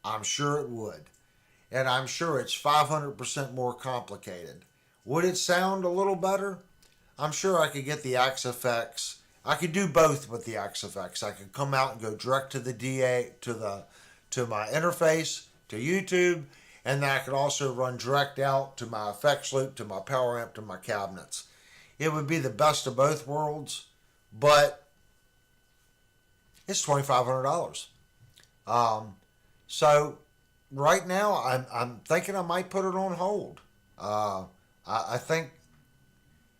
I'm sure it would. And I'm sure it's 500% more complicated. Would it sound a little better? I'm sure I could get the Axe FX. I could do both with the Axe FX. I could come out and go direct to the DA, to my interface, to YouTube, and then I could also run direct out to my effects loop, to my power amp, to my cabinets. It would be the best of both worlds, but it's $2,500. So right now, I'm thinking I might put it on hold. I think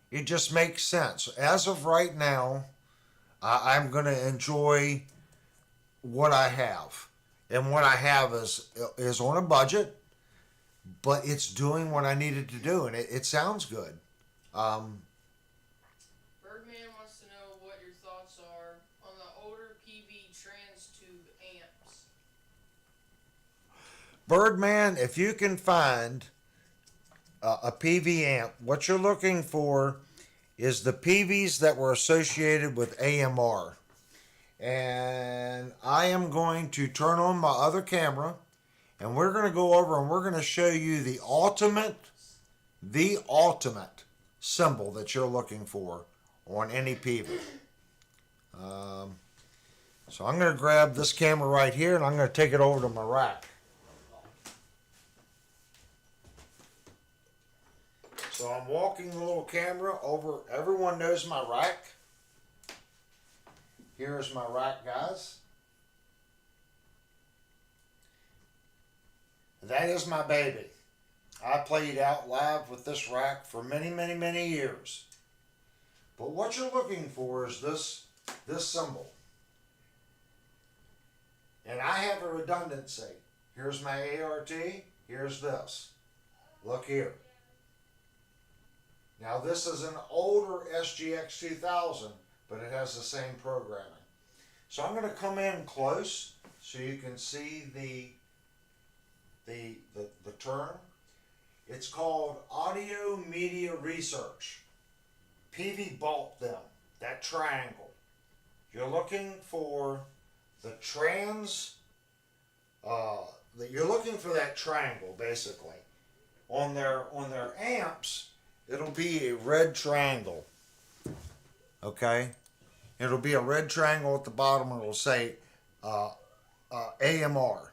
it just makes sense. As of right now, I'm going to enjoy what I have. And what I have is on a budget, but it's doing what I needed to do, and it sounds good. Birdman wants to know what your thoughts are on the older PV trans tube amps. Birdman, if you can find a PV amp, what you're looking for is the PVs that were associated with AMR. And I am going to turn on my other camera, and we're going to go over and we're going to show you the ultimate symbol that you're looking for on any PV. So I'm going to grab this camera right here, and I'm going to take it over to my rack. So I'm walking the little camera over. Everyone knows my rack. Here's my rack, guys. That is my baby. I played out live with this rack for many, many, many years. But what you're looking for is this symbol. And I have a redundancy. Here's my ART. Here's this. Look here. Now this is an older SGX 2000, but it has the same programming. So I'm going to come in close so you can see the term. It's called Audio Media Research. PV bought them, that triangle. You're looking for the you're looking for that triangle basically. On their amps, it'll be a red triangle. Okay? It'll be a red triangle at the bottom, and it'll say AMR.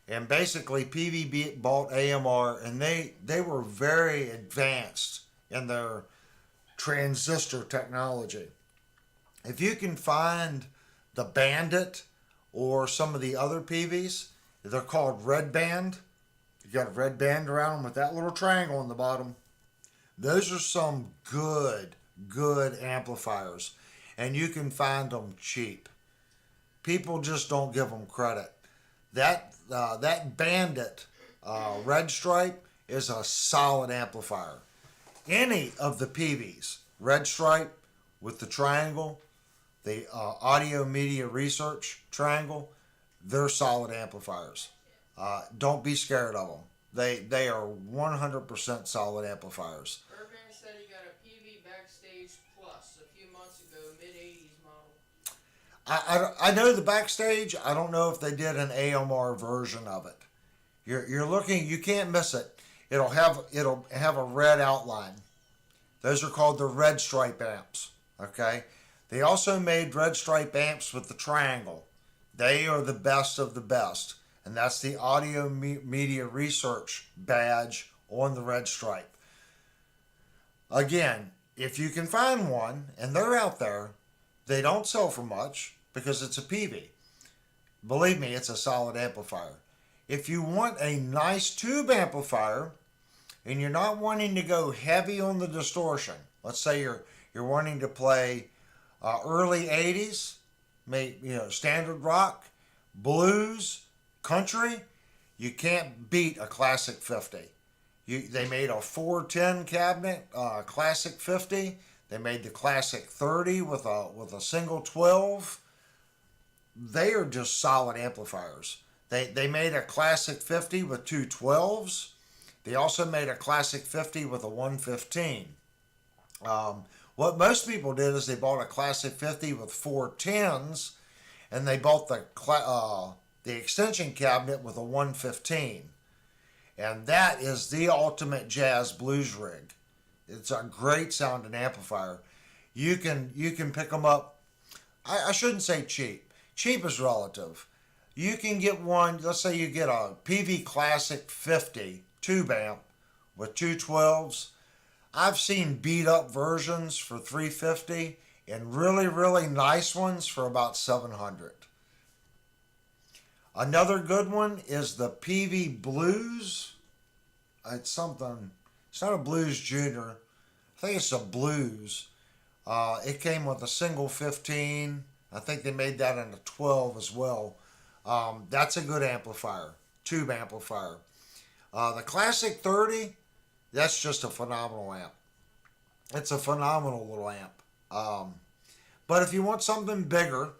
And basically, PV bought AMR, and they were very advanced in their transistor technology. If you can find the Bandit or some of the other PVs, they're called red band. You got a red band around them with that little triangle on the bottom. Those are some good amplifiers, and you can find them cheap. People just don't give them credit. That Bandit red stripe is a solid amplifier. Any of the PVs, red stripe with the triangle, the audio media research triangle, they're solid amplifiers. Don't be scared of them. They are 100% solid amplifiers. Birdman said he got a PV Backstage Plus a few months ago, mid-80s model. I know the Backstage. I don't know if they did an AMR version of it. You're looking. You can't miss it. It'll have a red outline. Those are called the red stripe amps. Okay, They also made red stripe amps with the triangle. They are the best of the best, and that's the Audio Media Research badge on the red stripe. Again, if you can find one, and they're out there, they don't sell for much because it's a PV. Believe me, it's a solid amplifier. If you want a nice tube amplifier and you're not wanting to go heavy on the distortion, let's say you're wanting to play early 80s, standard rock, blues, country, you can't beat a classic 50. They made a 410 cabinet, classic 50. They made the classic 30 with a single 12. They are just solid amplifiers. They made a classic 50 with two 12s. They also made a classic 50 with a 115. What most people did is they bought a classic 50 with four 10s, and they bought the extension cabinet with a 115. And that is the ultimate jazz blues rig. It's a great sounding amplifier. You can pick them up. I shouldn't say cheap. Cheap is relative. You can get one, let's say you get a PV Classic 50 tube amp with two 12s. I've seen beat up versions for $350 and really, really nice ones for about $700. Another good one is the PV Blues. It's something, it's not a Blues Junior. I think it's a Blues. It came with a single 15. I think they made that in a 12 as well. That's a good amplifier, tube amplifier. The Classic 30, that's just a phenomenal amp. It's a phenomenal little amp. But if you want something bigger,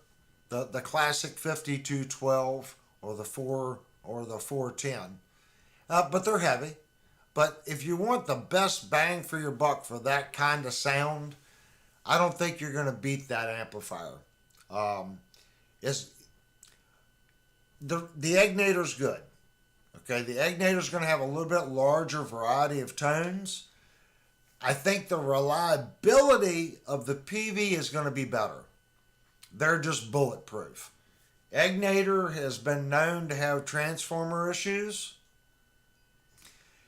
the Classic 5212 or the 410, but they're heavy. But if you want the best bang for your buck for that kind of sound, I don't think you're going to beat that amplifier. The Egnator's good. Okay, the Egnator's going to have a little bit larger variety of tones. I think the reliability of the PV is going to be better. They're just bulletproof. Egnator has been known to have transformer issues.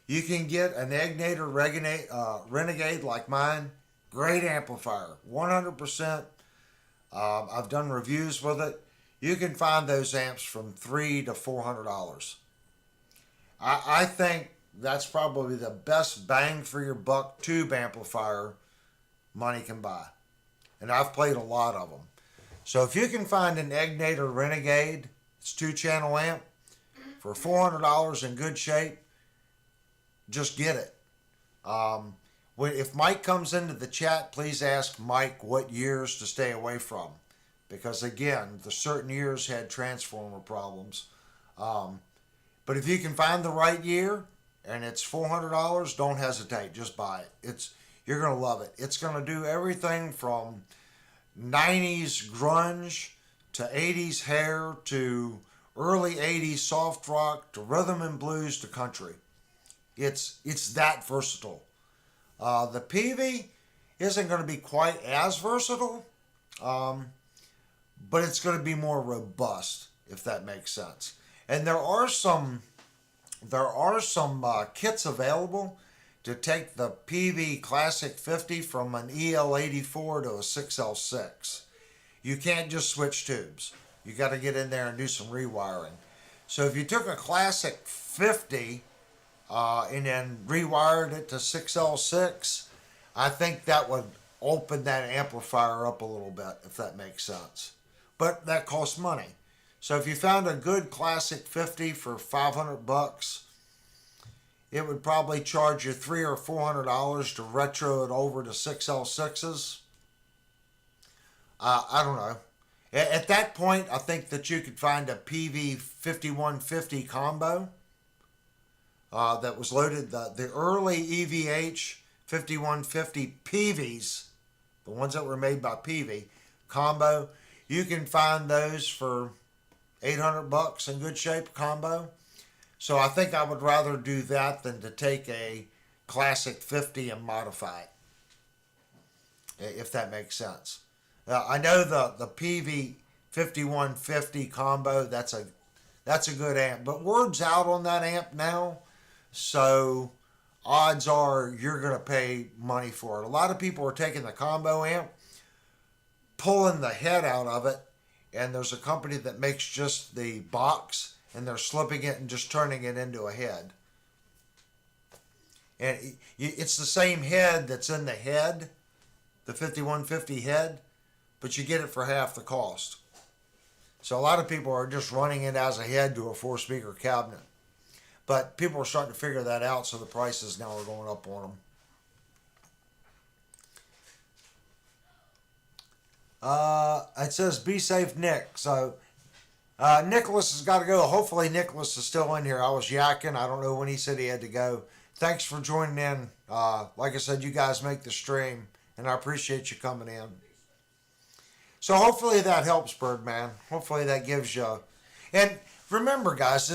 You can get an Egnator Renegade like mine. Great amplifier, 100%. I've done reviews with it. You can find those amps from $300 to $400. I think that's probably the best bang for your buck tube amplifier money can buy. And I've played a lot of them. So if you can find an Egnator Renegade, it's 2-channel amp, for $400 in good shape, just get it. If Mike comes into the chat, please ask Mike what years to stay away from. Because again, the certain years had transformer problems. But if you can find the right year and it's $400, don't hesitate. Just buy it. You're going to love it. It's going to do everything from 90s grunge to 80s hair to early 80s soft rock to rhythm and blues to country. It's that versatile. The PV isn't going to be quite as versatile, but it's going to be more robust, if that makes sense. And there are some kits available to take the PV Classic 50 from an EL84 to a 6L6. You can't just switch tubes. You got to get in there and do some rewiring. So if you took a Classic 50 and then rewired it to 6L6, I think that would open that amplifier up a little bit, if that makes sense. But that costs money. So if you found a good Classic 50 for $500, it would probably charge you $300 or $400 to retro it over to 6L6s. I don't know. At that point, I think that you could find a PV 5150 combo that was loaded. The early EVH 5150 PVs, the ones that were made by PV combo, you can find those for $800 in good shape combo. So I think I would rather do that than to take a Classic 50 and modify it, if that makes sense. I know the PV 5150 combo. That's a good amp. But word's out on that amp now, so odds are you're gonna pay money for it. A lot of people are taking the combo amp, pulling the head out of it, and there's a company that makes just the box, and they're slipping it and just turning it into a head. And it's the same head that's in the head, the 5150 head, but you get it for half the cost. So a lot of people are just running it as a head to a 4-speaker cabinet. But people are starting to figure that out, so the prices now are going up on them. It says, be safe, Nick. So Nicholas has got to go. Hopefully Nicholas is still in here. I was yakking. I don't know when he said he had to go. Thanks for joining in. Like I said, you guys make the stream, and I appreciate you coming in. So hopefully that helps, Birdman. Hopefully that gives you... And remember, guys,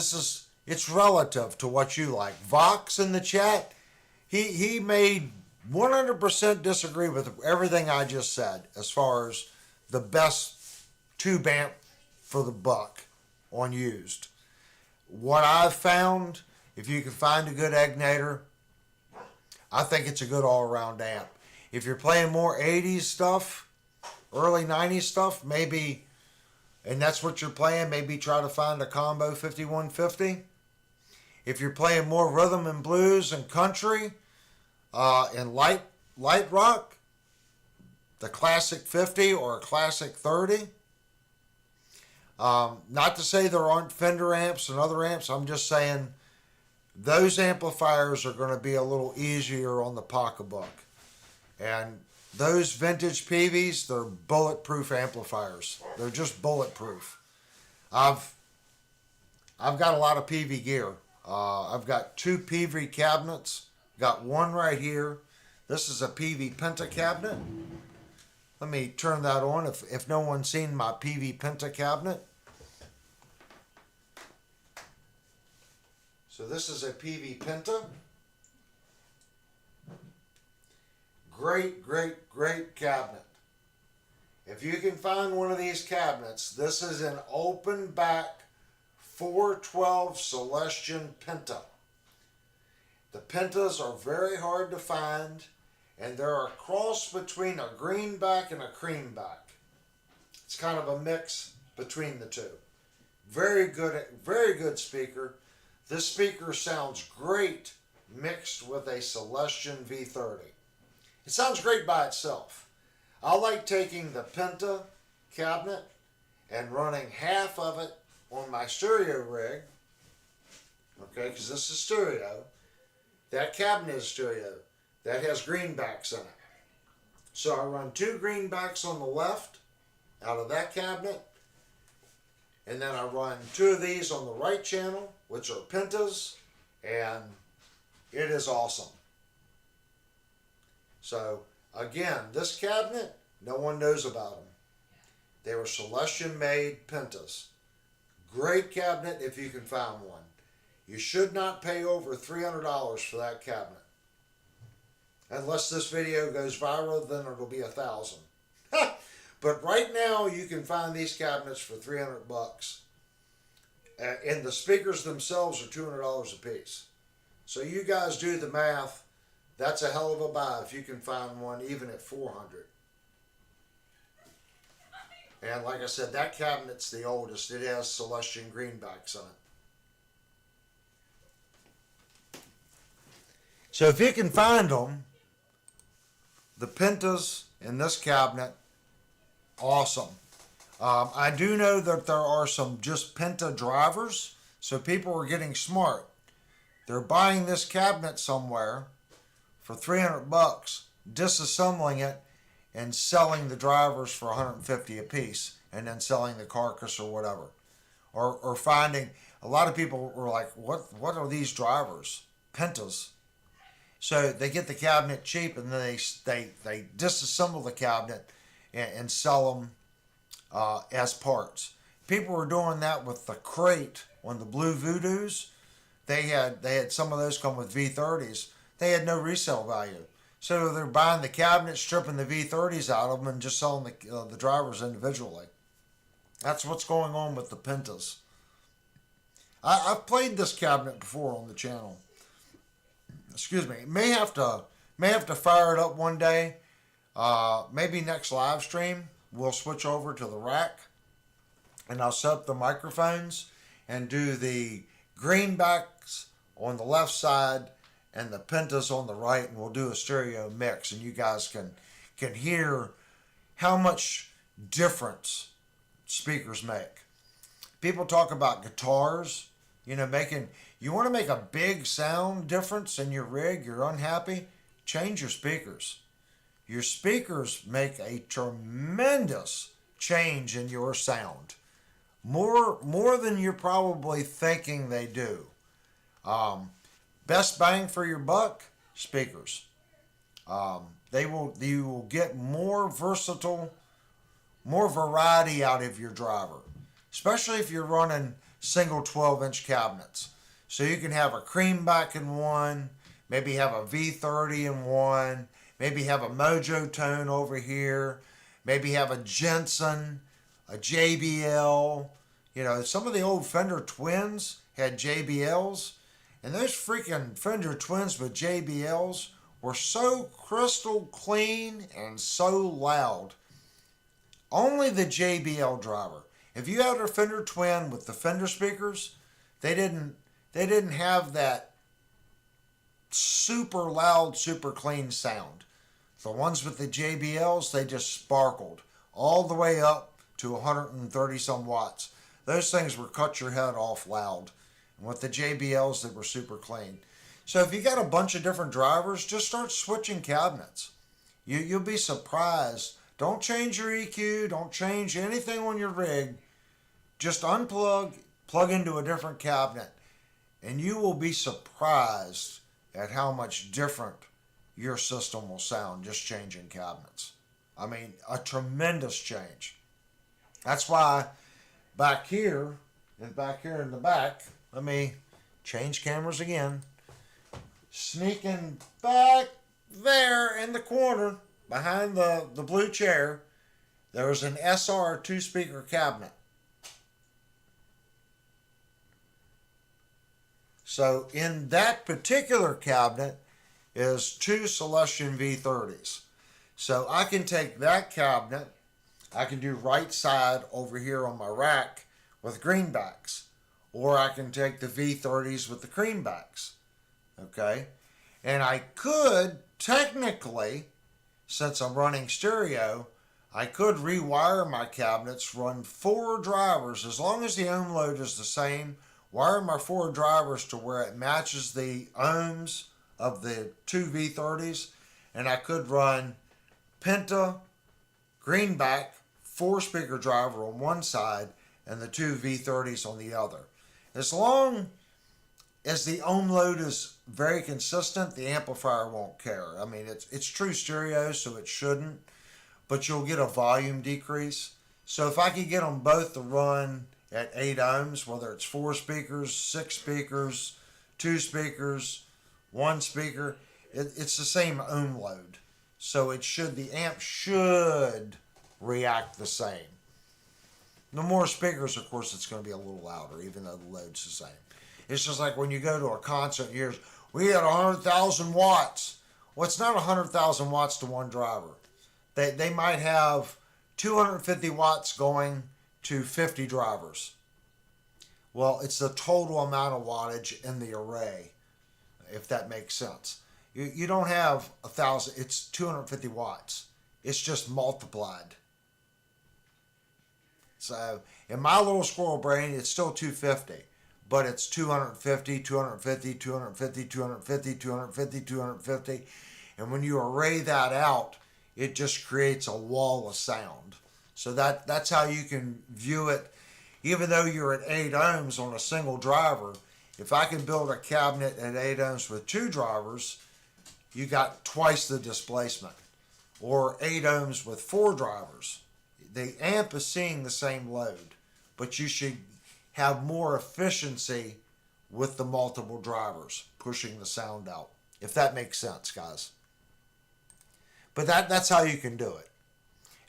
it's relative to what you like. Vox in the chat, he made 100% disagree with everything I just said as far as the best tube amp for the buck on used. What I've found, if you can find a good Egnator, I think it's a good all-around amp. If you're playing more 80s stuff, early 90s stuff, maybe, and that's what you're playing, maybe try to find a combo 5150. If you're playing more rhythm and blues and country and light rock, the classic 50 or a classic 30. Not to say there aren't Fender amps and other amps. I'm just saying those amplifiers are going to be a little easier on the pocketbook. And those vintage PVs, they're bulletproof amplifiers. They're just bulletproof. I've got a lot of PV gear. I've got 2 PV cabinets. Got one right here. This is a PV Penta cabinet. Let me turn that on if no one's seen my PV Penta cabinet. So this is a PV Penta. Great, great, great cabinet. If you can find one of these cabinets, this is an open back 412 Celestion Penta. The Pentas are very hard to find, and they're a cross between a greenback and a creamback. It's kind of a mix between the two. Very good speaker. This speaker sounds great mixed with a Celestion V30. It sounds great by itself. I like taking the Penta cabinet and running half of it on my stereo rig, okay, because this is stereo. That cabinet is stereo. That has greenbacks in it. So I run 2 greenbacks on the left out of that cabinet, and then I run 2 of these on the right channel, which are Pentas, and it is awesome. So again, this cabinet, no one knows about them. They were Celestion made Pentas. Great cabinet if you can find one. You should not pay over $300 for that cabinet. Unless this video goes viral, then it'll be $1,000. But right now, you can find these cabinets for $300. And the speakers themselves are $200 a piece. So you guys do the math. That's a hell of a buy if you can find one even at $400. And like I said, that cabinet's the oldest. It has Celestion greenbacks on it. So if you can find them, the Pentas in this cabinet, awesome. I do know that there are some just Penta drivers, so people are getting smart. They're buying this cabinet somewhere for $300, disassembling it, and selling the drivers for $150 a piece, and then selling the carcass or whatever. Or finding, a lot of people were like, what are these drivers? Pentas. So they get the cabinet cheap, and then they disassemble the cabinet and sell them as parts. People were doing that with the crate on the Blue Voodoos. They had some of those come with V30s. They had no resale value. So they're buying the cabinets, stripping the V30s out of them, and just selling the drivers individually. That's what's going on with the Pentas. I've played this cabinet before on the channel. Excuse me. May have to fire it up one day. Maybe next live stream we'll switch over to the rack, and I'll set up the microphones and do the greenbacks on the left side and the Pentas on the right, and we'll do a stereo mix, and you guys can hear how much difference speakers make. People talk about guitars, you want to make a big sound difference in your rig, you're unhappy, change your speakers. Your speakers make a tremendous change in your sound. More than you're probably thinking they do. Best bang for your buck, speakers. You will get more versatile, more variety out of your driver, especially if you're running single 12-inch cabinets. So you can have a creamback in one, maybe have a V30 in one, maybe have a Mojo Tone over here, maybe have a Jensen, a JBL. Some of the old Fender Twins had JBLs, and those freaking Fender Twins with JBLs were so crystal clean and so loud. Only the JBL driver. If you had a Fender Twin with the Fender speakers, they didn't have that super loud, super clean sound. The ones with the JBLs, they just sparkled all the way up to 130 some watts. Those things were cut your head off loud. And with the JBLs, they were super clean. So if you got a bunch of different drivers, just start switching cabinets. You'll be surprised. Don't change your EQ. Don't change anything on your rig. Just unplug, plug into a different cabinet, and you will be surprised at how much different your system will sound just changing cabinets. I mean, a tremendous change. That's why back here in the back, let me change cameras again. Sneaking back there in the corner behind the blue chair, there's an SR 2-speaker cabinet. So in that particular cabinet is 2 Celestion V30s. So I can take that cabinet, I can do right side over here on my rack with greenbacks, or I can take the V30s with the creambacks. Okay? And I could technically, since I'm running stereo, I could rewire my cabinets, run 4 drivers, as long as the ohm load is the same, wire my 4 drivers to where it matches the ohms of the 2 V30s, and I could run Penta, greenback, 4-speaker driver on one side, and the 2 V30s on the other. As long as the ohm load is very consistent, the amplifier won't care. I mean, it's true stereo, so it shouldn't, but you'll get a volume decrease. So if I could get them both to run at 8 ohms, whether it's 4 speakers, 6 speakers, 2 speakers, 1 speaker, it's the same ohm load. So the amp should react the same. The more speakers, of course, it's going to be a little louder, even though the load's the same. It's just like when you go to a concert and hear, we had 100,000 watts. Well, it's not 100,000 watts to one driver. They might have 250 watts going to 50 drivers. Well, it's the total amount of wattage in the array, if that makes sense. You don't have 1,000, it's 250 watts. It's just multiplied. So in my little squirrel brain, it's still 250, but it's 250, 250, 250, 250, 250, 250. And when you array that out, it just creates a wall of sound. So that's how you can view it. Even though you're at 8 ohms on a single driver, if I can build a cabinet at 8 ohms with 2 drivers, you got twice the displacement. Or 8 ohms with 4 drivers. The amp is seeing the same load, but you should have more efficiency with the multiple drivers pushing the sound out. If that makes sense, guys. But that's how you can do it.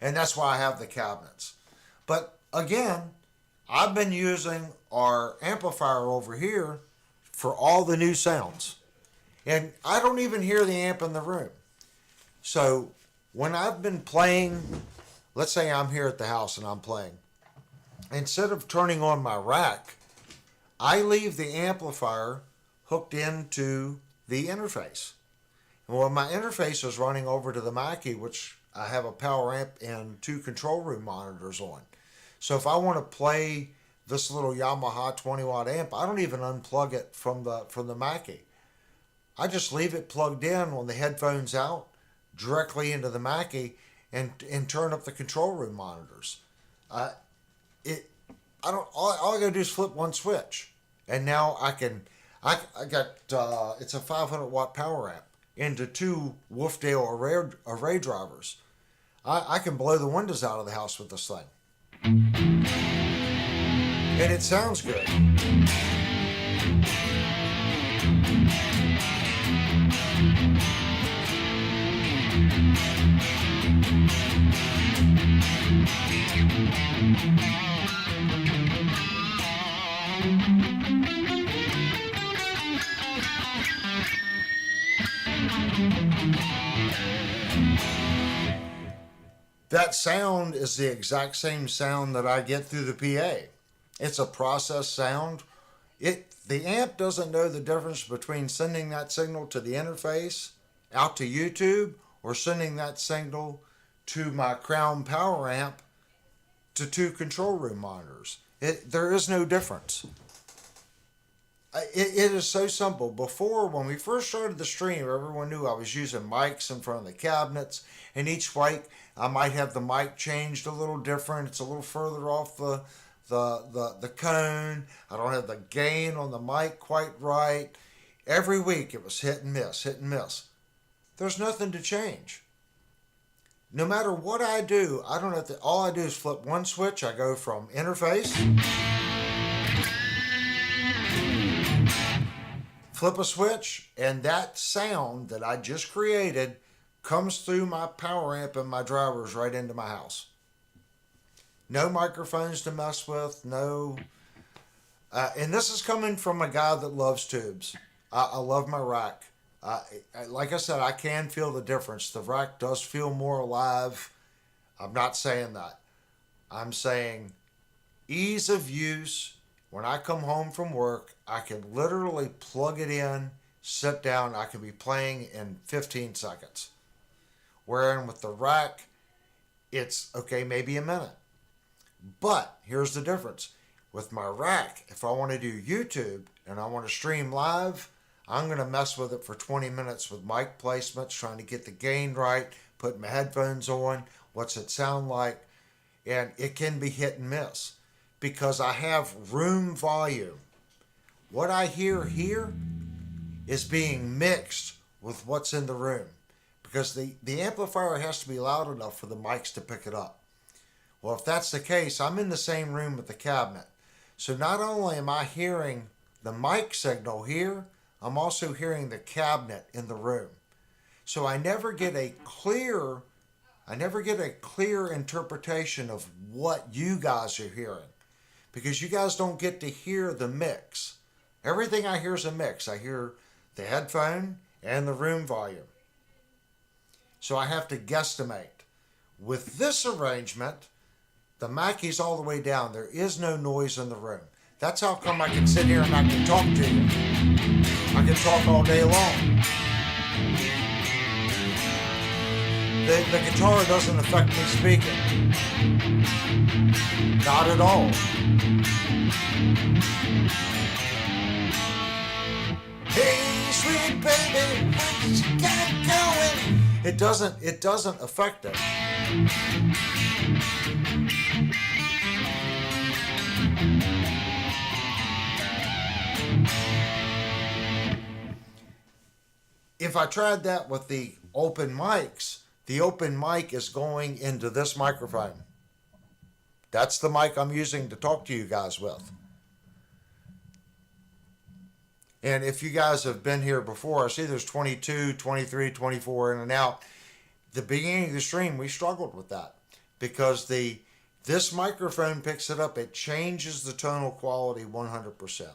And that's why I have the cabinets. But again, I've been using our amplifier over here for all the new sounds. And I don't even hear the amp in the room. So when I've been playing, let's say I'm here at the house and I'm playing, instead of turning on my rack, I leave the amplifier hooked into the interface. And when my interface is running over to the Mackie, which I have a power amp and 2 control room monitors on. So if I want to play this little Yamaha 20 watt amp, I don't even unplug it from the Mackie. I just leave it plugged in on the headphones out directly into the Mackie and turn up the control room monitors. All I gotta do is flip one switch, and now I got it's a 500 watt power amp into 2 Wolfdale array drivers. I can blow the windows out of the house with this thing, and it sounds good. That sound is the exact same sound that I get through the PA. It's a processed sound. The amp doesn't know the difference between sending that signal to the interface out to YouTube or sending that signal to my Crown power amp to 2 control room monitors. There is no difference. It is so simple. Before, when we first started the stream, everyone knew I was using mics in front of the cabinets, and each mic, I might have the mic changed a little different. It's a little further off the cone. I don't have the gain on the mic quite right. Every week it was hit and miss, hit and miss. There's nothing to change. No matter what I do, I don't have to, all I do is flip one switch. I go from interface, flip a switch, and that sound that I just created comes through my power amp and my drivers right into my house. No microphones to mess with, no. And this is coming from a guy that loves tubes. I love my rack. Like I said, I can feel the difference. The rack does feel more alive. I'm not saying that. I'm saying ease of use. When I come home from work, I can literally plug it in, sit down, I can be playing in 15 seconds. Wherein with the rack, it's okay, maybe a minute. But here's the difference. With my rack, if I want to do YouTube and I want to stream live, I'm going to mess with it for 20 minutes with mic placements, trying to get the gain right, putting my headphones on, what's it sound like, and it can be hit and miss because I have room volume. What I hear here is being mixed with what's in the room because the amplifier has to be loud enough for the mics to pick it up. Well, if that's the case, I'm in the same room with the cabinet. So not only am I hearing the mic signal here, I'm also hearing the cabinet in the room. So I never get a clear interpretation of what you guys are hearing because you guys don't get to hear the mix. Everything I hear is a mix. I hear the headphone and the room volume. So I have to guesstimate. With this arrangement, the Mackie's all the way down. There is no noise in the room. That's how come I can sit here and I can talk to you. I can talk all day long. The guitar doesn't affect me speaking. Not at all. Hey, sweet baby, what you got going? It doesn't affect it. If I tried that with the open mics, the open mic is going into this microphone. That's the mic I'm using to talk to you guys with. And if you guys have been here before, I see there's 22, 23, 24 in and out. the beginning of the stream, we struggled with that because this microphone picks it up. It changes the tonal quality 100%.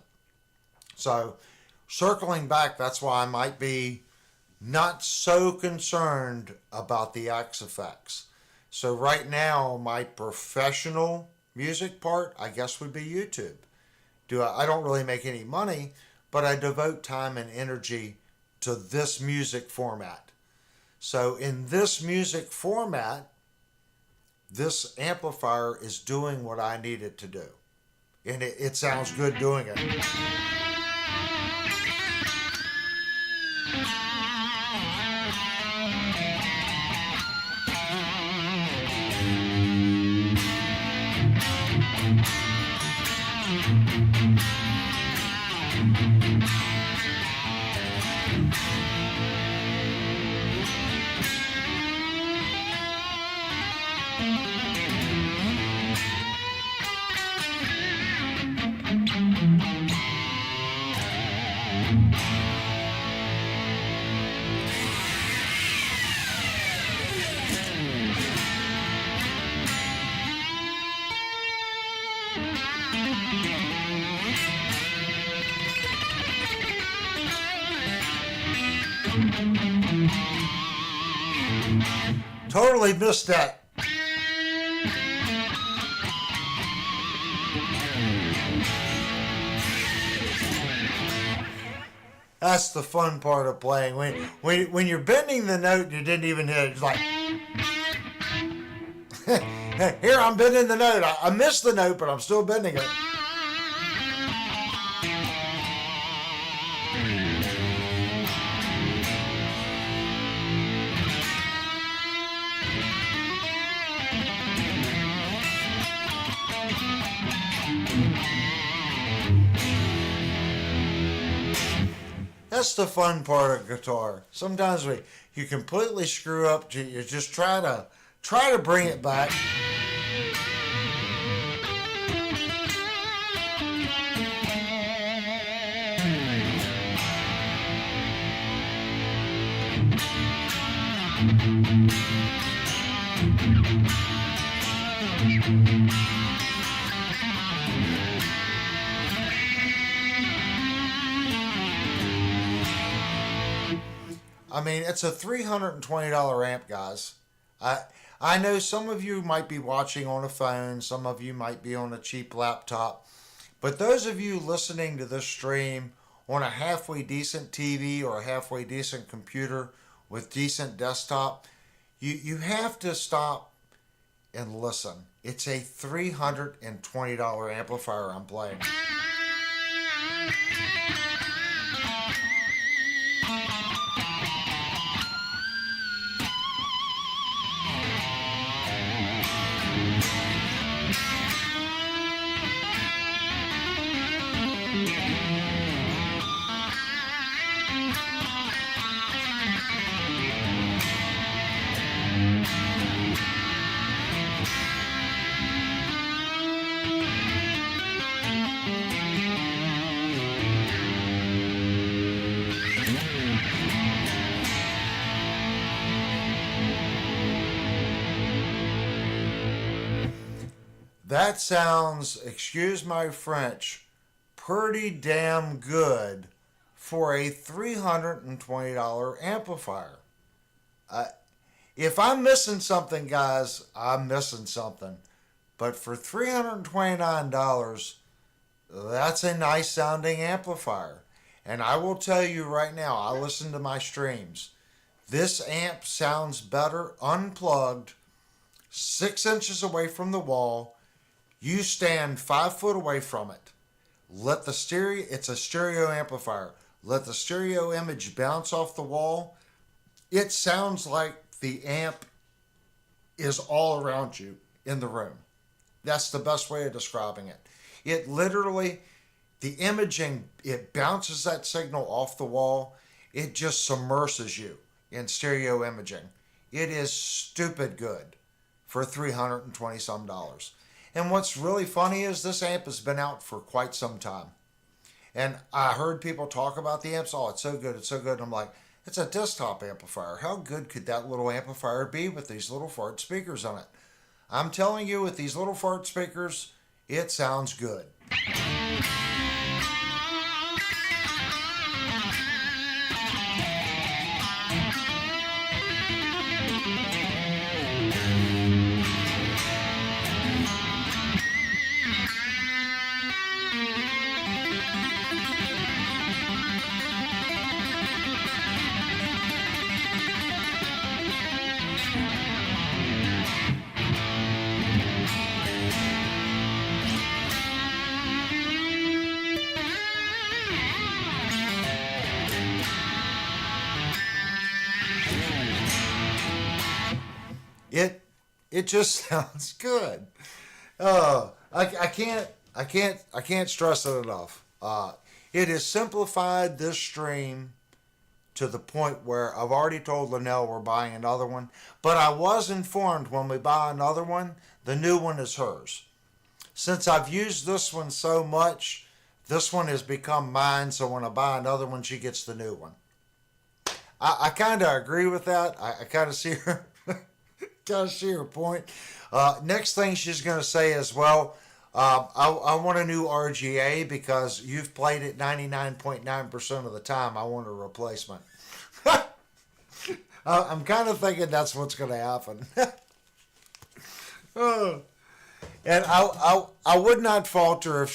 So circling back, that's why I might be not so concerned about the X effects. So right now, my professional music part, I guess, would be YouTube. I don't really make any money, but I devote time and energy to this music format. So in this music format, this amplifier is doing what I need it to do. And it sounds good doing it. Totally missed that. That's the fun part of playing. When you're bending the note and you didn't even hit it, it's like, here, I'm bending the note. I missed the note, but I'm still bending it. That's the fun part of guitar. Sometimes you completely screw up. You just try to bring it back. I mean, it's a $320 amp, guys. I know some of you might be watching on a phone, some of you might be on a cheap laptop, but those of you listening to this stream on a halfway decent TV or a halfway decent computer with decent desktop, you have to stop and listen. It's a $320 amplifier I'm playing. That sounds, excuse my French, pretty damn good for a $320 amplifier. If I'm missing something, guys, I'm missing something. But for $329, that's a nice sounding amplifier. And I will tell you right now, I listen to my streams. This amp sounds better unplugged, 6 inches away from the wall. You stand 5 foot away from it. Let the stereo, it's a stereo amplifier. Let the stereo image bounce off the wall. It sounds like the amp is all around you in the room. That's the best way of describing it. It literally, the imaging, it bounces that signal off the wall. It just submerses you in stereo imaging. It is stupid good for $320 some. And what's really funny is this amp has been out for quite some time. And I heard people talk about the amps. Oh, it's so good. It's so good. And I'm like, It's a desktop amplifier. How good could that little amplifier be with these little fart speakers on it? I'm telling you, with these little fart speakers, it sounds good. It it just sounds good. I can't stress it enough. It has simplified this stream to the point where I've already told Linnell we're buying another one, but I was informed when we buy another one, the new one is hers. Since I've used this one so much, this one has become mine, so when I buy another one, she gets the new one. I kind of agree with that. I kind of see her, kind of see her point. Next thing she's going to say is, well, I want a new RGA because you've played it 99.9% of the time. I want a replacement. I'm kind of thinking that's what's going to happen. And I would not falter if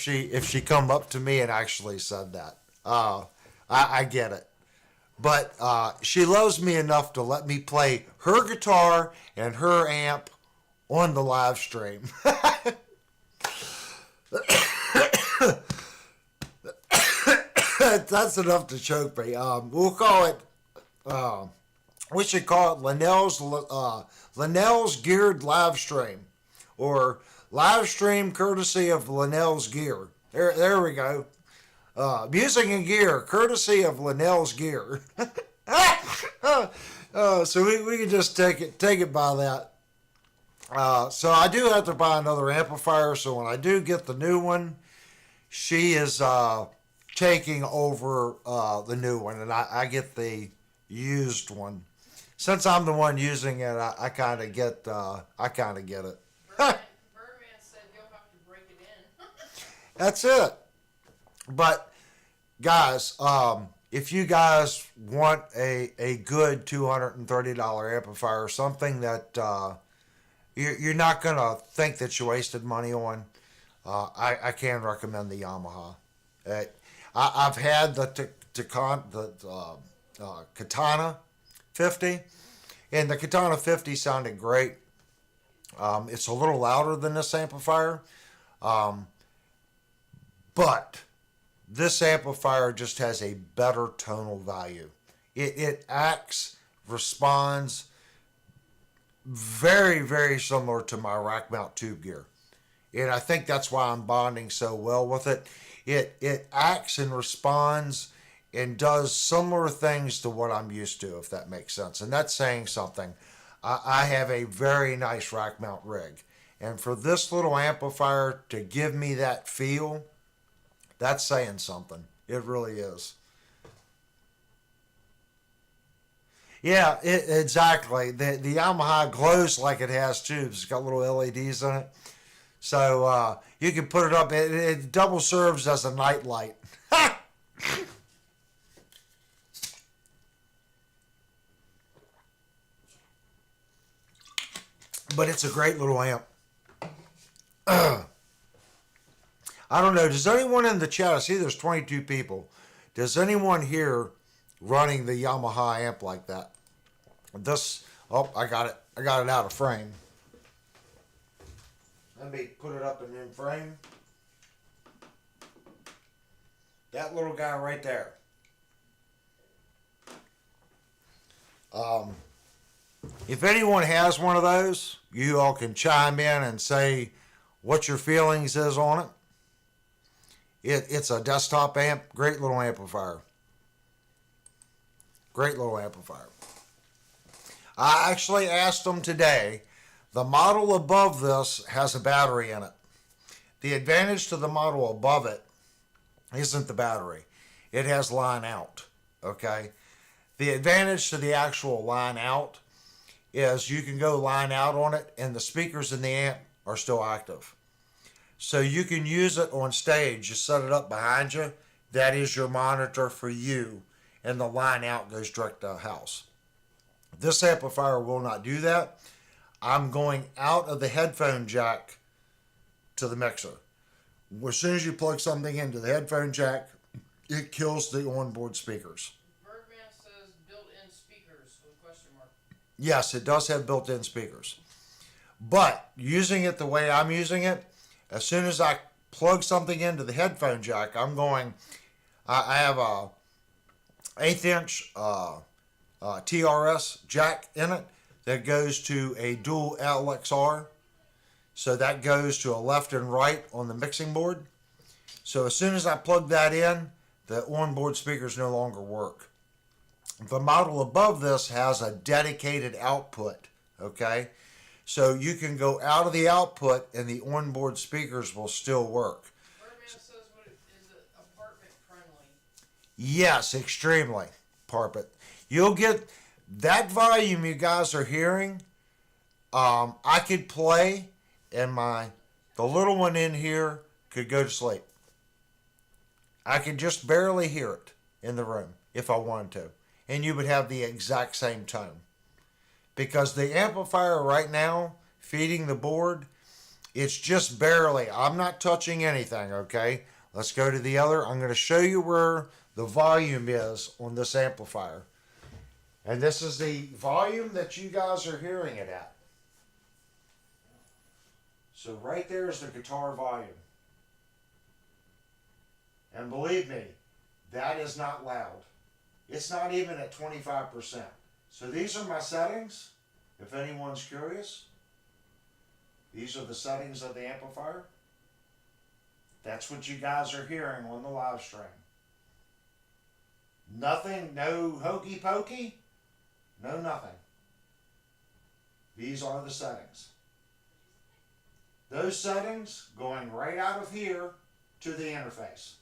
she come up to me and actually said that. I get it. But she loves me enough to let me play her guitar and her amp on the live stream. That's enough to choke me. We'll call it. We should call it Linnell's Geared Live Stream, or live stream courtesy of Linnell's Gear. There we go. Music and gear, courtesy of Linnell's Gear. So we can just take it by that. So I do have to buy another amplifier. So when I do get the new one, she is taking over the new one, and I get the used one. Since I'm the one using it, I kind of get it. Birdman said you'll have to break it in. That's it. But guys, if you guys want a good $230 amplifier, something that you're not gonna think that you wasted money on, I can recommend the Yamaha. I've had the Katana 50, and the Katana 50 sounded great. It's a little louder than this amplifier, but this amplifier just has a better tonal value. It acts, responds very, very similar to my rack mount tube gear. And I think that's why I'm bonding so well with it. It acts and responds and does similar things to what I'm used to, if that makes sense. And that's saying something. I have a very nice rack mount rig. And for this little amplifier to give me that feel, that's saying something. It really is. Yeah, exactly. The Yamaha glows like it has tubes. It's got little LEDs in it. So you can put it up. It double serves as a night light. But it's a great little amp. I don't know. Does anyone in the chat, I see there's 22 people. Does anyone here running the Yamaha amp like that? I got it. I got it out of frame. Let me put it up in frame. That little guy right there. If anyone has one of those, you all can chime in and say what your feelings is on it. It's a desktop amp, great little amplifier. Great little amplifier. I actually asked them today, the model above this has a battery in it. The advantage to the model above it isn't the battery. It has line out, okay? The advantage to the actual line out is you can go line out on it and the speakers in the amp are still active. So you can use it on stage. You set it up behind you. That is your monitor for you. And the line out goes direct to the house. This amplifier will not do that. I'm going out of the headphone jack to the mixer. As soon as you plug something into the headphone jack, it kills the onboard speakers. Birdman says built-in speakers with a question mark. Yes, it does have built-in speakers. But using it the way I'm using it, as soon as I plug something into the headphone jack, I have a 1/8 inch TRS jack in it that goes to a dual LXR. So that goes to a left and right on the mixing board. So as soon as I plug that in, the onboard speakers no longer work. The model above this has a dedicated output, okay? So you can go out of the output and the onboard speakers will still work. Birdman says, is it apartment friendly? Yes, extremely, Parpet. You'll get that volume you guys are hearing. I could play and the little one in here could go to sleep. I could just barely hear it in the room if I wanted to. And you would have the exact same tone. Because the amplifier right now, feeding the board, it's just barely. I'm not touching anything, okay? Let's go to the other. I'm going to show you where the volume is on this amplifier. And this is the volume that you guys are hearing it at. So right there is the guitar volume. And believe me, that is not loud. It's not even at 25%. So these are my settings, if anyone's curious. These are the settings of the amplifier. That's what you guys are hearing on the live stream. Nothing, no hokey pokey, no nothing. These are the settings. Those settings going right out of here to the interface.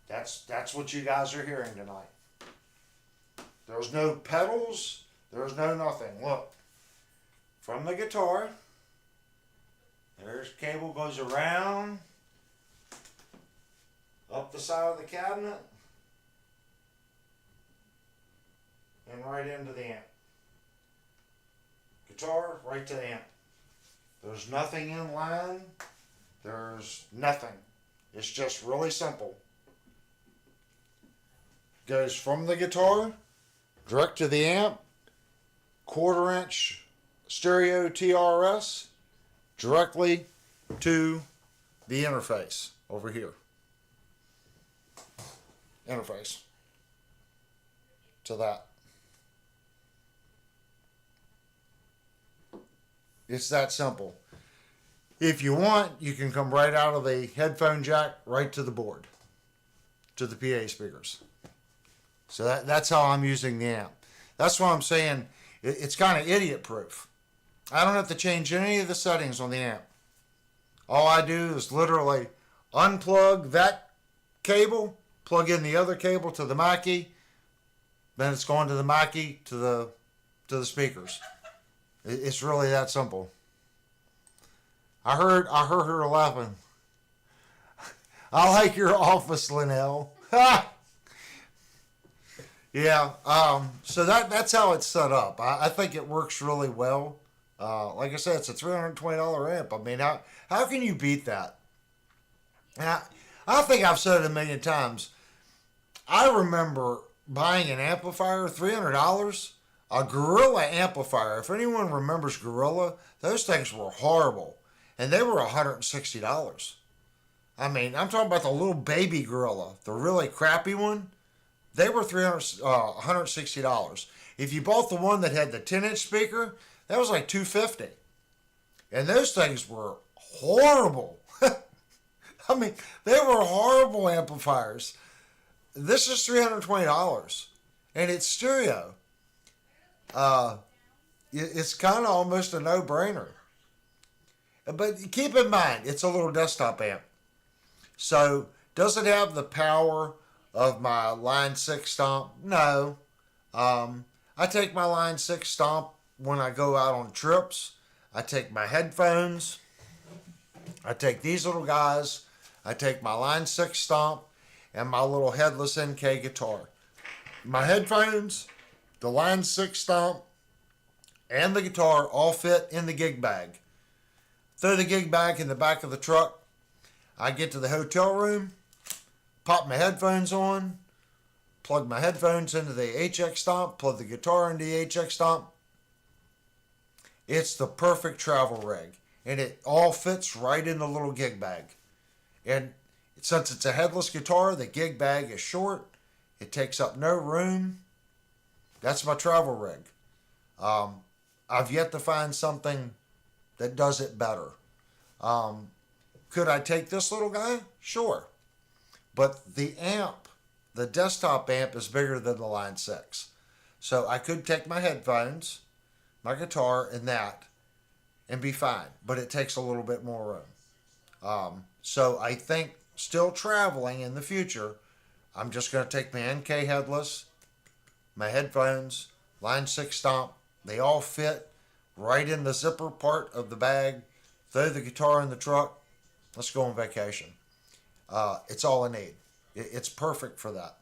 That's what you guys are hearing tonight. There's no pedals. There's no nothing. Look, from the guitar, there's cable goes around, up the side of the cabinet, and right into the amp. Guitar, right to the amp. There's nothing in line. There's nothing. It's just really simple. Goes from the guitar direct to the amp, 1/4 inch stereo TRS, directly to the interface over here. Interface to that. It's that simple. If you want, you can come right out of the headphone jack right to the board, to the PA speakers. So that's how I'm using the amp. That's why I'm saying it's kind of idiot proof. I don't have to change any of the settings on the amp. All I do is literally unplug that cable, plug in the other cable to the Mackie, then it's going to the Mackie to the speakers. It's really that simple. I heard her laughing. I like your office, Linnell. Yeah, so that's how it's set up. I think it works really well. Like I said, it's a $320 amp. I mean, how can you beat that? And I think I've said it a million times. I remember buying an amplifier, $300, a Gorilla amplifier. If anyone remembers Gorilla, those things were horrible. And they were $160. I mean, I'm talking about the little baby Gorilla, the really crappy one. They were $160. If you bought the one that had the 10-inch speaker, that was like $250. And those things were horrible. I mean, they were horrible amplifiers. This is $320, and it's stereo. It's kind of almost a no-brainer. But keep in mind, it's a little desktop amp. So, does it have the power of my Line 6 stomp? No. I take my Line 6 stomp when I go out on trips. I take my headphones. I take these little guys. I take my Line 6 stomp and my little headless NK guitar. My headphones, the Line 6 stomp, and the guitar all fit in the gig bag. Throw the gig bag in the back of the truck. I get to the hotel room, pop my headphones on, plug my headphones into the HX stomp, plug the guitar into the HX stomp. It's the perfect travel rig, and it all fits right in the little gig bag. And since it's a headless guitar, the gig bag is short. It takes up no room. That's my travel rig. I've yet to find something that does it better. Could I take this little guy? Sure. But the amp, the desktop amp, is bigger than the Line 6. So I could take my headphones, my guitar, and that, and be fine. But it takes a little bit more room. So I think still traveling in the future, I'm just going to take my NK headless, my headphones, Line 6 stomp. They all fit right in the zipper part of the bag. Throw the guitar in the truck. Let's go on vacation. It's all I need. It's perfect for that.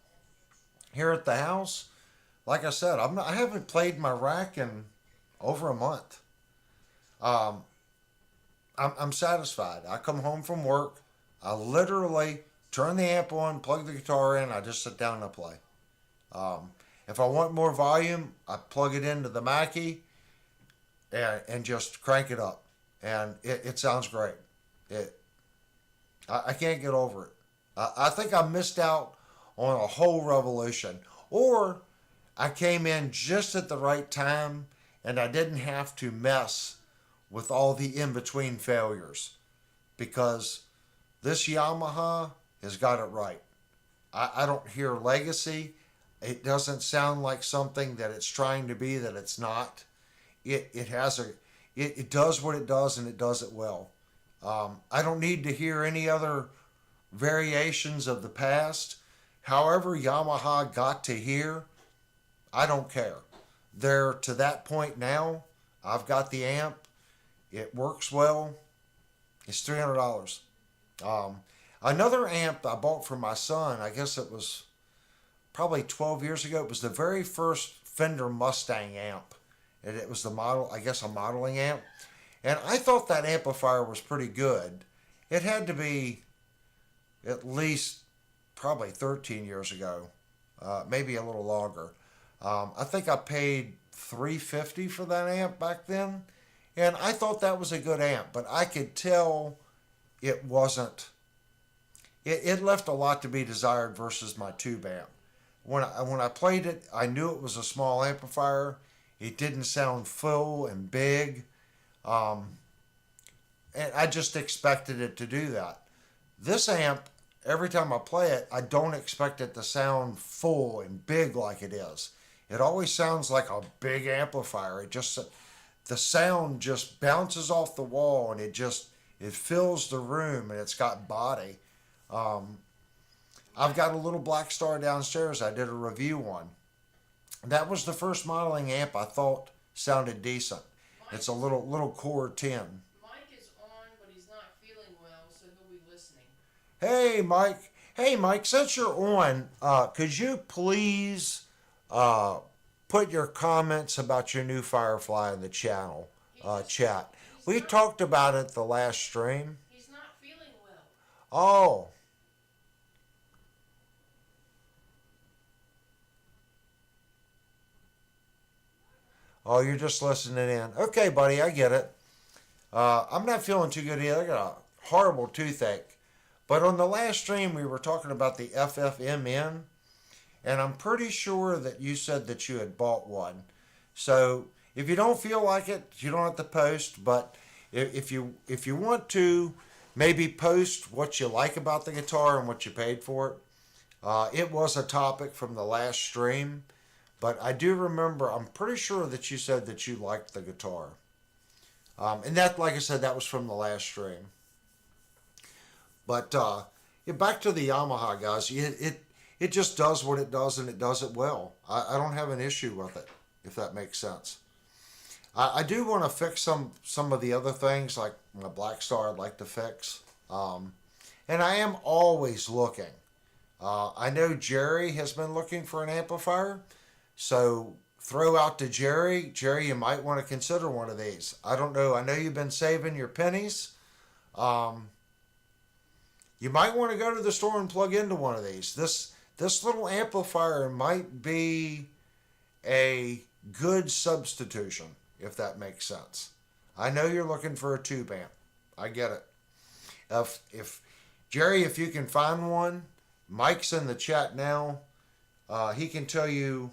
Here at the house, like I said, I haven't played my rack in over a month. I'm satisfied. I come home from work. I literally turn the amp on, plug the guitar in. I just sit down and I play. If I want more volume, I plug it into the Mackie and just crank it up. And it sounds great. I can't get over it. I think I missed out on a whole revolution. Or I came in just at the right time and I didn't have to mess with all the in-between failures. Because this Yamaha has got it right. I don't hear legacy. It doesn't sound like something that it's trying to be that it's not. It does what it does and it does it well. I don't need to hear any other variations of the past. However Yamaha got to here, I don't care. They're to that point now. I've got the amp. It works well. It's $300. Another amp I bought for my son, I guess it was probably 12 years ago. It was the very first Fender Mustang amp. And it was the model, I guess a modeling amp. And I thought that amplifier was pretty good. It had to be at least probably 13 years ago, maybe a little longer. I think I paid $350 for that amp back then. And I thought that was a good amp, but I could tell it wasn't. It left a lot to be desired versus my tube amp. When I played it, I knew it was a small amplifier. It didn't sound full and big. And I just expected it to do that. This amp, every time I play it, I don't expect it to sound full and big like it is. It always sounds like a big amplifier. The sound just bounces off the wall and it fills the room and it's got body. I've got a little Black Star downstairs I did a review on. That was the first modeling amp I thought sounded decent. It's a little Core 10. Mike is on, but he's not feeling well, so he'll be listening. Hey, Mike. Hey, Mike, since you're on, could you please put your comments about your new Firefly in the channel chat? We talked about it the last stream. He's not feeling well. Oh. Oh, you're just listening in. Okay, buddy, I get it. I'm not feeling too good either. I got a horrible toothache. But on the last stream, we were talking about the FFMN, and I'm pretty sure that you said that you had bought one. So if you don't feel like it, you don't have to post. But if you want to, maybe post what you like about the guitar and what you paid for it. It was a topic from the last stream. But I do remember, I'm pretty sure that you said that you liked the guitar. And that, like I said, that was from the last stream. But back to the Yamaha, guys. it just does what it does, and it does it well. I don't have an issue with it, if that makes sense. I do want to fix some of the other things, like my Black Star I'd like to fix. And I am always looking. I know Jerry has been looking for an amplifier, so throw out to Jerry. Jerry, you might want to consider one of these. I don't know. I know you've been saving your pennies. You might want to go to the store and plug into one of these. This little amplifier might be a good substitution, if that makes sense. I know you're looking for a tube amp. I get it. If Jerry, if you can find one, Mike's in the chat now. He can tell you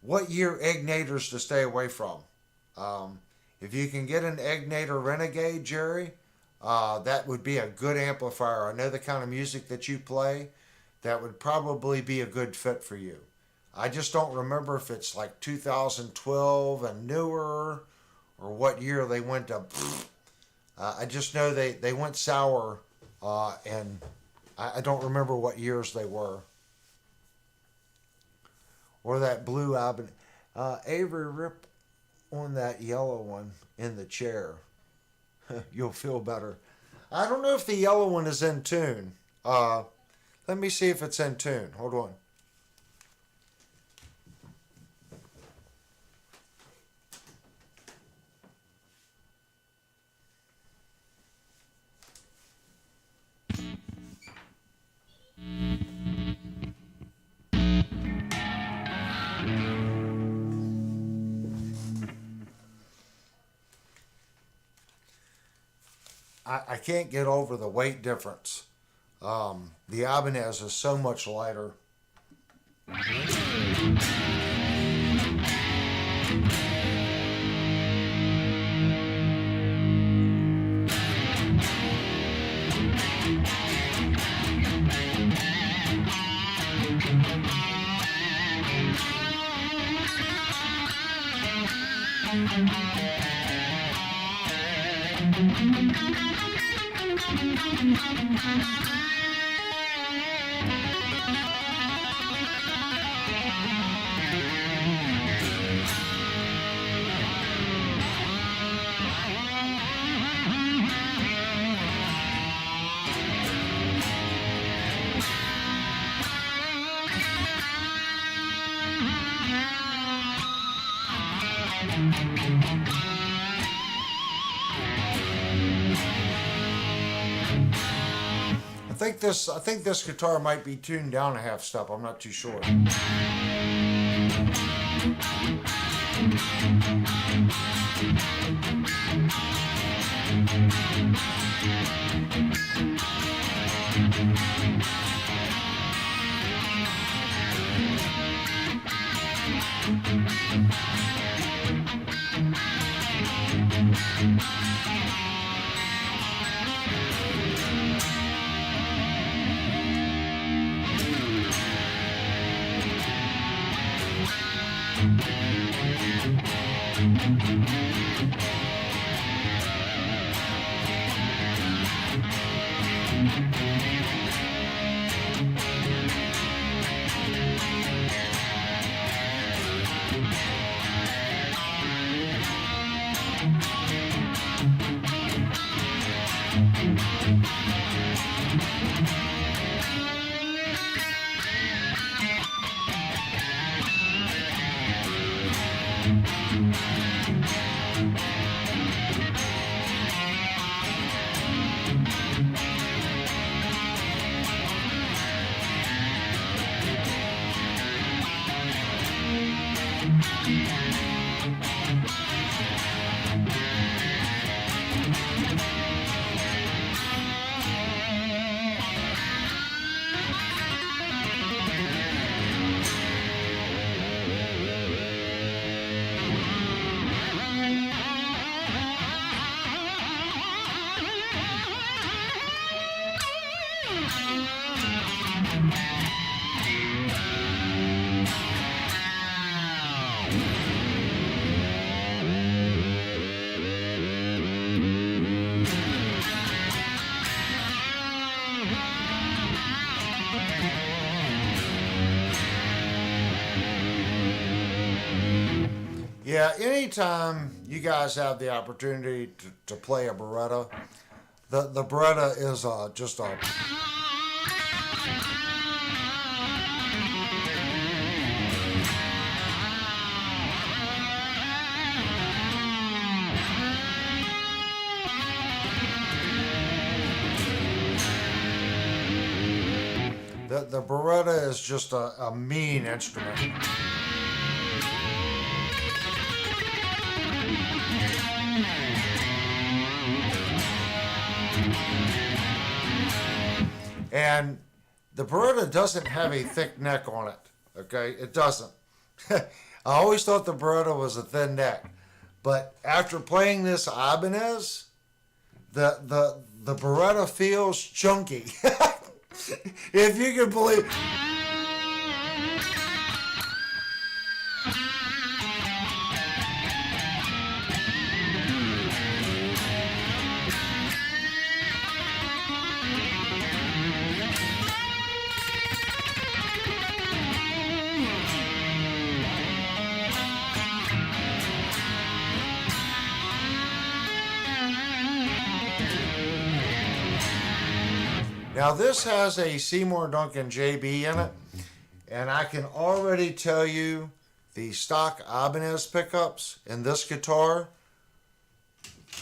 what year Eggnators to stay away from. If you can get an Eggnator Renegade, Jerry, that would be a good amplifier. I know the kind of music that you play. That would probably be a good fit for you. I just don't remember if it's like 2012 and newer, or what year they went to. I just know they went sour, and I don't remember what years they were. Or that blue album. Avery, rip on that yellow one in the chair. You'll feel better. I don't know if the yellow one is in tune. Let me see if it's in tune. Hold on. I can't get over the weight difference. The Ibanez is so much lighter. I think this guitar might be tuned down a half step. I'm not too sure. Yeah, anytime you guys have the opportunity to play a Beretta, the Beretta is just a. The Beretta is just a mean instrument. And the Beretta doesn't have a thick neck on it. Okay, it doesn't. I always thought the Beretta was a thin neck, but after playing this Ibanez, the Beretta feels chunky. If you can believe. Now this has a Seymour Duncan JB in it, and I can already tell you the stock Ibanez pickups in this guitar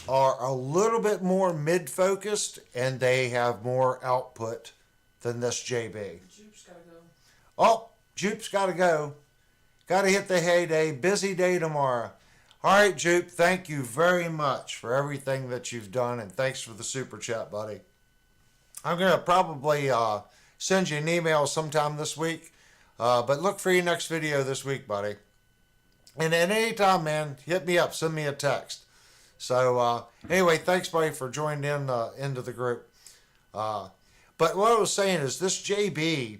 are a little bit more mid-focused, and they have more output than this JB. Jupe's gotta go. Oh, Jupe's got to go. Got to hit the heyday. Busy day tomorrow. All right, Jupe, thank you very much for everything that you've done, and thanks for the super chat, buddy. I'm going to probably send you an email sometime this week, but look for your next video this week, buddy. And at any time, man, hit me up, send me a text. So anyway, thanks, buddy, for joining in into the group. But what I was saying is this JB,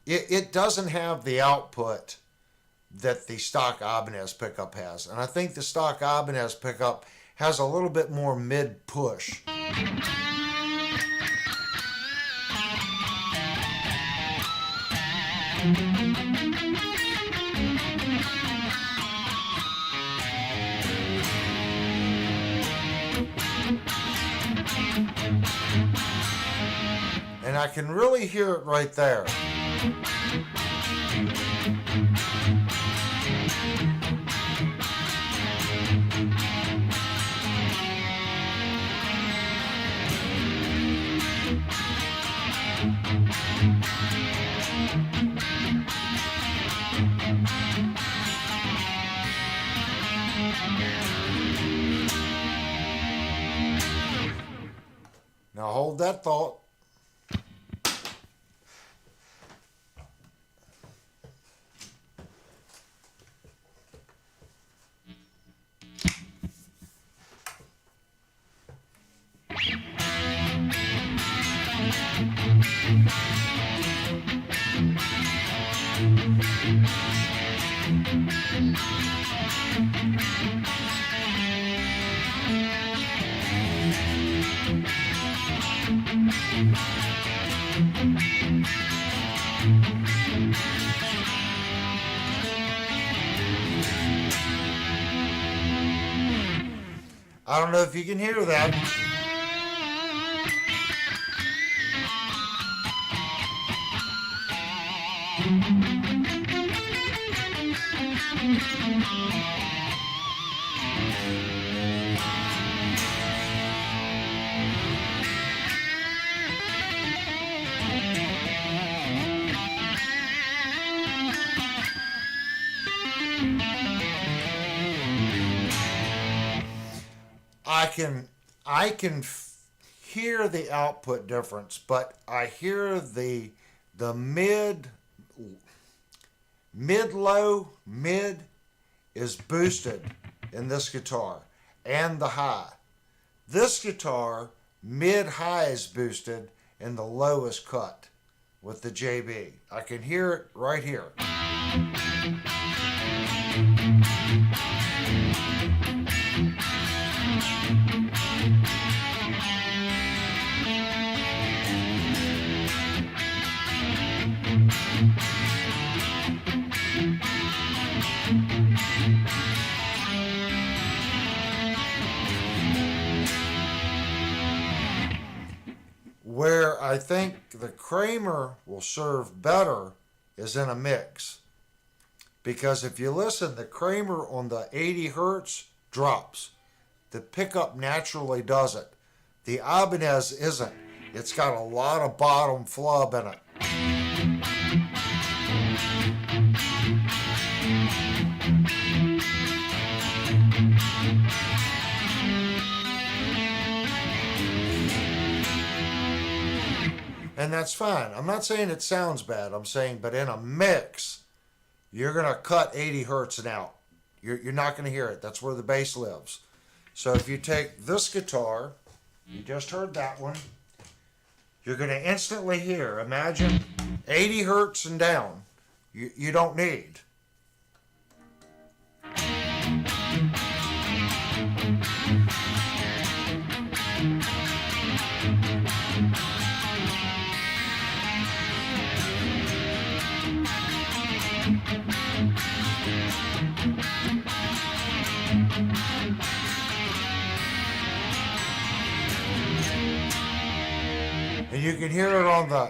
it doesn't have the output that the stock Ibanez pickup has. And I think the stock Ibanez pickup has a little bit more mid-push. And I can really hear it right there. Now hold that thought. I don't know if you can hear that. I can hear the output difference, but I hear the mid is boosted in this guitar, and the high. This guitar, mid-high is boosted and the low is cut with the JB. I can hear it right here. Where I think the Kramer will serve better is in a mix. Because if you listen, the Kramer on the 80 hertz drops. The pickup naturally does it. The Ibanez isn't. It's got a lot of bottom flub in it. And that's fine. I'm not saying it sounds bad. I'm saying, but in a mix, you're going to cut 80 hertz and out. You're not going to hear it. That's where the bass lives. So if you take this guitar, you just heard that one, you're going to instantly hear, imagine 80 hertz and down. You don't need. And you can hear it on the...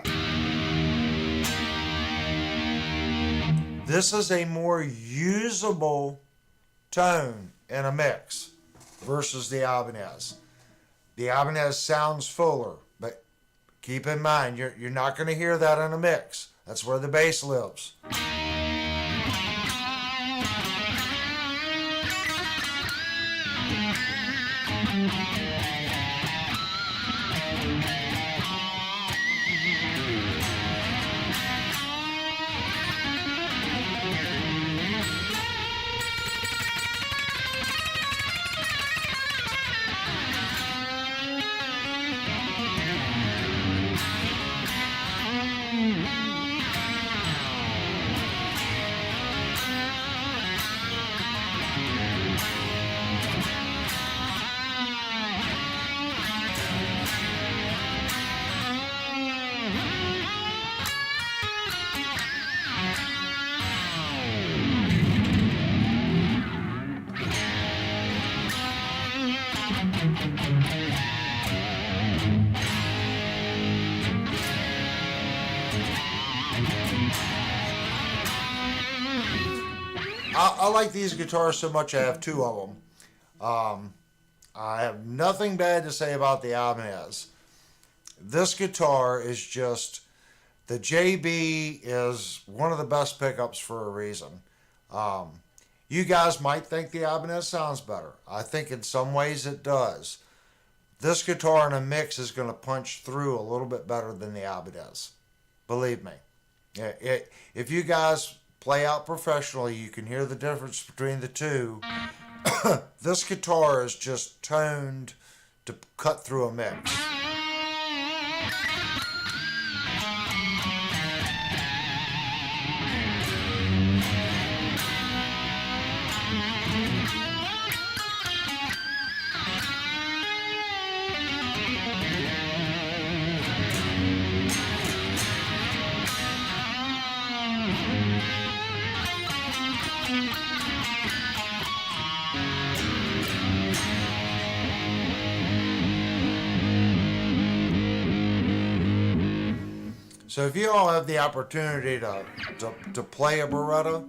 This is a more usable tone in a mix versus the Ibanez. The Ibanez sounds fuller, but keep in mind, you're not going to hear that in a mix. That's where the bass lives. I like these guitars so much I have two of them. I have nothing bad to say about the Ibanez. This guitar is just, the JB is one of the best pickups for a reason. You guys might think the Ibanez sounds better. I think in some ways it does. This guitar in a mix is going to punch through a little bit better than the Ibanez. Believe me. If you guys play out professionally, you can hear the difference between the two. This guitar is just toned to cut through a mix. So if you all have the opportunity to play a Beretta,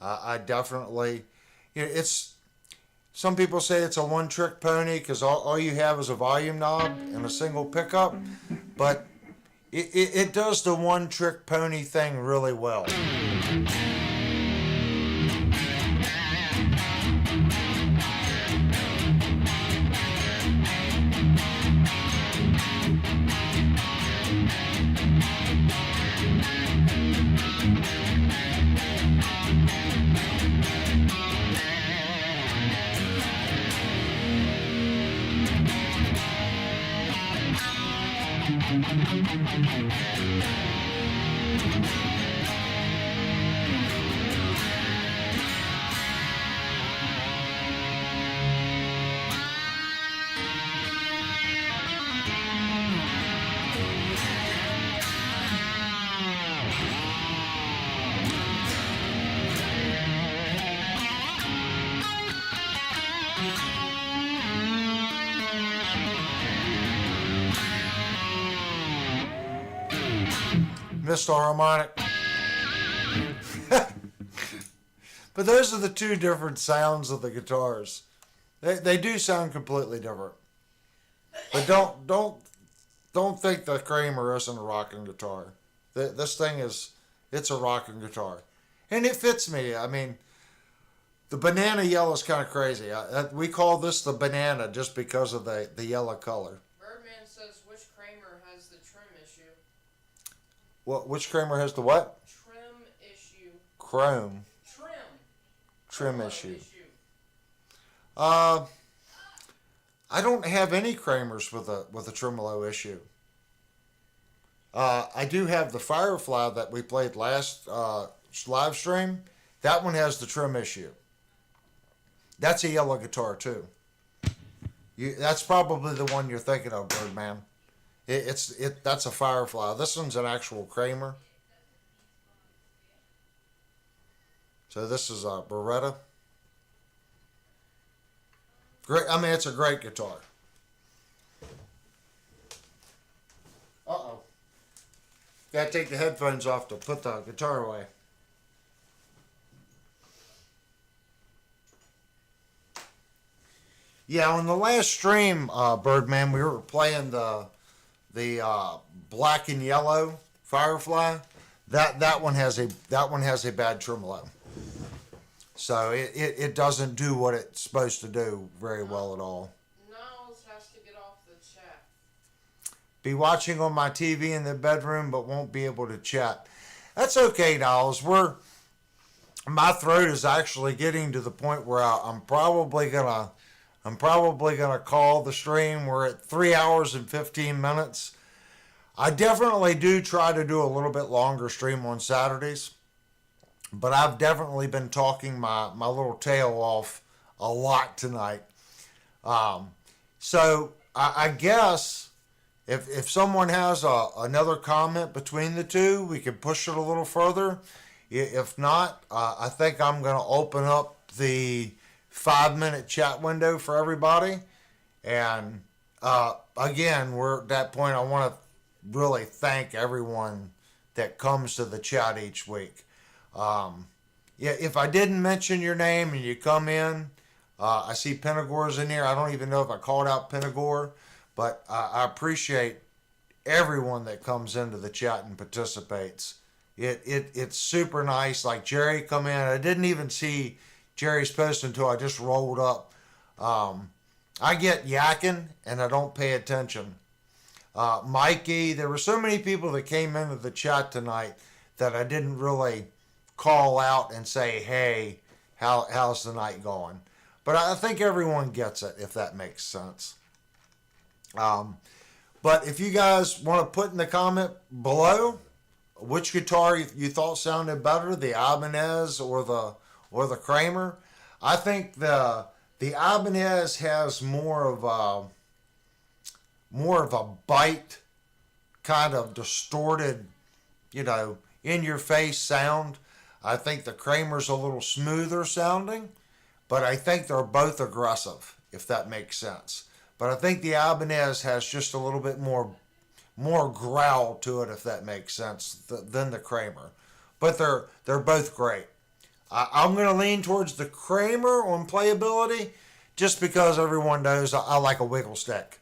I definitely, it's, some people say it's a one-trick pony because all you have is a volume knob and a single pickup, but it does the one-trick pony thing really well. missed a harmonic. But those are the two different sounds of the guitars. They do sound completely different. But don't think the Kramer isn't a rocking guitar. This thing it's a rocking guitar, and it fits me. I mean, the banana yellow is kind of crazy. We call this the banana just because of the yellow color. Birdman says, which Kramer has the trim issue? Which Kramer has the what? Trim issue. Chrome. Trim Oh, issue. I don't have any Kramers with a tremolo issue. I do have the Firefly that we played last live stream. That one has the trim issue. That's a yellow guitar too. That's probably the one you're thinking of, Birdman. That's a Firefly. This one's an actual Kramer. So this is a Beretta. Great. I mean, it's a great guitar. Uh-oh. Gotta take the headphones off to put the guitar away. Yeah, on the last stream, Birdman, we were playing the black and yellow Firefly. That one has a bad tremolo. So it doesn't do what it's supposed to do very well at all. Niles has to get off the chat. Be watching on my TV in the bedroom, but won't be able to chat. That's okay, Niles. My throat is actually getting to the point where I'm probably gonna call the stream. We're at 3 hours and 15 minutes. I definitely do try to do a little bit longer stream on Saturdays. But I've definitely been talking my little tail off a lot tonight. So I guess if someone has another comment between the two, we can push it a little further. If not, I think I'm going to open up the 5-minute chat window for everybody. And again, we're at that point. I want to really thank everyone that comes to the chat each week. Yeah, if I didn't mention your name and you come in, I see Pentagor's in here. I don't even know if I called out Pentagor, but I appreciate everyone that comes into the chat and participates. It's super nice. Like Jerry come in. I didn't even see Jerry's post until I just rolled up. I get yakking and I don't pay attention. Mikey, there were so many people that came into the chat tonight that I didn't really call out and say, hey, how's the night going? But I think everyone gets it, if that makes sense. But if you guys want to put in the comment below which guitar you thought sounded better, the Ibanez or the Kramer, I think the Ibanez has more of a bite, kind of distorted, in your face sound. I think the Kramer's a little smoother sounding, but I think they're both aggressive, if that makes sense. But I think the Ibanez has just a little bit more growl to it, if that makes sense, than the Kramer. But they're both great. I'm going to lean towards the Kramer on playability, just because everyone knows I like a wiggle stick.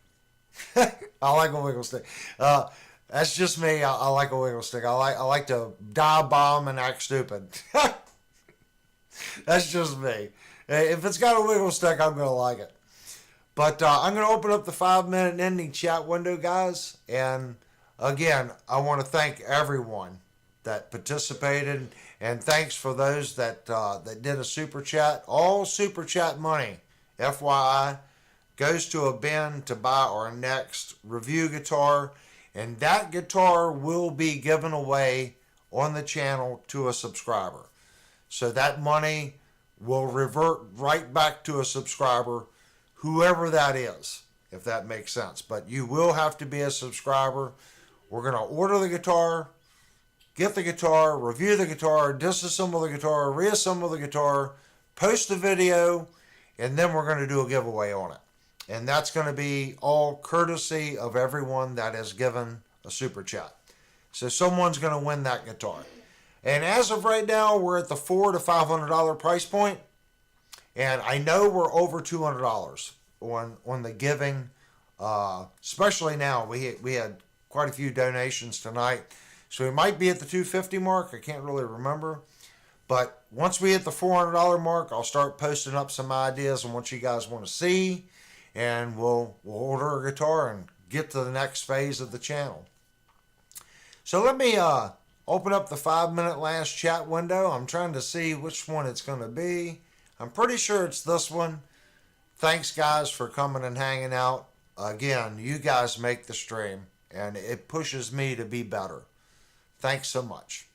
I like a wiggle stick. That's just me. I like a wiggle stick. I like to dive bomb and act stupid. That's just me. If it's got a wiggle stick, I'm going to like it. But I'm going to open up the 5-minute ending chat window, guys. And again, I want to thank everyone that participated. And thanks for those that did a super chat. All super chat money, FYI, goes to a bin to buy our next review guitar. And that guitar will be given away on the channel to a subscriber. So that money will revert right back to a subscriber, whoever that is, if that makes sense. But you will have to be a subscriber. We're going to order the guitar, get the guitar, review the guitar, disassemble the guitar, reassemble the guitar, post the video, and then we're going to do a giveaway on it. And that's going to be all courtesy of everyone that has given a super chat. So someone's going to win that guitar. And as of right now, we're at the $400 to $500 price point, and I know we're over $200 on the giving. Especially now, we had quite a few donations tonight, so we might be at the $250 mark. I can't really remember, but once we hit the $400 mark, I'll start posting up some ideas on what you guys want to see, and we'll order a guitar and get to the next phase of the channel. So let me open up the 5-minute last chat window. I'm trying to see which one it's going to be. I'm pretty sure it's this one. Thanks, guys, for coming and hanging out. Again, you guys make the stream, and it pushes me to be better. Thanks so much.